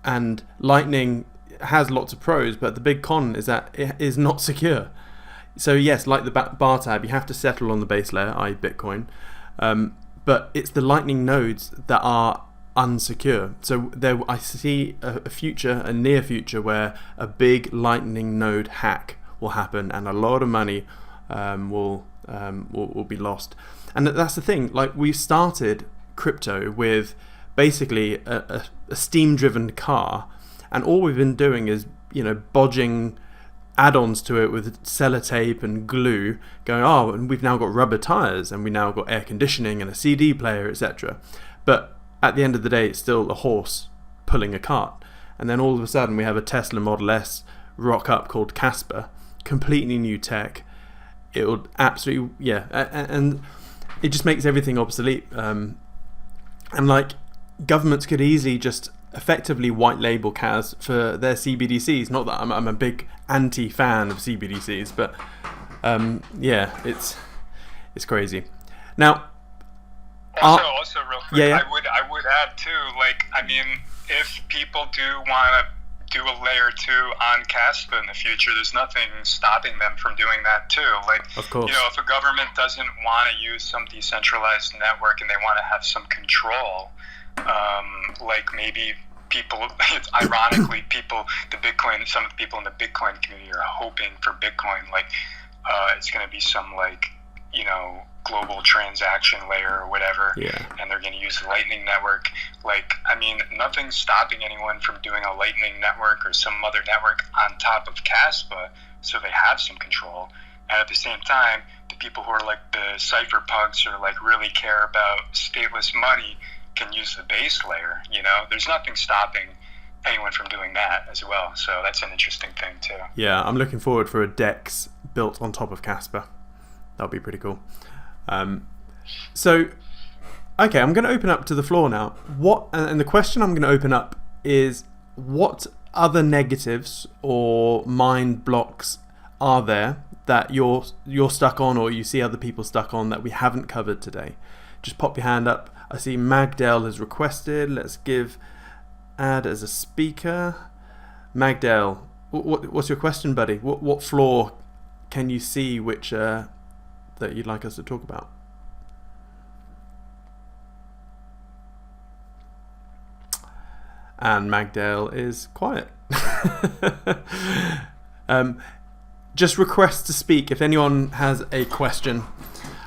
And Lightning has lots of pros, but the big con is that it is not secure. So yes, like the bar tab, you have to settle on the base layer, i.e. Bitcoin. But it's the Lightning nodes that are unsecure. So I see a near future, where a big Lightning node hack will happen, and a lot of money will be lost. And that's the thing. Like, we started crypto with basically a steam-driven car, and all we've been doing is bodging add-ons to it with sellotape and glue, going, and we've now got rubber tires, and we now got air conditioning and a CD player, etc. But at the end of the day, it's still a horse pulling a cart. And then all of a sudden we have a Tesla Model S rock up called Kaspa, completely new tech. It would absolutely, and it just makes everything obsolete. And like, governments could easily just effectively white label KAS for their CBDCs. Not that I'm a big anti-fan of CBDCs, but it's crazy. Now, also real quick, I would add too, like, I mean, if people do want to do a layer 2 on Kaspa in the future, there's nothing stopping them from doing that too. Like, of course, if a government doesn't want to use some decentralized network and they want to have some control, like maybe people, ironically, some of the people in the Bitcoin community are hoping for Bitcoin, like it's going to be some like, global transaction layer or whatever, and they're going to use the Lightning Network. Like, I mean, nothing's stopping anyone from doing a Lightning Network or some other network on top of Kaspa, so they have some control. And at the same time, the people who are like the cypherpunks or like really care about stateless money can use the base layer. There's nothing stopping anyone from doing that as well. So that's an interesting thing too. Yeah, I'm looking forward for a DEX built on top of Kaspa. That'll be pretty cool. So, okay, I'm going to open up to the floor now. And the question I'm going to open up is, what other negatives or mind blocks are there that you're stuck on, or you see other people stuck on that we haven't covered today? Just pop your hand up. I see Magdale has requested. Let's give Ad as a speaker. Magdale, what's your question, buddy? What flaw can you see which that you'd like us to talk about? And Magdale is quiet. Just request to speak if anyone has a question.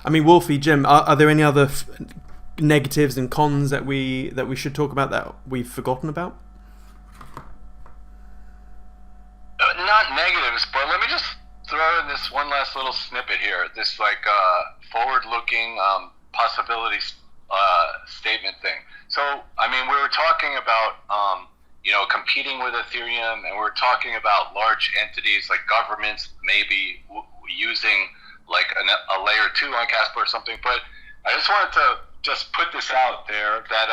I mean, Wolfie, Jim, are there any other negatives and cons that we should talk about that we've forgotten about? Not negatives, but let me just throw in this one last little snippet here. This forward-looking possibility statement thing. So, I mean, we were talking about competing with Ethereum, and we're talking about large entities like governments maybe using like a layer 2 on Kaspa or something. But I just wanted to just put this out there that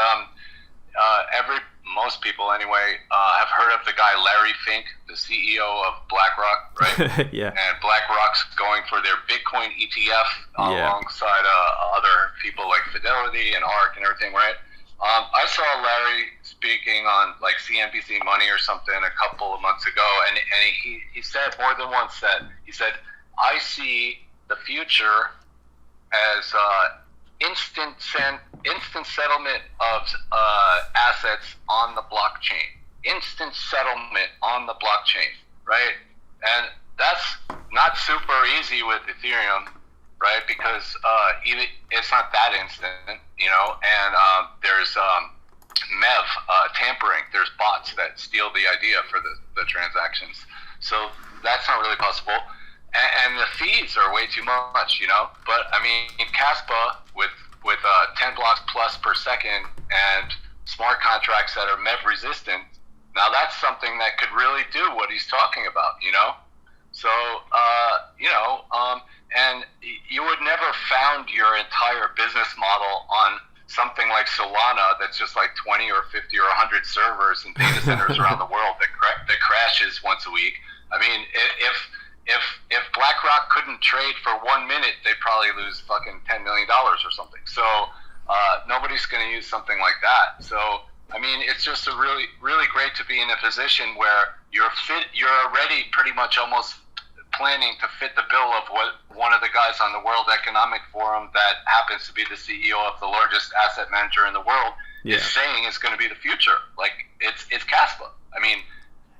most people anyway have heard of the guy Larry Fink, the CEO of BlackRock, right? Yeah. And BlackRock's going for their Bitcoin ETF alongside other people like Fidelity and ARK and everything, right? I saw Larry speaking on like CNBC Money or something a couple of months ago, and he said more than once that he said, I see the future as instant settlement of assets on the blockchain. Instant settlement on the blockchain, right? And that's not super easy with Ethereum, right? Because even it's not that instant, and there's MEV tampering. There's bots that steal the idea for the transactions. So that's not really possible. And the fees are way too much, But I mean, Kaspa with 10 blocks plus per second and smart contracts that are MEV resistant, now that's something that could really do what he's talking about, So, and you would never found your entire business model on something like Solana that's just like 20 or 50 or 100 servers and data centers around the world that crashes once a week. I mean, if BlackRock couldn't trade for 1 minute, they'd probably lose fucking $10 million or something. So nobody's going to use something like that. So, I mean, it's just a really, really great to be in a position where you're already pretty much almost planning to fit the bill of what one of the guys on the World Economic Forum that happens to be the CEO of the largest asset manager in the world is saying is going to be the future. Like, it's Kaspa. I mean,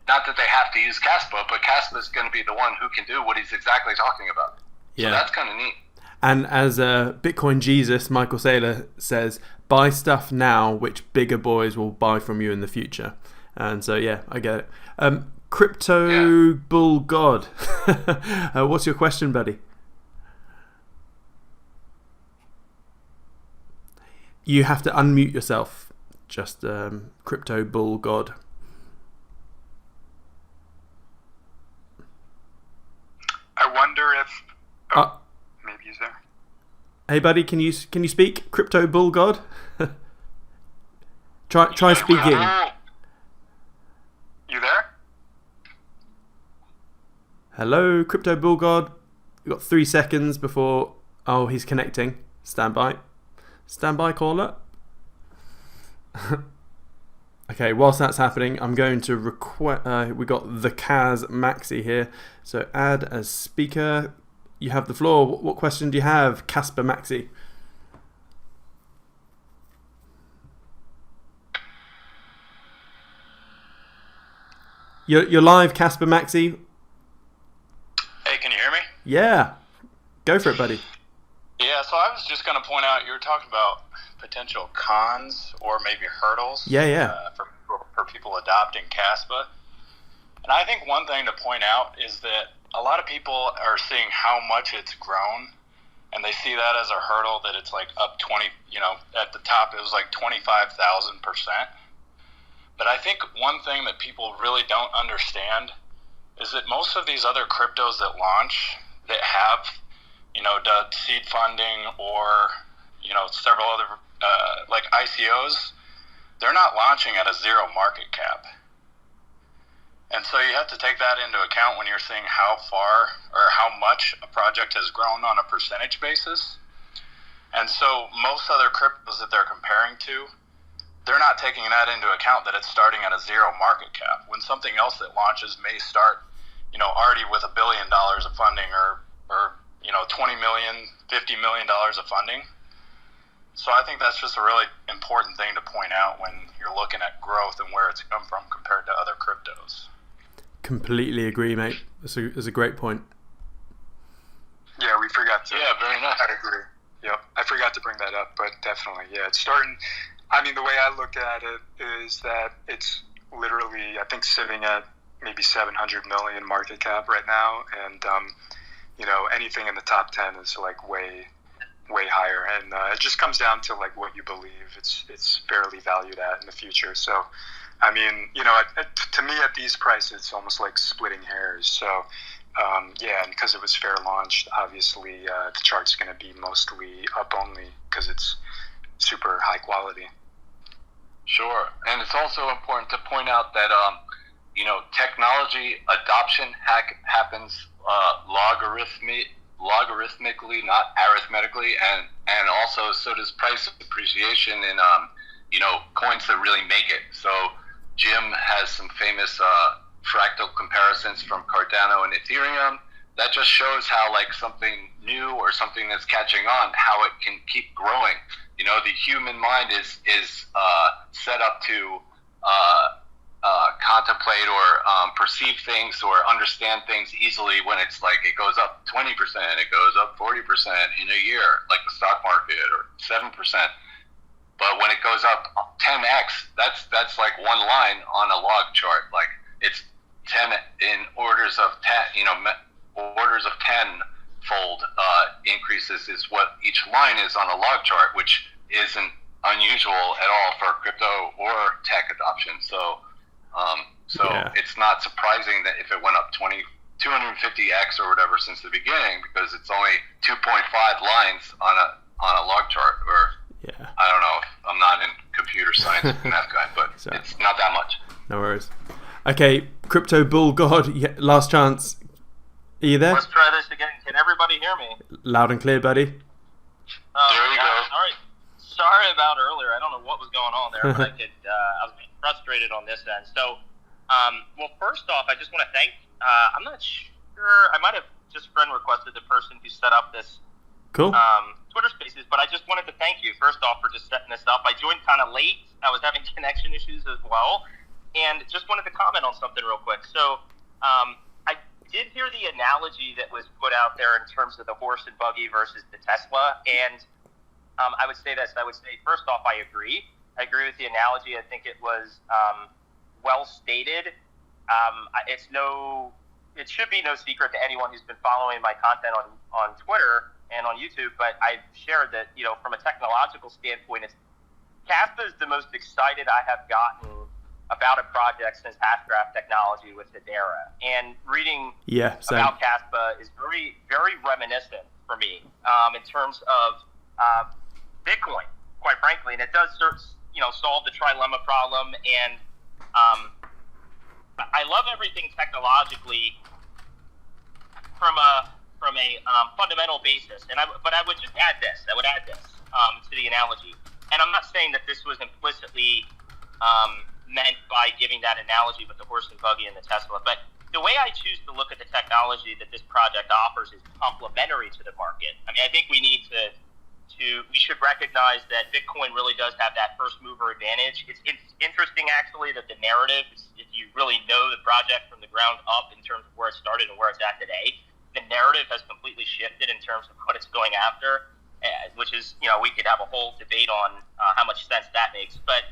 not that they have to use Kaspa, but Kaspa is going to be the one who can do what he's exactly talking about. So that's kind of neat. And as Bitcoin Jesus, Michael Saylor, says, buy stuff now which bigger boys will buy from you in the future. And so, yeah, I get it. Crypto Bull God. What's your question, buddy? You have to unmute yourself. Just Crypto Bull God. I wonder if maybe he's there. Hey, buddy, can you speak? Crypto Bull God. Try speaking. You there? Hello, Crypto Bull God. We've got 3 seconds before... Oh, he's connecting. Stand by. Stand by, caller. Okay, whilst that's happening, I'm going to request... we got the Kaz Maxi here. So add as speaker. You have the floor. What question do you have, Kaspa Maxi? You're live, Kaspa Maxi. Hey, can you hear me? Yeah. Go for it, buddy. Yeah, so I was just going to point out, you were talking about potential cons or maybe hurdles for people adopting Kaspa. And I think one thing to point out is that a lot of people are seeing how much it's grown, and they see that as a hurdle that it's like up 20, at the top it was like 25,000%. But I think one thing that people really don't understand is that most of these other cryptos that launch that have, done seed funding or, several other, like ICOs, they're not launching at a zero market cap. And so you have to take that into account when you're seeing how far or how much a project has grown on a percentage basis. And so most other cryptos that they're comparing to, they're not taking that into account, that it's starting at a zero market cap, when something else that launches may start, already with $1 billion of funding or $20 million, $50 million of funding. So I think that's just a really important thing to point out when you're looking at growth and where it's come from compared to other cryptos. Completely agree, mate. That's a great point. Yeah, we forgot to. Yeah, very nice. I agree. Yep, I forgot to bring that up, but definitely, yeah, it's starting. I mean, the way I look at it is that it's literally, I think, sitting at maybe 700 million market cap right now, and anything in the top 10 is like way higher, and it just comes down to like what you believe it's fairly valued at in the future. So I mean, to me at these prices it's almost like splitting hairs. So and because it was fair launched, obviously the chart's going to be mostly up only because it's super high quality. Sure. And it's also important to point out that technology adoption happens logarithmically, not arithmetically, and also so does price appreciation in coins that really make it. So Jim has some famous fractal comparisons from Cardano and Ethereum that just shows how like something new or something that's catching on, how it can keep growing. The human mind is set up to contemplate or perceive things or understand things easily when it's like it goes up 20%, it goes up 40% in a year, like the stock market, or 7%. But when it goes up 10x, that's like one line on a log chart. Like it's 10 in orders of 10, orders of 10-fold increases is what each line is on a log chart, which isn't unusual at all for crypto or tech adoption. So it's not surprising that if it went up 250x or whatever since the beginning, because it's only 2.5 lines on a log chart. Or I don't know, I'm not in computer science math guy, but it's not that much. No worries. Okay, Crypto Bull God, last chance. Are you there? Let's try this again. Can everybody hear me? Loud and clear, buddy. There you go. Sorry about earlier. I don't know what was going on there, but I was being frustrated on this end. So, well, first off, I just want to thank. I'm not sure. I might have just friend requested the person who set up this Twitter Spaces, but I just wanted to thank you first off for just setting this up. I joined kind of late. I was having connection issues as well, and just wanted to comment on something real quick. So, I did hear the analogy that was put out there in terms of the horse and buggy versus the Tesla, and I would say this. I would say, first off, I agree. I agree with the analogy. I think it was well stated. It should be no secret to anyone who's been following my content on Twitter and on YouTube, but I've shared that, from a technological standpoint, Kaspa is the most excited I have gotten about a project since Hashgraph technology with Hedera. And reading about Kaspa is very, very reminiscent for me in terms of Bitcoin, quite frankly, and it does solve the trilemma problem. And I love everything technologically from a fundamental basis. But I would just add this. I would add this to the analogy. And I'm not saying that this was implicitly meant by giving that analogy with the horse and buggy and the Tesla, but the way I choose to look at the technology that this project offers is complementary to the market. I mean, I think we should recognize that Bitcoin really does have that first mover advantage. It's interesting, actually, that the narrative, if you really know the project from the ground up in terms of where it started and where it's at today, the narrative has completely shifted in terms of what it's going after, which is, we could have a whole debate on how much sense that makes. But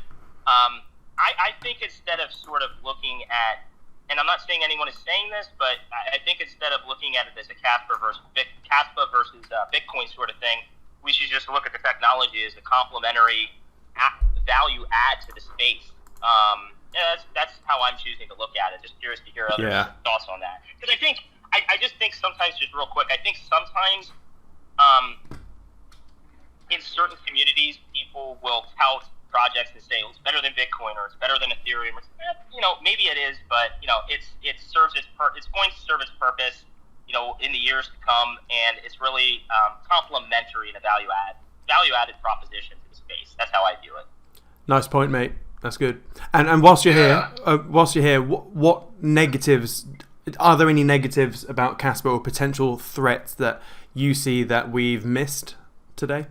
I think instead of sort of looking at, and I'm not saying anyone is saying this, but I think instead of looking at it as a Kaspa versus Bitcoin sort of thing, we should just look at the technology as a complementary value add to the space. That's how I'm choosing to look at it. Just curious to hear other thoughts on that. Because I just think sometimes, just real quick, I think sometimes in certain communities, people will tout projects and say it's better than Bitcoin or it's better than Ethereum. Maybe it is, but it serves it's going to serve its purpose, in the years to come, and it's really complementary and a value-added proposition to the space. That's how I view it. Nice point, mate. That's good. And whilst you're here, what negatives? Are there any negatives about Kaspa or potential threats that you see that we've missed today?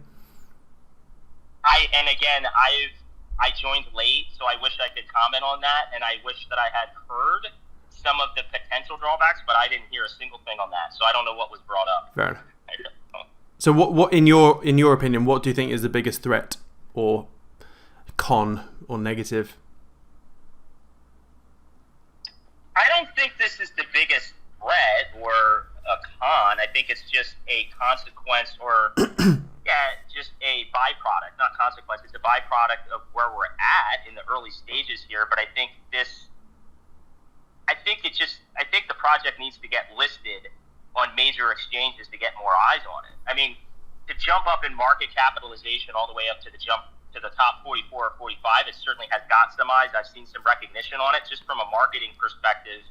I joined late, so I wish I could comment on that, and I wish that I had heard some of the potential drawbacks, but I didn't hear a single thing on that, so I don't know what was brought up. Fair enough. So what in your opinion, what do you think is the biggest threat or con or negative? I don't think this is the biggest threat or a con. I think it's just a consequence or just a byproduct, not consequence. It's a byproduct of where we're at in the early stages here. But I think the project needs to get listed on major exchanges to get more eyes on it. I mean, to jump up in market capitalization all the way up to the top 44 or 45, it certainly has got some eyes. I've seen some recognition on it just from a marketing perspective.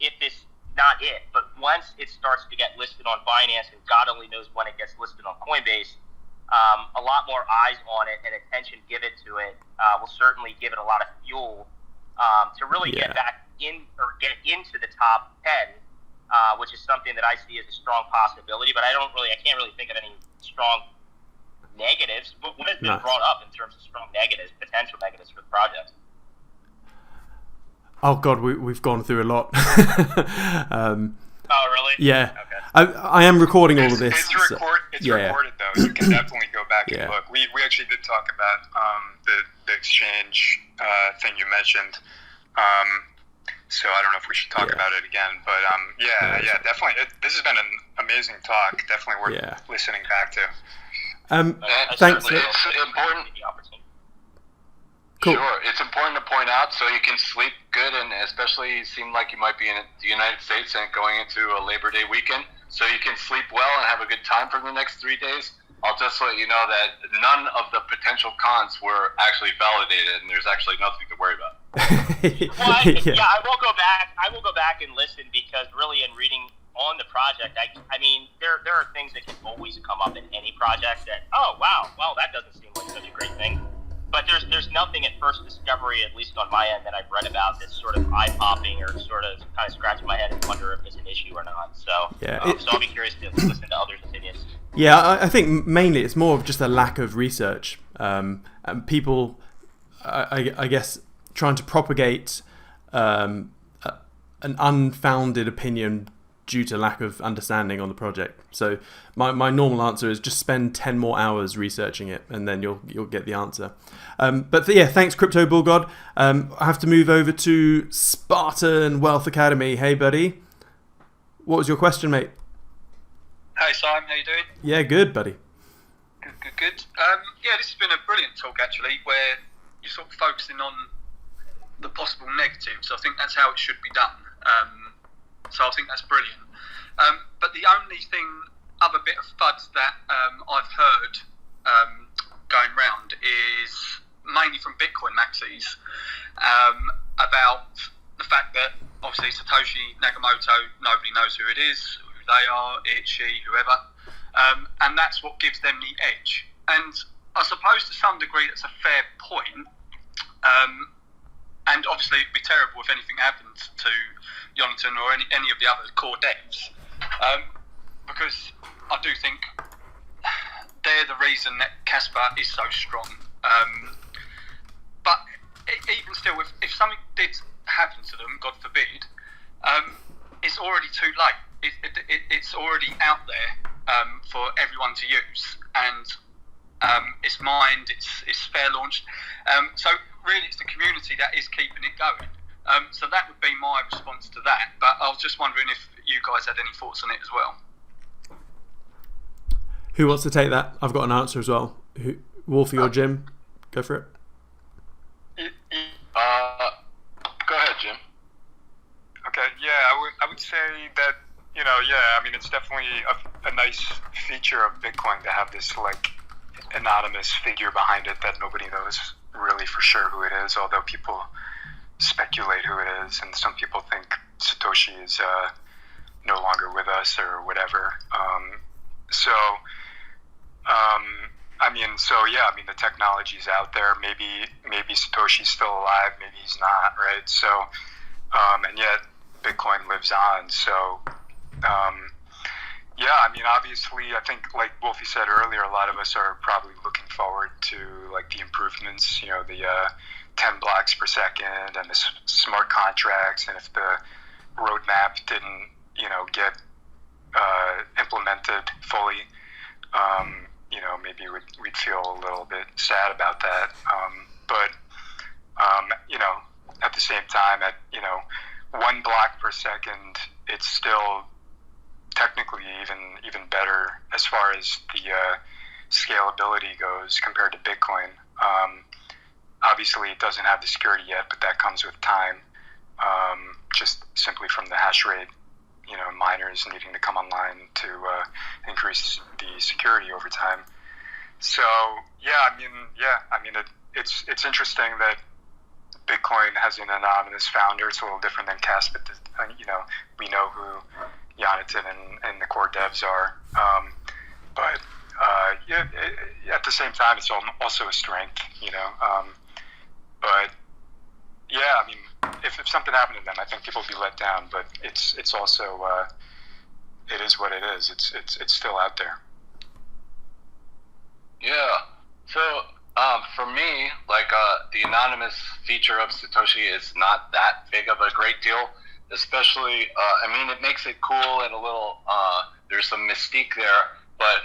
If it's not it, but once it starts to get listed on Binance, and God only knows when it gets listed on Coinbase, a lot more eyes on it and attention given to it will certainly give it a lot of fuel to really get back in or get into the top 10, which is something that I see as a strong possibility. But I can't really think of any strong negatives. What has been brought up in terms of strong negatives, potential negatives for the project? Oh God, we've gone through a lot. Oh really? Yeah. Okay. I am recording all of this. It's recorded though. You can definitely go back and look. We actually did talk about the exchange thing you mentioned. So I don't know if we should talk about it again, but definitely. This has been an amazing talk. Definitely worth listening back to. Thanks. It's important. Cool. Sure, it's important to point out so you can sleep good, and especially you seem like you might be in the United States and going into a Labor Day weekend, so you can sleep well and have a good time for the next 3 days. I'll just let you know that none of the potential cons were actually validated, and there's actually nothing to worry about. I will go back. I will go back and listen, because really, in reading on the project, I mean, there are things that can always come up in any project that, that doesn't seem like such a great thing. But there's nothing at first discovery, at least on my end, that I've read about that's sort of eye-popping or sort of kind of scratching my head and wonder if it's an issue or not. So, so I'll be curious to listen to others' opinions. Yeah, I think mainly it's more of just a lack of research. And people, I guess, trying to propagate an unfounded opinion due to lack of understanding on the project. So my normal answer is just spend 10 more hours researching it, and then you'll get the answer. Thanks, Crypto Bull God. I have to move over to Spartan Wealth Academy. Hey, buddy. What was your question, mate? Hey, Simon. How you doing? Yeah, good, buddy. Good. This has been a brilliant talk, actually, where you're sort of focusing on the possible negatives. I think that's how it should be done. So I think that's brilliant. But the only other bit of FUD that I've heard going round is mainly from Bitcoin maxis about the fact that obviously Satoshi Nakamoto, nobody knows who it is, who they are, it, she, whoever, and that's what gives them the edge. And I suppose to some degree that's a fair point. And obviously it'd be terrible if anything happened to Jonathan or any of the other core devs, because I do think they're the reason that Kaspa is so strong. But even still, if something did happen to them, God forbid, it's already too late. It's already out there for everyone to use, and it's mined, it's fair launched. So really, it's the community that is keeping it going. So that would be my response to that. But I was just wondering if you guys had any thoughts on it as well. Who wants to take that? I've got an answer as well. Wolfie or Jim? Go for it. Go ahead, Jim. Okay, I would say that, I mean, it's definitely a nice feature of Bitcoin to have this, anonymous figure behind it that nobody knows really for sure who it is, although people speculate who it is, and some people think Satoshi is no longer with us or whatever. The technology's out there. Maybe Satoshi's still alive, maybe he's not, right? So, and yet Bitcoin lives on. So, obviously, I think, like Wolfie said earlier, a lot of us are probably looking forward to like the improvements, the 10 blocks per second and the smart contracts, and if the roadmap didn't, get implemented fully, maybe we'd feel a little bit sad about that. At the same time, at 1 block per second, it's still technically even better as far as the scalability goes compared to Bitcoin. Obviously, it doesn't have the security yet, but that comes with time, just simply from the hash rate, miners needing to come online to increase the security over time. So, it's interesting that Bitcoin has an anonymous founder. It's a little different than Kaspa. We know who Jonathan and the core devs are. At the same time, it's also a strength, if something happened to them, I think people would be let down. But it's also it is what it is. It's still out there. Yeah. So for me, the anonymous feature of Satoshi is not that big of a great deal. Especially, it makes it cool and a little. There's some mystique there. But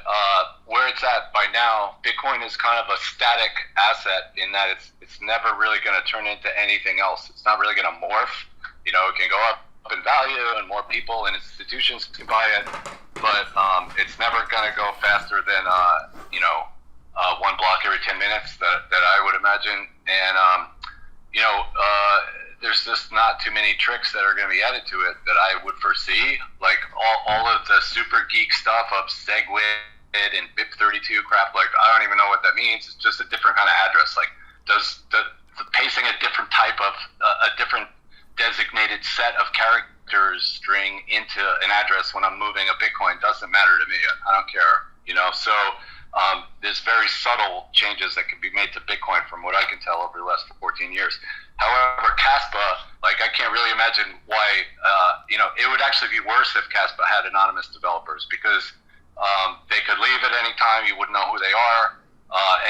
where it's at by now, Bitcoin is kind of a static asset in that it's never really going to turn into anything else. It's not really going to morph. It can go up in value and more people and institutions can buy it, but it's never going to go faster than 1 block every 10 minutes that I would imagine. And there's just not too many tricks that are going to be added to it that I would foresee. Like all of the super geek stuff of SegWit and BIP32 crap, I don't even know what that means. It's just a different kind of address. Does the pacing a different type of a different designated set of characters string into an address when I'm moving a Bitcoin doesn't matter to me. I don't care. So there's very subtle changes that can be made to Bitcoin from what I can tell over the last 14 years. However, Kaspa, I can't really imagine why, it would actually be worse if Kaspa had anonymous developers because they could leave at any time, you wouldn't know who they are.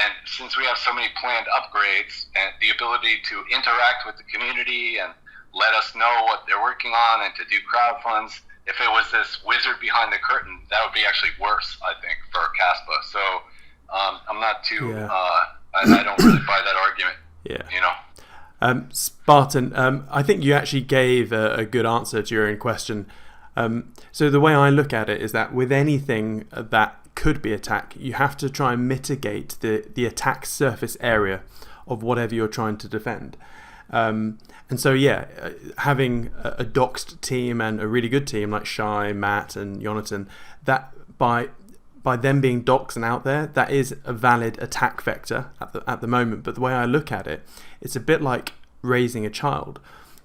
And since we have so many planned upgrades and the ability to interact with the community and let us know what they're working on and to do crowd funds, if it was this wizard behind the curtain, that would be actually worse, I think, for Kaspa. So I'm not too, I don't really buy that argument. Yeah. Spartan, I think you actually gave a good answer to your own question. So the way I look at it is that with anything that could be attacked, you have to try and mitigate the attack surface area of whatever you're trying to defend. And so, having a doxed team and a really good team like Shai, Matt, and Jonathan, that by them being doxed and out there, that is a valid attack vector at the moment. But the way I look at it, it's a bit like raising a child.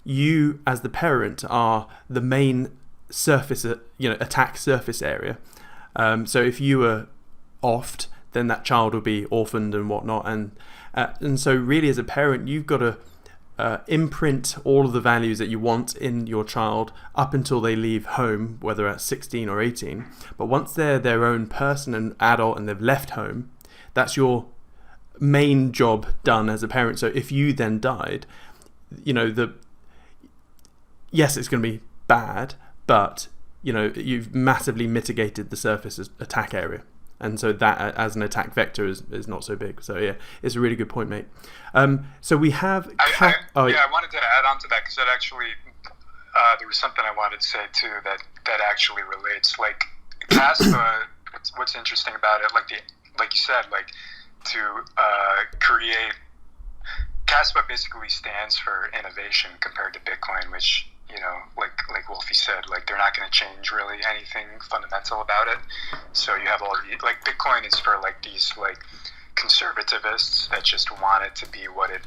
You, as the parent, are the main surface, attack surface area. So if you were offed, then that child would be orphaned and whatnot. And so really, as a parent, you've got to imprint all of the values that you want in your child up until they leave home, whether at 16 or 18. But once they're their own person and adult and they've left home, that's your main job done as a parent. So if you then died, yes, it's going to be bad, but you've massively mitigated the surface attack area. And so that, as an attack vector, is not so big. So yeah, it's a really good point, mate. So we have. I wanted to add on to that because that actually there was something I wanted to say too that actually relates. Like Kaspa, what's interesting about it, like you said, to create. Kaspa basically stands for innovation compared to Bitcoin, which like Wolfie said, they're not going to change really anything fundamental about it. So you have all the Bitcoin is for these conservativists that just want it to be what it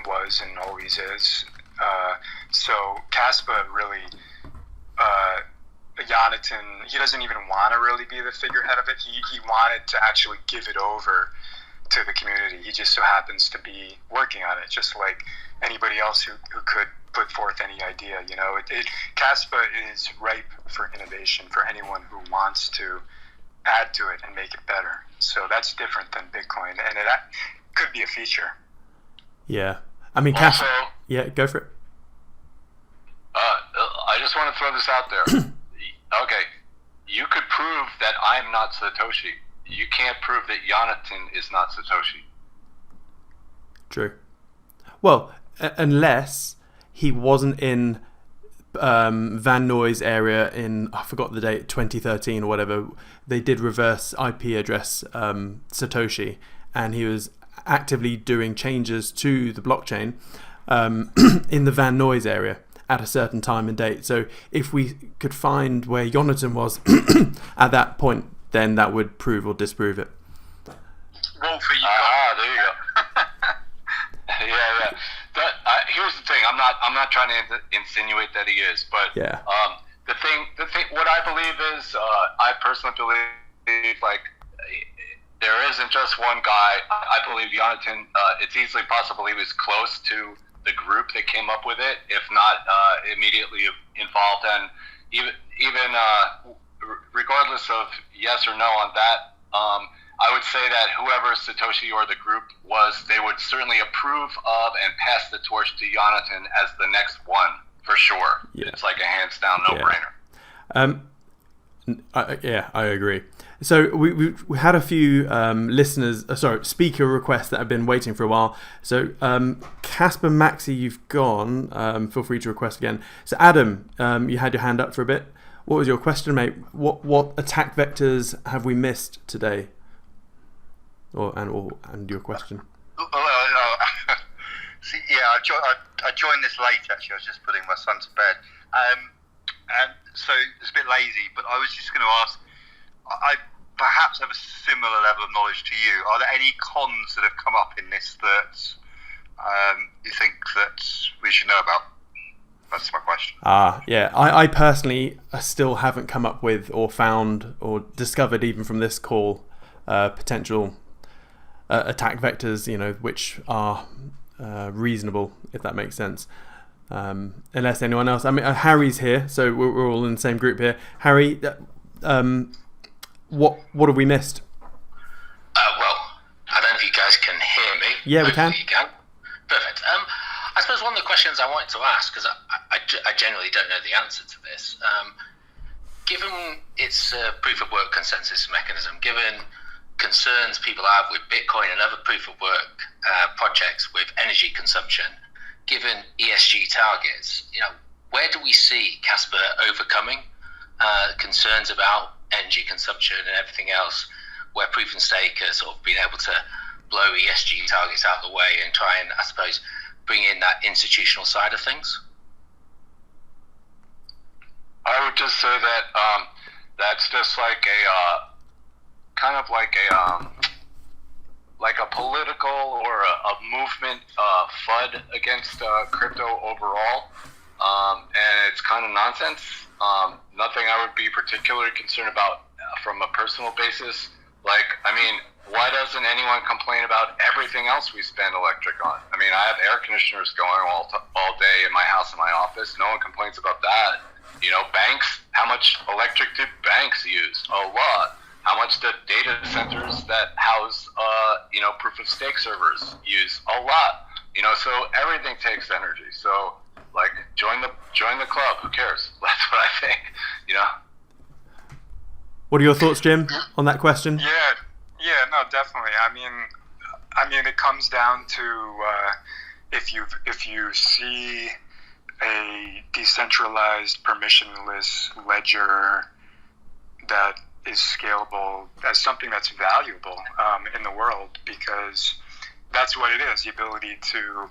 was and always is. So Kaspa really, Jonathan, he doesn't even want to really be the figurehead of it. He wanted to actually give it over to the community. He just so happens to be working on it, just like anybody else who could put forth any idea. Kaspa is ripe for innovation for anyone who wants to add to it and make it better. So that's different than Bitcoin, and it could be a feature. Yeah, I mean, also, yeah, go for it. I just want to throw this out there. Okay, you could prove that I'm not Satoshi. You can't prove that Jonathan is not Satoshi. True. Well, unless he wasn't in Van Noy's area in, I forgot the date, 2013 or whatever. They did reverse IP address Satoshi, and he was actively doing changes to the blockchain in the Van Noy's area at a certain time and date. So if we could find where Jonathan was at that point, then that would prove or disprove it. Wolfie, you there you go. Yeah. Here's the thing. I'm not trying to insinuate that he is, but yeah. The thing. What I believe is, I personally believe like there isn't just one guy. I believe Jonathan. It's easily possible he was close to the group that came up with it, if not immediately involved, and even regardless of yes or no on that, I would say that whoever Satoshi or the group was, they would certainly approve of and pass the torch to Jonathan as the next one, for sure. Yeah. It's like a hands down no-brainer. Yeah, I agree. So we had a few speaker requests that have been waiting for a while. So Kaspa Maxi, you've gone. Feel free to request again. So Adam, you had your hand up for a bit. What was your question, mate? What attack vectors have we missed today? And your question. See, yeah, I joined this late actually. I was just putting my son to bed, and so it's a bit lazy. But I was just going to ask. I perhaps have a similar level of knowledge to you. Are there any cons that have come up in this that you think that we should know about? That's my question. Yeah. I personally still haven't come up with or found or discovered, even from this call, potential attack vectors, which are reasonable, if that makes sense. Unless anyone else. I mean, Harry's here, so we're all in the same group here. Harry, what have we missed? Well, I don't know if you guys can hear me. Yeah, we can. You can. Perfect. I suppose one of the questions I wanted to ask, because I generally don't know the answer to this, given it's a proof of work consensus mechanism, given concerns people have with Bitcoin and other proof of work projects with energy consumption, given ESG targets, where do we see Kaspa overcoming concerns about energy consumption and everything else, where proof and stake has sort of been able to blow ESG targets out of the way and try and, I suppose, bring in that institutional side of things? I would just say that that's just like a kind of like a political or a movement FUD against crypto overall, and it's kind of nonsense. Nothing I would be particularly concerned about from a personal basis. Like, I mean, why doesn't anyone complain about everything else we spend electric on? I mean, I have air conditioners going all day in my house and my office. No one complains about that. Banks, how much electric do banks use? A lot. How much do data centers that house, proof of stake servers use? A lot. So everything takes energy. So, like, join the club. Who cares? That's what I think. What are your thoughts, Jim, on that question? Yeah, no, definitely. I mean, it comes down to if you see a decentralized, permissionless ledger that is scalable as something that's valuable in the world, because that's what it is, the ability to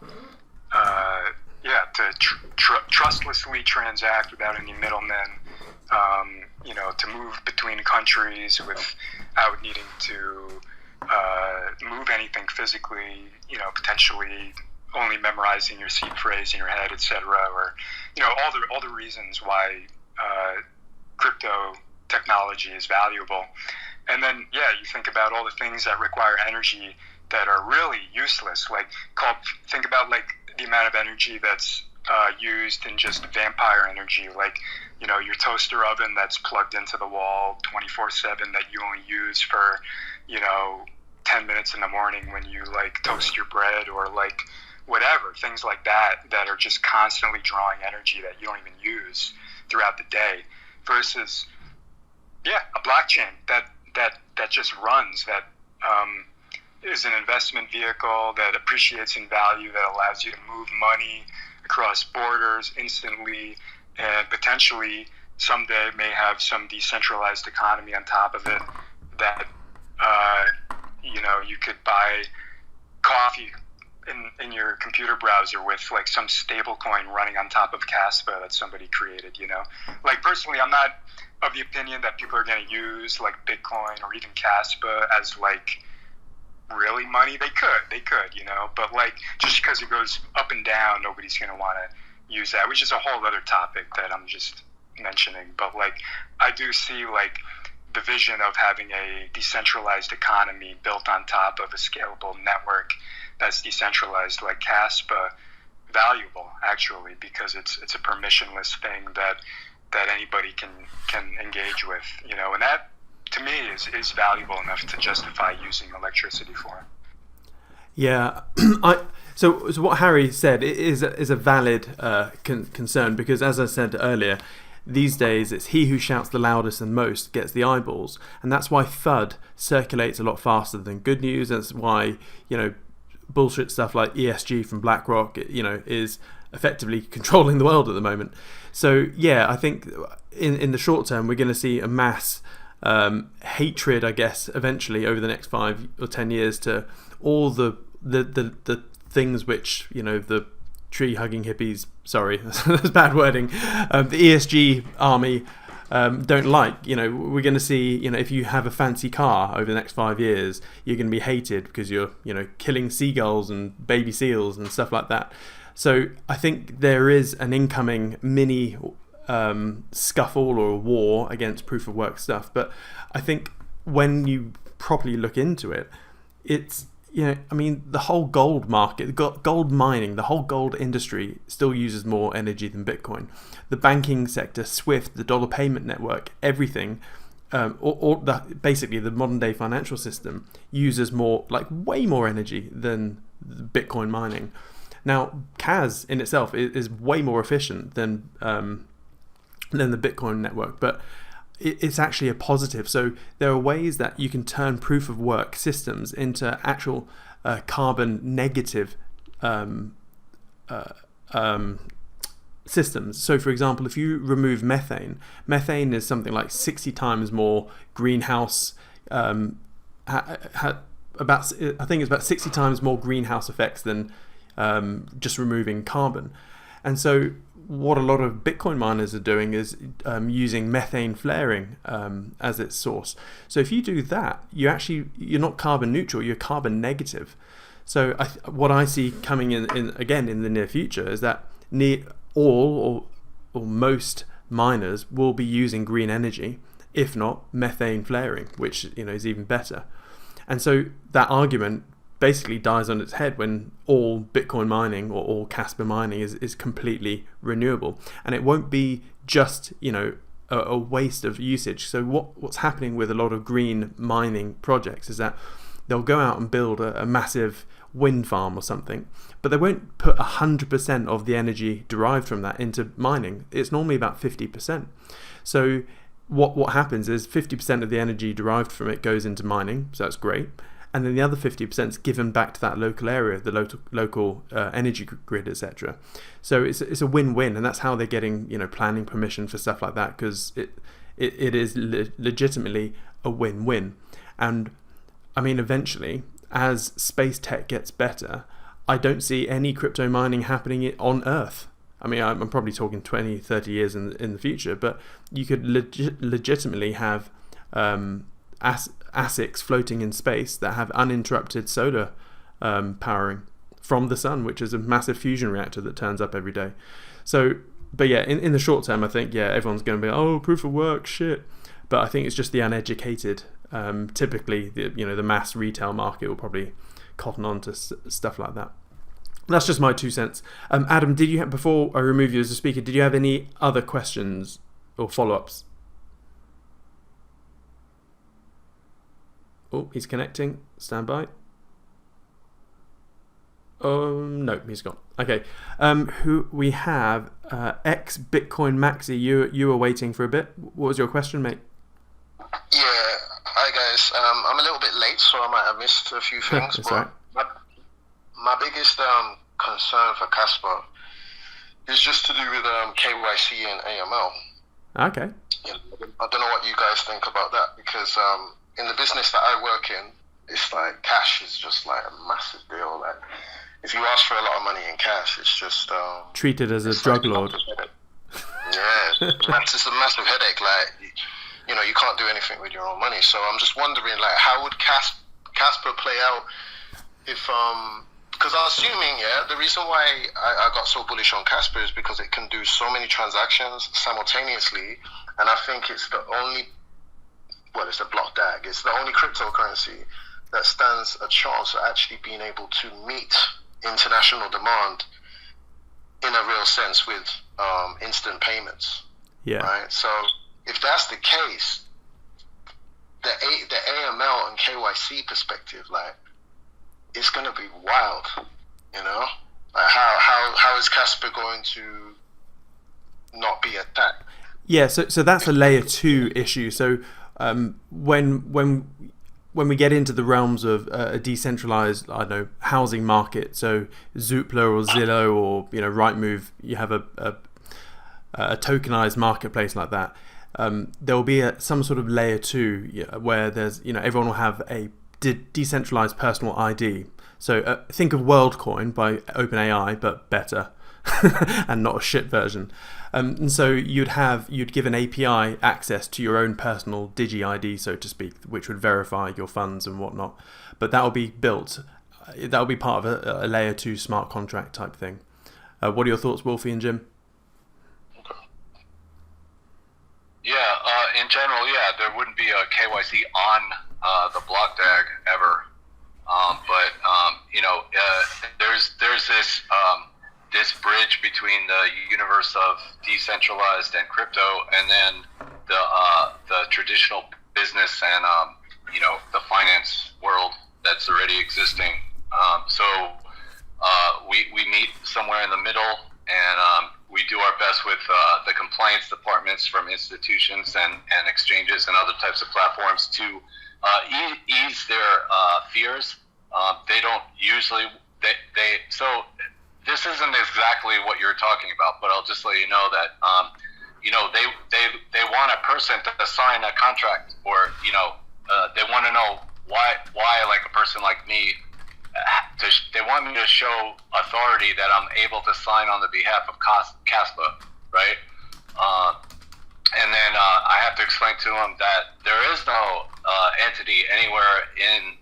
trustlessly transact without any middlemen, to move between countries without needing to move anything physically, potentially only memorizing your seed phrase in your head, etc., or all the reasons why crypto technology is valuable. And then you think about all the things that require energy that are really useless. Think about the amount of energy that's used in just vampire energy, your toaster oven that's plugged into the wall 24/7 that you only use for 10 minutes in the morning when you toast your bread, or whatever, things like that are just constantly drawing energy that you don't even use throughout the day, versus a blockchain that just runs, that is an investment vehicle that appreciates in value, that allows you to move money across borders instantly, and potentially someday may have some decentralized economy on top of it, that you could buy coffee in your computer browser with some stable coin running on top of Kaspa that somebody created. Personally, I'm not of the opinion that people are going to use Bitcoin or even Kaspa as really money. They could, but just because it goes up and down, nobody's going to want to use that, which is a whole other topic that I'm just mentioning. But I do see the vision of having a decentralized economy built on top of a scalable network that's decentralized like Kaspa valuable, actually, because it's a permissionless thing that anybody can engage with, and that to me is valuable enough to justify using electricity for. Yeah, so what Harry said is a valid concern, because as I said earlier, these days it's he who shouts the loudest and most gets the eyeballs, and that's why FUD circulates a lot faster than good news. That's why bullshit stuff like ESG from BlackRock is effectively controlling the world at the moment. So I think in the short term we're going to see a mass hatred, I guess, eventually over the next 5 or 10 years to all the things which the tree hugging hippies, sorry, that's bad wording, the ESG army don't like. We're going to see, if you have a fancy car over the next 5 years, you're going to be hated because you're killing seagulls and baby seals and stuff like that. So I think there is an incoming mini scuffle or a war against proof of work stuff. But I think when you properly look into it, it's the whole gold market, gold mining, the whole gold industry still uses more energy than Bitcoin. The banking sector, SWIFT, the dollar payment network, everything, basically the modern day financial system uses way more energy than Bitcoin mining. Now, KAS in itself is way more efficient than the Bitcoin network, but it's actually a positive. So there are ways that you can turn proof of work systems into actual carbon negative systems. So for example, if you remove methane is something like 60 times more greenhouse I think it's about 60 times more greenhouse effects than just removing carbon. And so what a lot of Bitcoin miners are doing is using methane flaring as its source. So if you do that, you're not carbon neutral, you're carbon negative. So what I see coming in again in the near future is that all or most miners will be using green energy, if not methane flaring, which is even better. And so that argument basically dies on its head when all Bitcoin mining or all Kaspa mining is completely renewable, and it won't be just a waste of usage. So what's happening with a lot of green mining projects is that they'll go out and build a massive wind farm or something, but they won't put 100% of the energy derived from that into mining. It's normally about 50%. So what happens is 50% of the energy derived from it goes into mining, so that's great. And then the other 50% is given back to that local area, the local energy grid, etc. So it's a win-win, and that's how they're getting planning permission for stuff like that, because it is legitimately a win-win. And I mean, eventually, as space tech gets better, I don't see any crypto mining happening on Earth. I mean, I'm probably talking 20, 30 years in the future, but you could legitimately have ASICs floating in space that have uninterrupted solar powering from the sun, which is a massive fusion reactor that turns up every day. So, but yeah, in the short term, I think, yeah, everyone's going to be, oh, proof of work, shit. But I think it's just the uneducated. Typically, the mass retail market will probably cotton on to stuff like that. That's just my 2 cents. Adam, did you have, before I remove you as a speaker, did you have any other questions or follow-ups? Oh, he's connecting. Stand by. No, he's gone. Okay. Who we have? Ex Bitcoin Maxi. You were waiting for a bit. What was your question, mate? Yeah. Hi guys. I'm a little bit late, so I might have missed a few things. That's but right. my biggest concern for Kaspa is just to do with KYC and AML. Okay. I don't know what you guys think about that, because in the business that I work in, it's like cash is just like a massive deal. Like, if you ask for a lot of money in cash, it's just treated as a drug lord. Yeah, that's just a massive headache. Like, you can't do anything with your own money. So I'm just wondering, like, how would Kaspa play out if because I'm assuming, the reason why I got so bullish on Kaspa is because it can do so many transactions simultaneously, and I think it's the only, it's a block DAG. It's the only cryptocurrency that stands a chance of actually being able to meet international demand in a real sense with instant payments. Yeah. Right. So if that's the case, the AML and KYC perspective, like, it's going to be wild. Like, how is Kaspa going to not be attacked? Yeah. So that's a layer 2 issue. So when we get into the realms of a decentralized, I don't know, housing market, so Zoopla or Zillow or Rightmove, you have a tokenized marketplace like that. There will be some sort of layer 2 where there's everyone will have a decentralized personal ID. So think of WorldCoin by OpenAI, but better, and not a shit version. And so you'd give an API access to your own personal Digi ID, so to speak, which would verify your funds and whatnot. But that will be built. That will be part of a layer 2 smart contract type thing. What are your thoughts, Wolfie and Jim? Yeah, in general, there wouldn't be a KYC on the block DAG ever. There's this bridge between the universe of decentralized and crypto, and then the traditional business and the finance world that's already existing. So we meet somewhere in the middle, and we do our best with the compliance departments from institutions and exchanges and other types of platforms to ease their fears. They don't usually so this isn't exactly what you're talking about, but I'll just let you know that they want a person to sign a contract, or they want to know why like a person like me, they want me to show authority that I'm able to sign on the behalf of Kaspa, right? And then I have to explain to them that there is no entity anywhere in,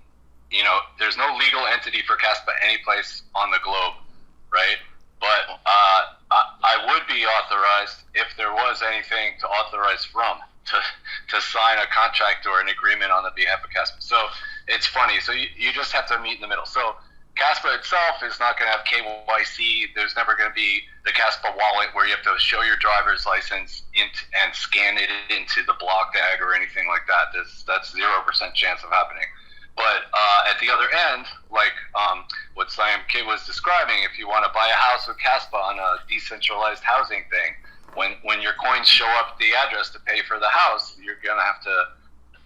there's no legal entity for Kaspa any place on the globe, right? But I would be authorized, if there was anything to authorize from, to sign a contract or an agreement on the behalf of Kaspa. So it's funny. So you just have to meet in the middle. So Kaspa itself is not going to have KYC. There's never going to be the Kaspa wallet where you have to show your driver's license and scan it into the block DAG or anything like that. That's 0% chance of happening. But at the other end, like what Siam K was describing, if you want to buy a house with Kaspa on a decentralized housing thing, when your coins show up at the address to pay for the house, you're going to have to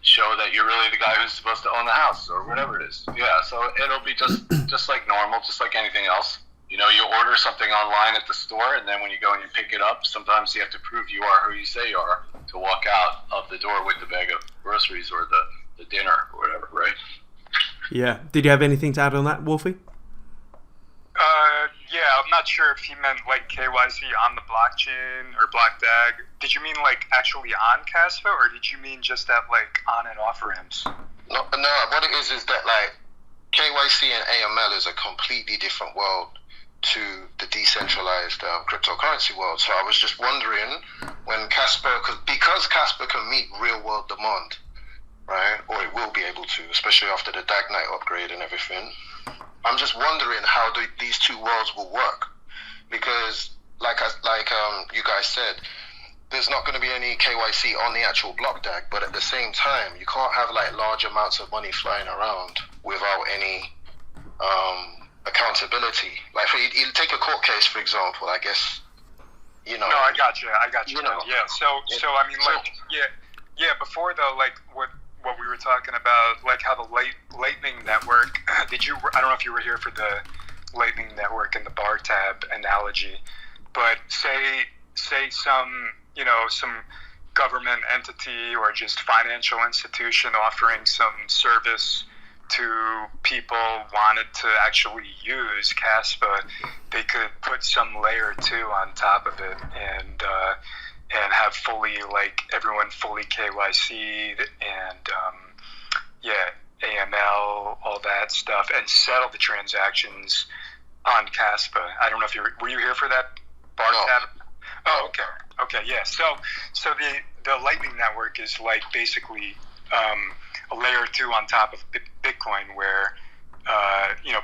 show that you're really the guy who's supposed to own the house or whatever it is. Yeah, so it'll be just like normal, just like anything else. You order something online at the store, and then when you go and you pick it up, sometimes you have to prove you are who you say you are to walk out of the door with the bag of groceries or the dinner or whatever, right? Yeah. Did you have anything to add on that, Wolfie? Yeah, I'm not sure if he meant like KYC on the blockchain or BlockDAG. Did you mean like actually on Kaspa, or did you mean just at like on and off ramps? No. What it is that like KYC and AML is a completely different world to the decentralized cryptocurrency world. So I was just wondering when Kaspa, because Kaspa can meet real world demand, right? Or it will be able to, especially after the DAG-Knight upgrade and everything. I'm just wondering how these two worlds will work, because like you guys said, there's not going to be any KYC on the actual block DAG, but at the same time, you can't have like large amounts of money flying around without any accountability. Like you take a court case, for example, I guess, you know. No, I got you. You know. Yeah. So I mean, like, yeah. Before though, like what we were talking about, like how the Lightning Network. I don't know if you were here for the Lightning Network and the bar tab analogy, but say some government entity or just financial institution offering some service to people wanted to actually use Kaspa, they could put some layer 2 on top of it and have fully, like, everyone fully KYC'd and AML, all that stuff, and settle the transactions on Kaspa. I don't know if were you here for that bar tab? Oh, okay, yeah. So the Lightning Network is like basically a layer 2 on top of Bitcoin, where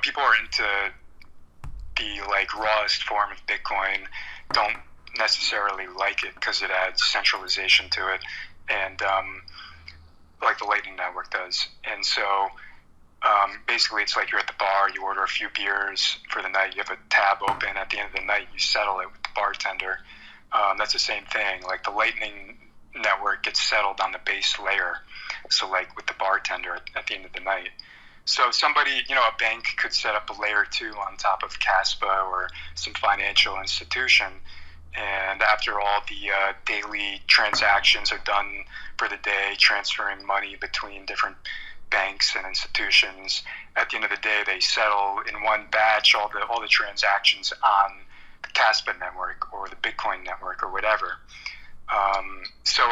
people are into the like rawest form of Bitcoin, don't necessarily like it because it adds centralization to it, and like the Lightning Network does. And so basically it's like you're at the bar, you order a few beers for the night, you have a tab open, at the end of the night you settle it with the bartender. That's the same thing. Like the Lightning Network gets settled on the base layer, so like with the bartender at the end of the night. So somebody, a bank could set up a layer 2 on top of Kaspa or some financial institution, and after all the daily transactions are done for the day, transferring money between different banks and institutions, at the end of the day they settle in one batch all the transactions on the Kaspa network or the Bitcoin network or whatever.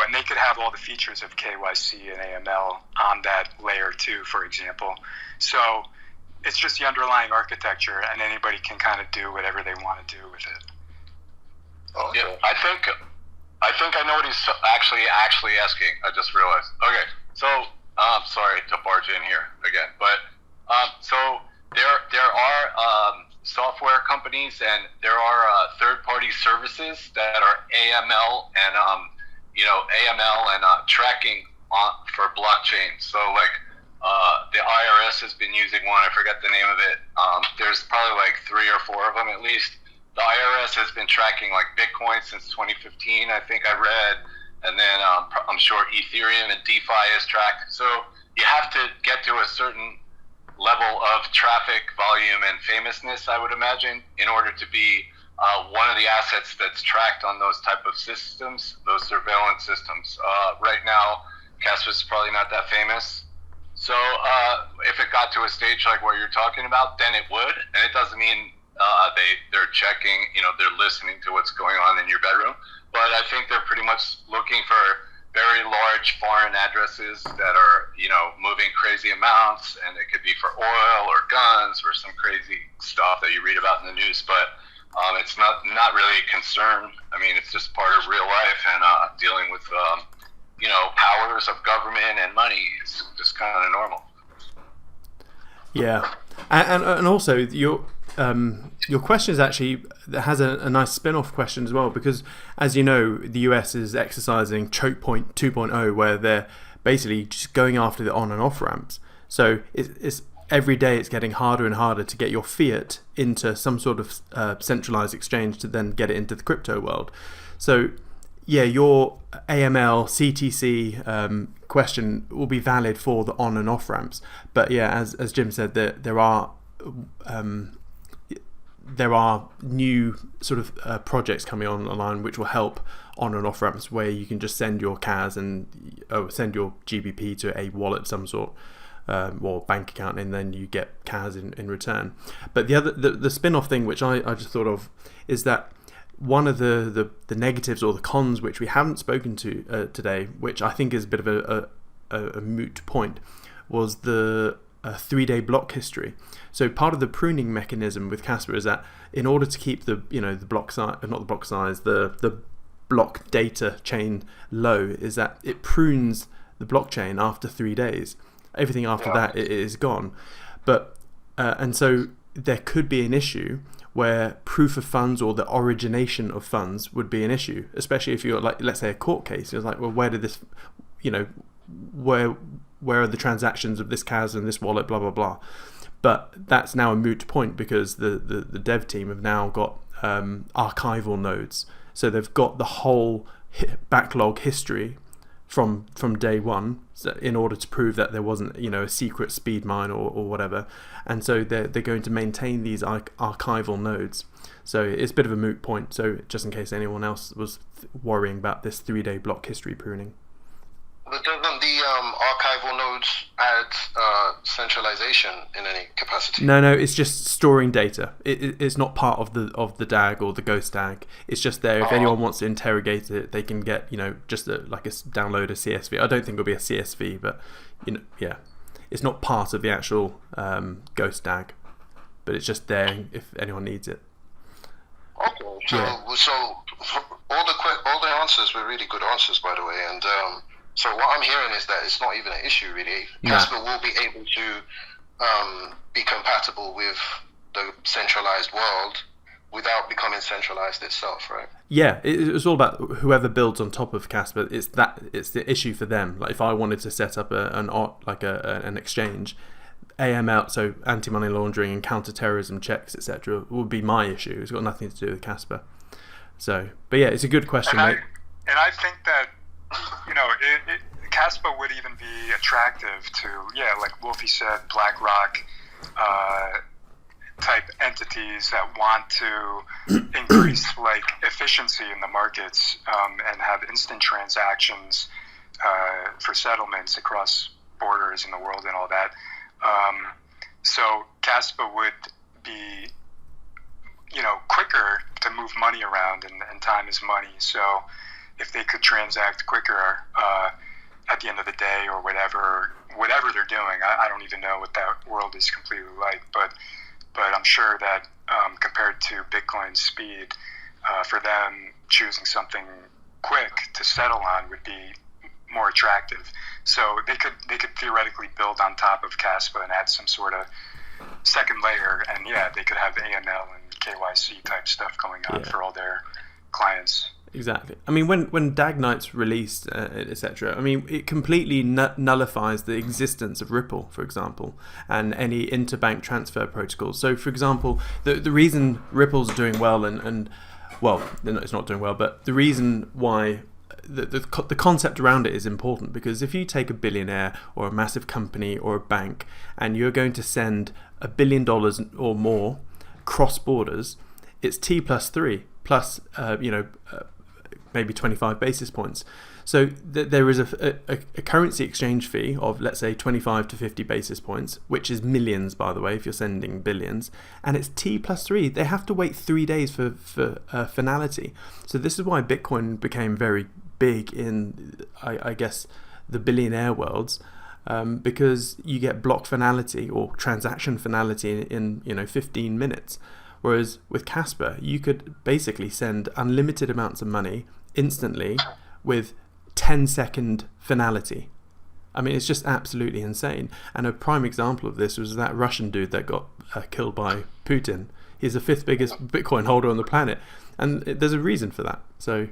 And they could have all the features of KYC and AML on that layer 2, for example. So it's just the underlying architecture, and anybody can kind of do whatever they want to do with it. Okay. Yeah, I think I know what he's actually asking. I just realized. Okay, so sorry to barge in here again, but so there are software companies and there are third-party services that are AML and tracking for blockchain. So like the IRS has been using one. I forget the name of it. There's probably like 3 or 4 of them at least. The IRS has been tracking like Bitcoin since 2015, I think I read, and then I'm sure Ethereum and DeFi is tracked. So you have to get to a certain level of traffic volume and famousness, I would imagine, in order to be one of the assets that's tracked on those type of systems, those surveillance systems. Right now, Kaspa's probably not that famous. So if it got to a stage like what you're talking about, then it would, and it doesn't mean they're checking, they're listening to what's going on in your bedroom. But I think they're pretty much looking for very large foreign addresses that are, moving crazy amounts, and it could be for oil or guns or some crazy stuff that you read about in the news. But it's not really a concern. I mean, it's just part of real life, and dealing with, powers of government and money is just kind of normal. Yeah, and also your question is actually has a nice spin-off question as well, because as you know, the US is exercising choke point 2.0, where they're basically just going after the on and off ramps. So it's every day it's getting harder and harder to get your fiat into some sort of centralized exchange to then get it into the crypto world. So yeah, your AML CTC question will be valid for the on and off ramps, but yeah, as Jim said, there are new sort of projects coming online which will help on and off ramps, where you can just send your KAS and send your GBP to a wallet of some sort. or bank account, and then you get KAS in return. But the spin-off thing, which I just thought of, is that one of the negatives or the cons which we haven't spoken to today, which I think is a bit of a moot point, was the 3-day block history. So part of the pruning mechanism with Kaspa is that in order to keep the block size, not the block size, the block data chain low, is that it prunes the blockchain after 3 days. Everything after that is gone. But and so there could be an issue where proof of funds or the origination of funds would be an issue, especially if you're like, let's say, a court case. It's like, well, where did this, where are the transactions of this KAS and this wallet, blah blah blah. But that's now a moot point because the dev team have now got archival nodes, so they've got the whole backlog history from day one, in order to prove that there wasn't a secret speed mine or whatever. And so they're going to maintain these archival nodes. So it's a bit of a moot point, so just in case anyone else was worrying about this 3-day block history pruning. But doesn't the archival nodes add centralization in any capacity? No, it's just storing data. It's not part of the DAG or the Ghost DAG. It's just there. If anyone wants to interrogate it, they can get just download a CSV. I don't think it'll be a CSV, but it's not part of the actual Ghost DAG, but it's just there if anyone needs it. Okay, so all the answers were really good answers, by the way, and. So what I'm hearing is that it's not even an issue, really. Kaspa will be able to be compatible with the centralized world without becoming centralized itself, right? Yeah, it's all about whoever builds on top of Kaspa. It's the issue for them. Like if I wanted to set up an exchange, AML, so anti-money laundering and counter-terrorism checks, etc., would be my issue. It's got nothing to do with Kaspa. So, but yeah, it's a good question, mate. And I think that Kaspa would even be attractive to, like Wolfie said, BlackRock type entities that want to increase like efficiency in the markets and have instant transactions for settlements across borders in the world and all that. So Kaspa would be, quicker to move money around, and time is money. So if they could transact quicker at the end of the day or whatever they're doing, I don't even know what that world is completely like, but I'm sure that compared to Bitcoin's speed, for them choosing something quick to settle on would be more attractive. So they could theoretically build on top of Kaspa and add some sort of second layer, and they could have AML and KYC type stuff going on for all their clients. Exactly. I mean, when DAG Knight's released, etc., I mean, it completely nullifies the existence of Ripple, for example, and any interbank transfer protocols. So, for example, the reason Ripple's doing well and well, it's not doing well, but the reason why the concept around it is important, because if you take a billionaire or a massive company or a bank and you're going to send $1 billion or more cross borders, it's T+3 plus maybe 25 basis points. So there is a currency exchange fee of, let's say, 25 to 50 basis points, which is millions, by the way, if you're sending billions, and it's T+3. They have to wait 3 days for finality. So this is why Bitcoin became very big in, I guess, the billionaire worlds, because you get block finality or transaction finality in 15 minutes. Whereas with Kaspa, you could basically send unlimited amounts of money instantly with 10-second finality. I mean, it's just absolutely insane. And a prime example of this was that Russian dude that got killed by Putin. He's the 5th biggest Bitcoin holder on the planet. And there's a reason for that. So,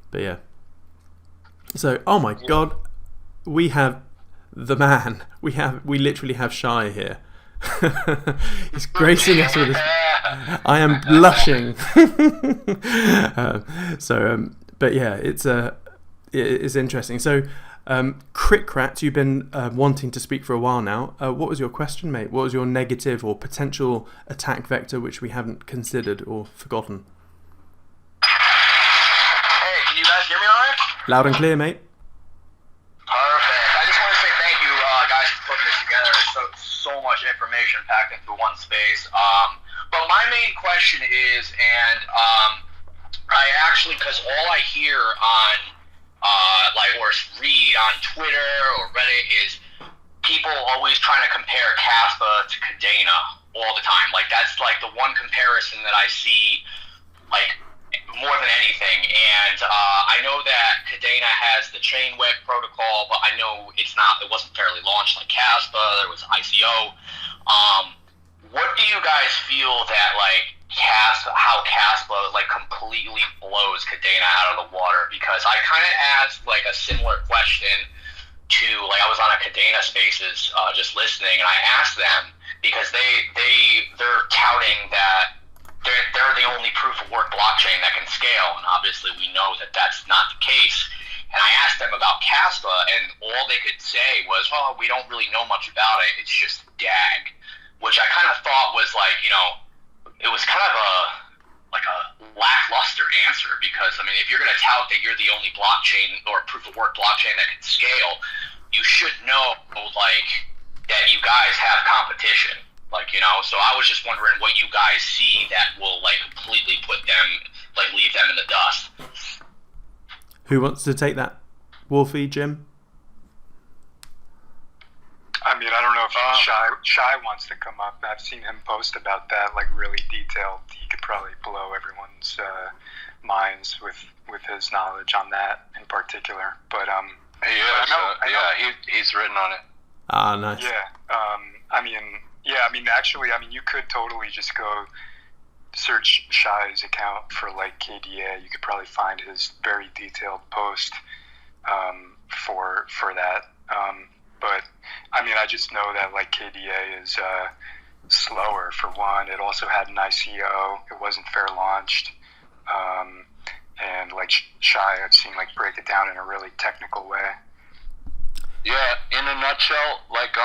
but yeah. So, oh my God, we have the man. We literally have Shai here. He's gracing us with his... I am blushing. But yeah, it's interesting. So, Crickrat, you've been wanting to speak for a while now. What was your question, mate? What was your negative or potential attack vector which we haven't considered or forgotten? Hey, can you guys hear me all right? Loud and clear, mate. Perfect. I just want to say thank you, guys, for putting this together. much information packed into one space. But my main question is, and I actually, because all I hear on or read on Twitter or Reddit is people always trying to compare Kaspa to Kadena all the time. Like, that's like the one comparison that I see, like, more than anything. And I know that Kadena has the chain web protocol, but I know it wasn't fairly launched like Kaspa. There was ICO. What do you guys feel that, like, how Kaspa, like, completely blows Kadena out of the water? Because I kind of asked, like, a similar question to, like, I was on a Kadena Spaces just listening, and I asked them, because they're touting that they're the only proof of work blockchain that can scale, and obviously we know that that's not the case. And I asked them about Kaspa, and all they could say was, "Oh, we don't really know much about it. It's just DAG," which I kind of thought was like, it was kind of a lackluster answer, because I mean, if you're going to tout that you're the only blockchain or proof of work blockchain that can scale, you should know, like, that you guys have competition. Like, so I was just wondering what you guys see that will, like, completely put them, like, leave them in the dust. Who wants to take that? Wolfie, Jim? I mean, I don't know if Shy wants to come up. I've seen him post about that, like, really detailed. He could probably blow everyone's minds with his knowledge on that in particular. But he's written on it. Ah, nice. Yeah. Actually, you could totally just go search Shy's account for, like, KDA. You could probably find his very detailed post for that. But I mean, I just know that, like, KDA is slower for one. It also had an ICO. It wasn't fair launched. And, like, Shy, I've seen, like, break it down in a really technical way. Yeah, in a nutshell, like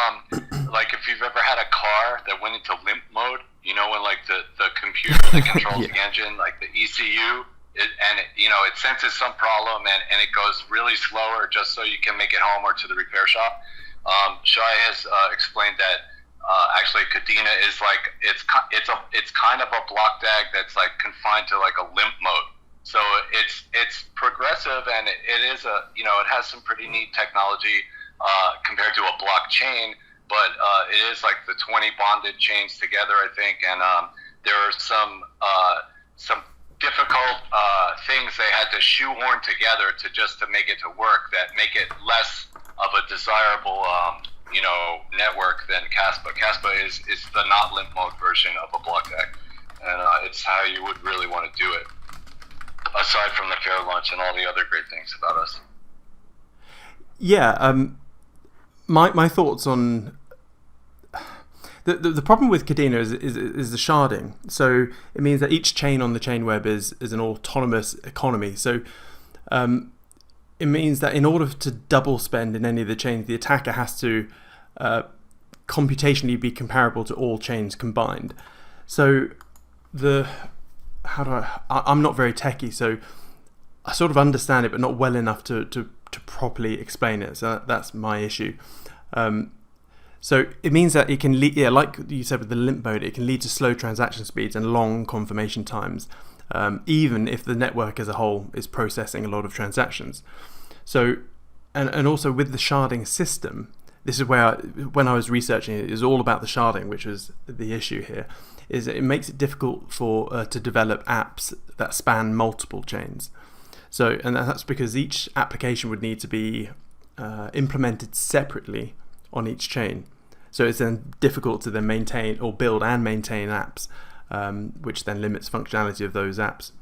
if you've ever had a car that went into limp mode, when, like, the computer that controls the engine, like the ECU, it senses some problem and it goes really slower just so you can make it home or to the repair shop. Shai has explained that actually Kadena is like it's kind of a block DAG that's, like, confined to, like, a limp mode. So it's progressive, and it is it has some pretty neat technology compared to a blockchain, but it is like the 20 bonded chains together, I think, and there are some difficult things they had to shoehorn together to make it to work that make it less of a desirable network than Kaspa. Kaspa is the not limp mode version of a block DAG, and it's how you would really want to do it, aside from the fair launch and all the other great things about us. Yeah, my thoughts on the problem with Kadena is the sharding. So it means that each chain on the chain web is an autonomous economy. So it means that in order to double spend in any of the chains, the attacker has to computationally be comparable to all chains combined. So I'm not very techie, so I sort of understand it, but not well enough to properly explain it. So that's my issue. So it means that it can lead, like you said with the limp mode, it can lead to slow transaction speeds and long confirmation times, even if the network as a whole is processing a lot of transactions. So, and also with the sharding system, this is where when I was researching it is all about the sharding, which was the issue here, is it makes it difficult to develop apps that span multiple chains. So, and that's because each application would need to be implemented separately on each chain. So it's then difficult to then maintain or build and maintain apps, which then limits functionality of those apps.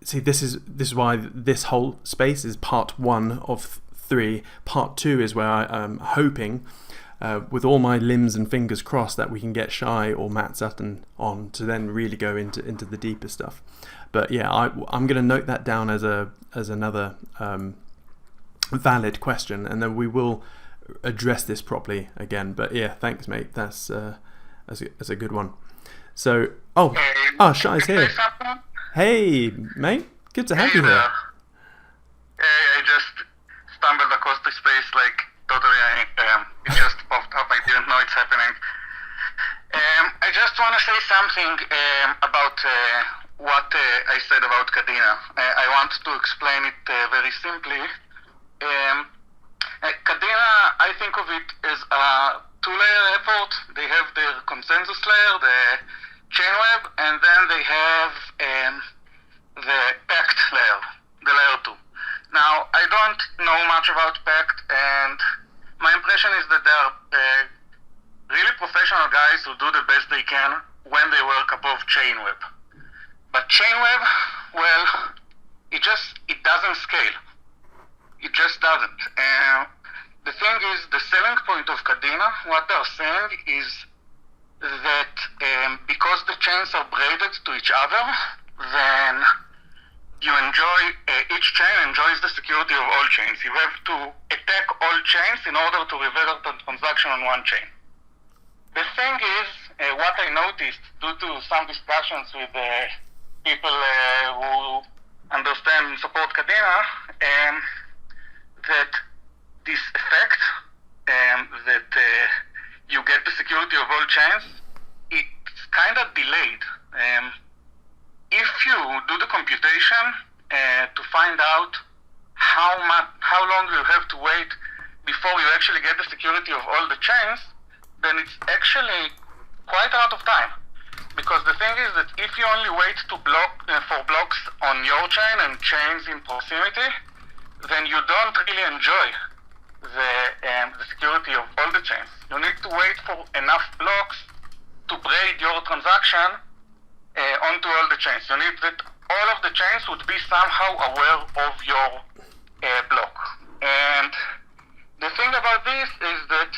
See, this is why this whole space is part 1 of 3. Part 2 is where I'm hoping, with all my limbs and fingers crossed, that we can get Shai or Matt Sutton on to then really go into the deeper stuff. But yeah, I'm going to note that down as another valid question, and then we will address this properly again. But yeah, thanks, mate. That's a good one. So, Shai's here. Hey, mate. Good to have you here. I just stumbled across the space, like, totally It just popped up. I didn't know it's happening. I just want to say something about what I said about Kadena. I want to explain it very simply. Kadena, I think of it as a two-layer effort. They have their consensus layer, the chain web, and then they have the pact layer, the layer 2. Now, I don't know much about pact, and my impression is that they are really professional guys who do the best they can when they work above chain web. But chain web, well, it doesn't scale. It just doesn't. The thing is, the selling point of Kadena, what they're saying is that because the chains are braided to each other, then you enjoy, each chain enjoys the security of all chains. You have to attack all chains in order to revert a transaction on one chain. The thing is, what I noticed due to some discussions with people who understand and support Kadena, that this effect, that you get the security of all chains, it's kind of delayed. If you do the computation to find out how long you have to wait before you actually get the security of all the chains, then it's actually quite a lot of time. Because the thing is that if you only wait for blocks on your chain and chains in proximity, then you don't really enjoy the security of all the chains. You need to wait for enough blocks to braid your transaction onto all the chains. You need that all of the chains would be somehow aware of your block. And the thing about this is that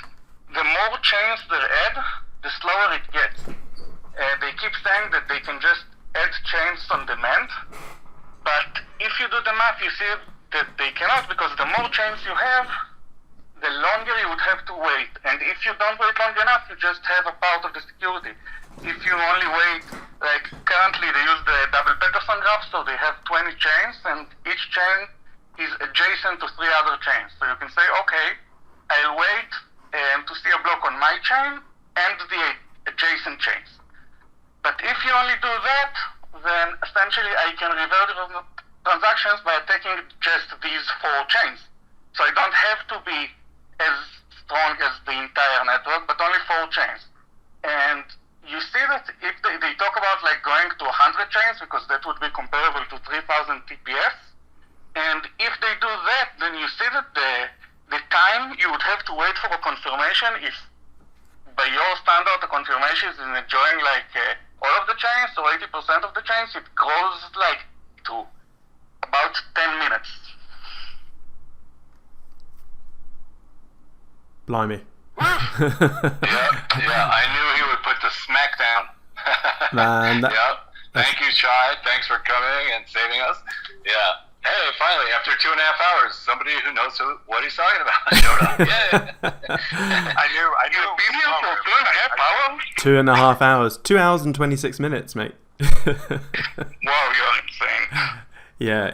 the more chains they add, the slower it gets. They keep saying that they can just add chains on demand, but if you do the math, you see that they cannot, because the more chains you have, the longer you would have to wait. And if you don't wait long enough, you just have a part of the security. If you only wait, like currently they use the double Peterson graph, so they have 20 chains, and each chain is adjacent to 3 other chains. So you can say, okay, I'll wait to see a block on my chain and the adjacent chains. But if you only do that, then essentially I can revert the transactions by attacking just these 4 chains. So I don't have to be as strong as the entire network, but only 4 chains. And you see that if they talk about like going to 100 chains, because that would be comparable to 3000 TPS. And if they do that, then you see that the time you would have to wait for a confirmation, if by your standard the confirmation is enjoying like all of the chains or 80% of the chains, it grows like to about 10 minutes. Blimey. Yeah, I knew he would put the smack down. Man, Thank you, Chai. Thanks for coming and saving us. Yeah. Hey, finally, after 2.5 hours, somebody who knows what he's talking about showed up. Yeah. I knew. You've been here for 2.5 hours? 2.5 hours. 2 hours and 26 minutes, mate. Wow, you're insane. Yeah,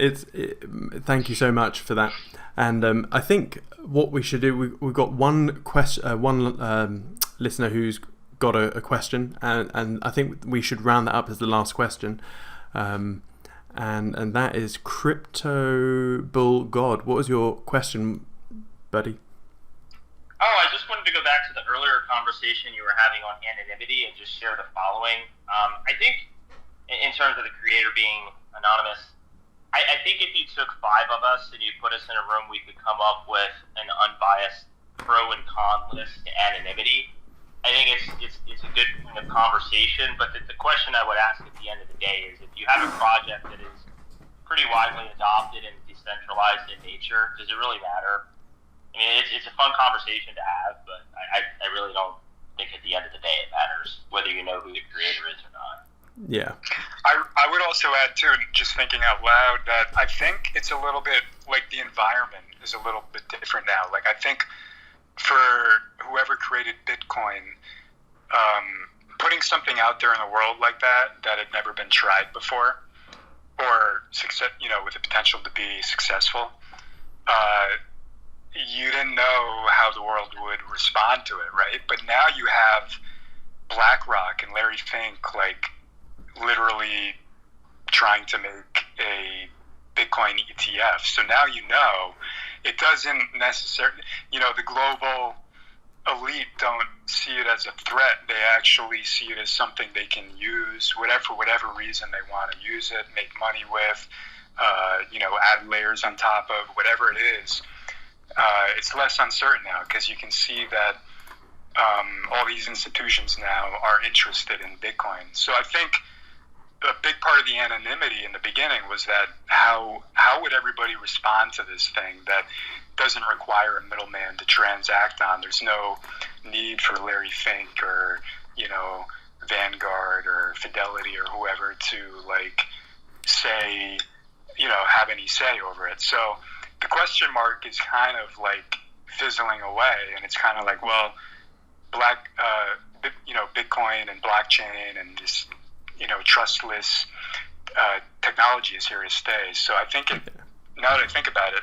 thank you so much for that. And I think what we should do, we've got one listener who's got a question, and I think we should round that up as the last question. And that is Crypto Bull God. What was your question, buddy? Oh, I just wanted to go back to the earlier conversation you were having on anonymity and just share the following. I think in terms of the creator being anonymous, I think if you took 5 of us and you put us in a room, we could come up with an unbiased pro and con list to anonymity. I think it's a good kind of conversation, but the question I would ask at the end of the day is, if you have a project that is pretty widely adopted and decentralized in nature, does it really matter? I mean, it's a fun conversation to have, but I really don't think at the end of the day it matters whether you know who the creator is or not. Yeah. I would also add, too, just thinking out loud, that I think it's a little bit like the environment is a little bit different now. Like, I think for whoever created Bitcoin, putting something out there in the world like that had never been tried before, or success, with the potential to be successful, you didn't know how the world would respond to it, right? But now you have BlackRock and Larry Fink like literally trying to make a Bitcoin ETF. So now it doesn't necessarily, the global elite don't see it as a threat. They actually see it as something they can use, for whatever reason they want to use it, make money with, add layers on top of, whatever it is. It's less uncertain now because you can see that all these institutions now are interested in Bitcoin. So I think a big part of the anonymity in the beginning was that how would everybody respond to this thing that doesn't require a middleman to transact on? There's no need for Larry Fink or Vanguard or Fidelity or whoever to say have any say over it. So the question mark is kind of fizzling away, and it's kind of Bitcoin and blockchain and this trustless technology is here to stay. So I think now that I think about it,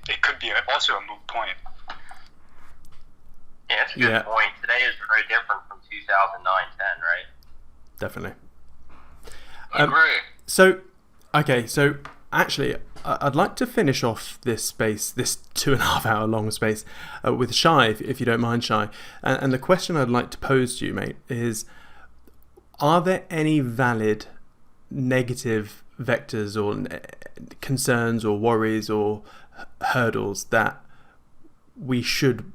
it could be also a moot point. Yeah, that's a good point. Today is very different from 2009-10, right? Definitely. Agree. So actually, I'd like to finish off this 2.5 hour long space with Shai, if you don't mind, Shai. And the question I'd like to pose to you, mate, is: are there any valid negative vectors or concerns or worries or hurdles that we should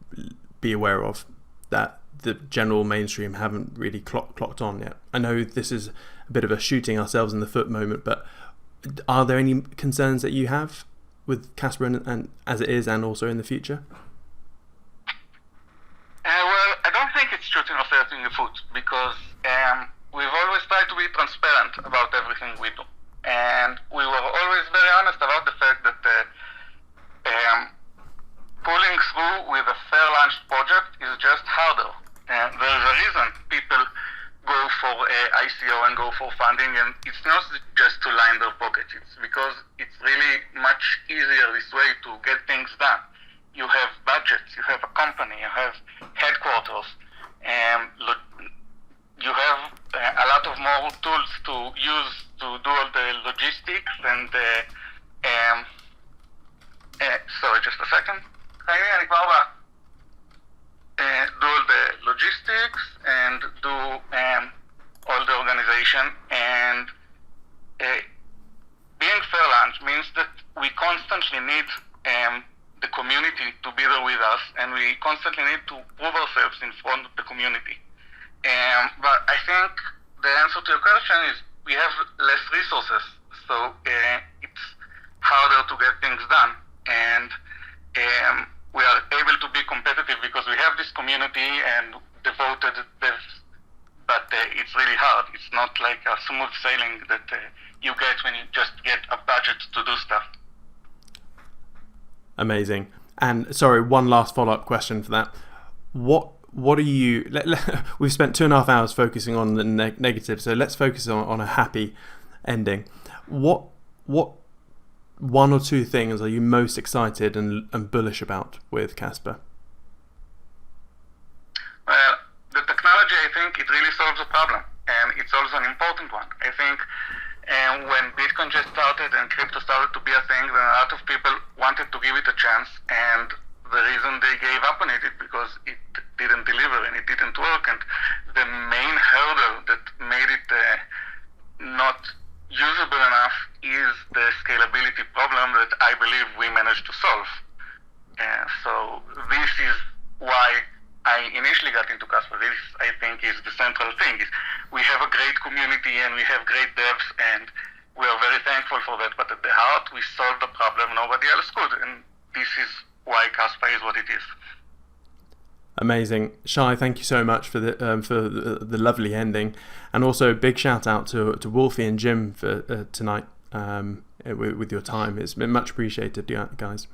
be aware of that the general mainstream haven't really clocked on yet? I know this is a bit of a shooting ourselves in the foot moment, but are there any concerns that you have with Kaspa and as it is, and also in the future? Well, I don't think it's shooting ourselves in the foot because we've always tried to be transparent about everything we do. And we were always very honest about the fact that pulling through with a fair launch project is just harder. And there's a reason people go for ICO and go for funding, and it's not just to line their pockets. It's because it's really much easier this way to get things done. You have budgets, you have a company, you have headquarters, and you have a lot of more tools to use to do all the logistics and sorry, just a second. Do all the logistics and do all the organization, and being fair launch means that we constantly need the community to be there with us, and we constantly need to prove ourselves in front of the community. But I think the answer to your question is we have less resources, so it's harder to get things done, and we are able to be competitive because we have this community and devoted devs, but it's really hard. It's not like a smooth sailing that you get when you just get a budget to do stuff. Amazing. And sorry, one last follow-up question for that. What are you... we've spent 2.5 hours focusing on the negative, so let's focus on a happy ending. What one or two things are you most excited and bullish about with Kaspa? Well, the technology, I think it really solves a problem, and it's also an important one. I think when Bitcoin just started and crypto started to be a thing, then a lot of people wanted to give it a chance, and the reason they gave up on it is because it didn't deliver and it didn't work, and the main hurdle that made it not usable enough is the scalability problem that I believe we managed to solve. So this is why I initially got into Kaspa. This, I think, is the central thing. Is we have a great community and we have great devs, and we are very thankful for that. But at the heart, we solved the problem nobody else could, and this is why Kaspa is what it is. Amazing. Shai, thank you so much for the lovely ending, and also a big shout out to Wolfie and Jim for tonight with your time. It's been much appreciated, guys.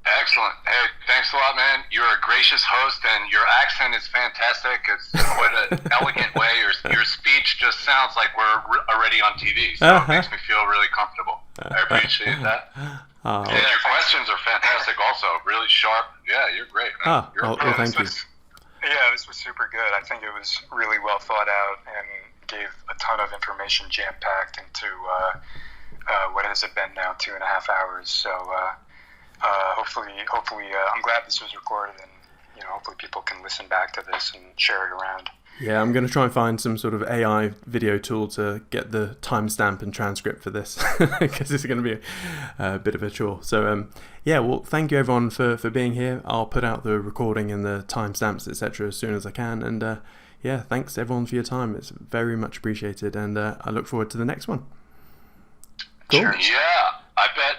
Excellent. Hey, thanks a lot, man. You're a gracious host, and your accent is fantastic. It's quite an elegant way. Your speech just sounds like we're already on TV, so it makes me feel really comfortable. I appreciate that. Yeah, your questions are fantastic. Also, really sharp. Yeah, you're great. Man. Well, thank you. Yeah, this was super good. I think it was really well thought out and gave a ton of information jam-packed into what has it been now, 2.5 hours. So hopefully, I'm glad this was recorded, and hopefully people can listen back to this and share it around. Yeah, I'm going to try and find some sort of AI video tool to get the timestamp and transcript for this, because it's going to be a bit of a chore. So, well, thank you everyone for being here. I'll put out the recording and the timestamps, etc. as soon as I can. And thanks everyone for your time. It's very much appreciated, and I look forward to the next one. Cool. Sure. Yeah, I bet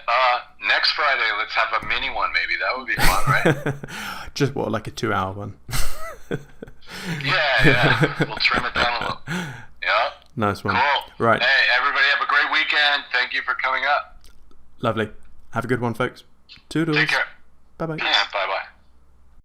next Friday let's have a mini one maybe. That would be fun, right? Just like a 2-hour one. Yeah. We'll trim it down a little. Yeah. Nice one. Cool. Right. Hey, everybody have a great weekend. Thank you for coming up. Lovely. Have a good one, folks. Toodles. Take care. Bye-bye. Yeah.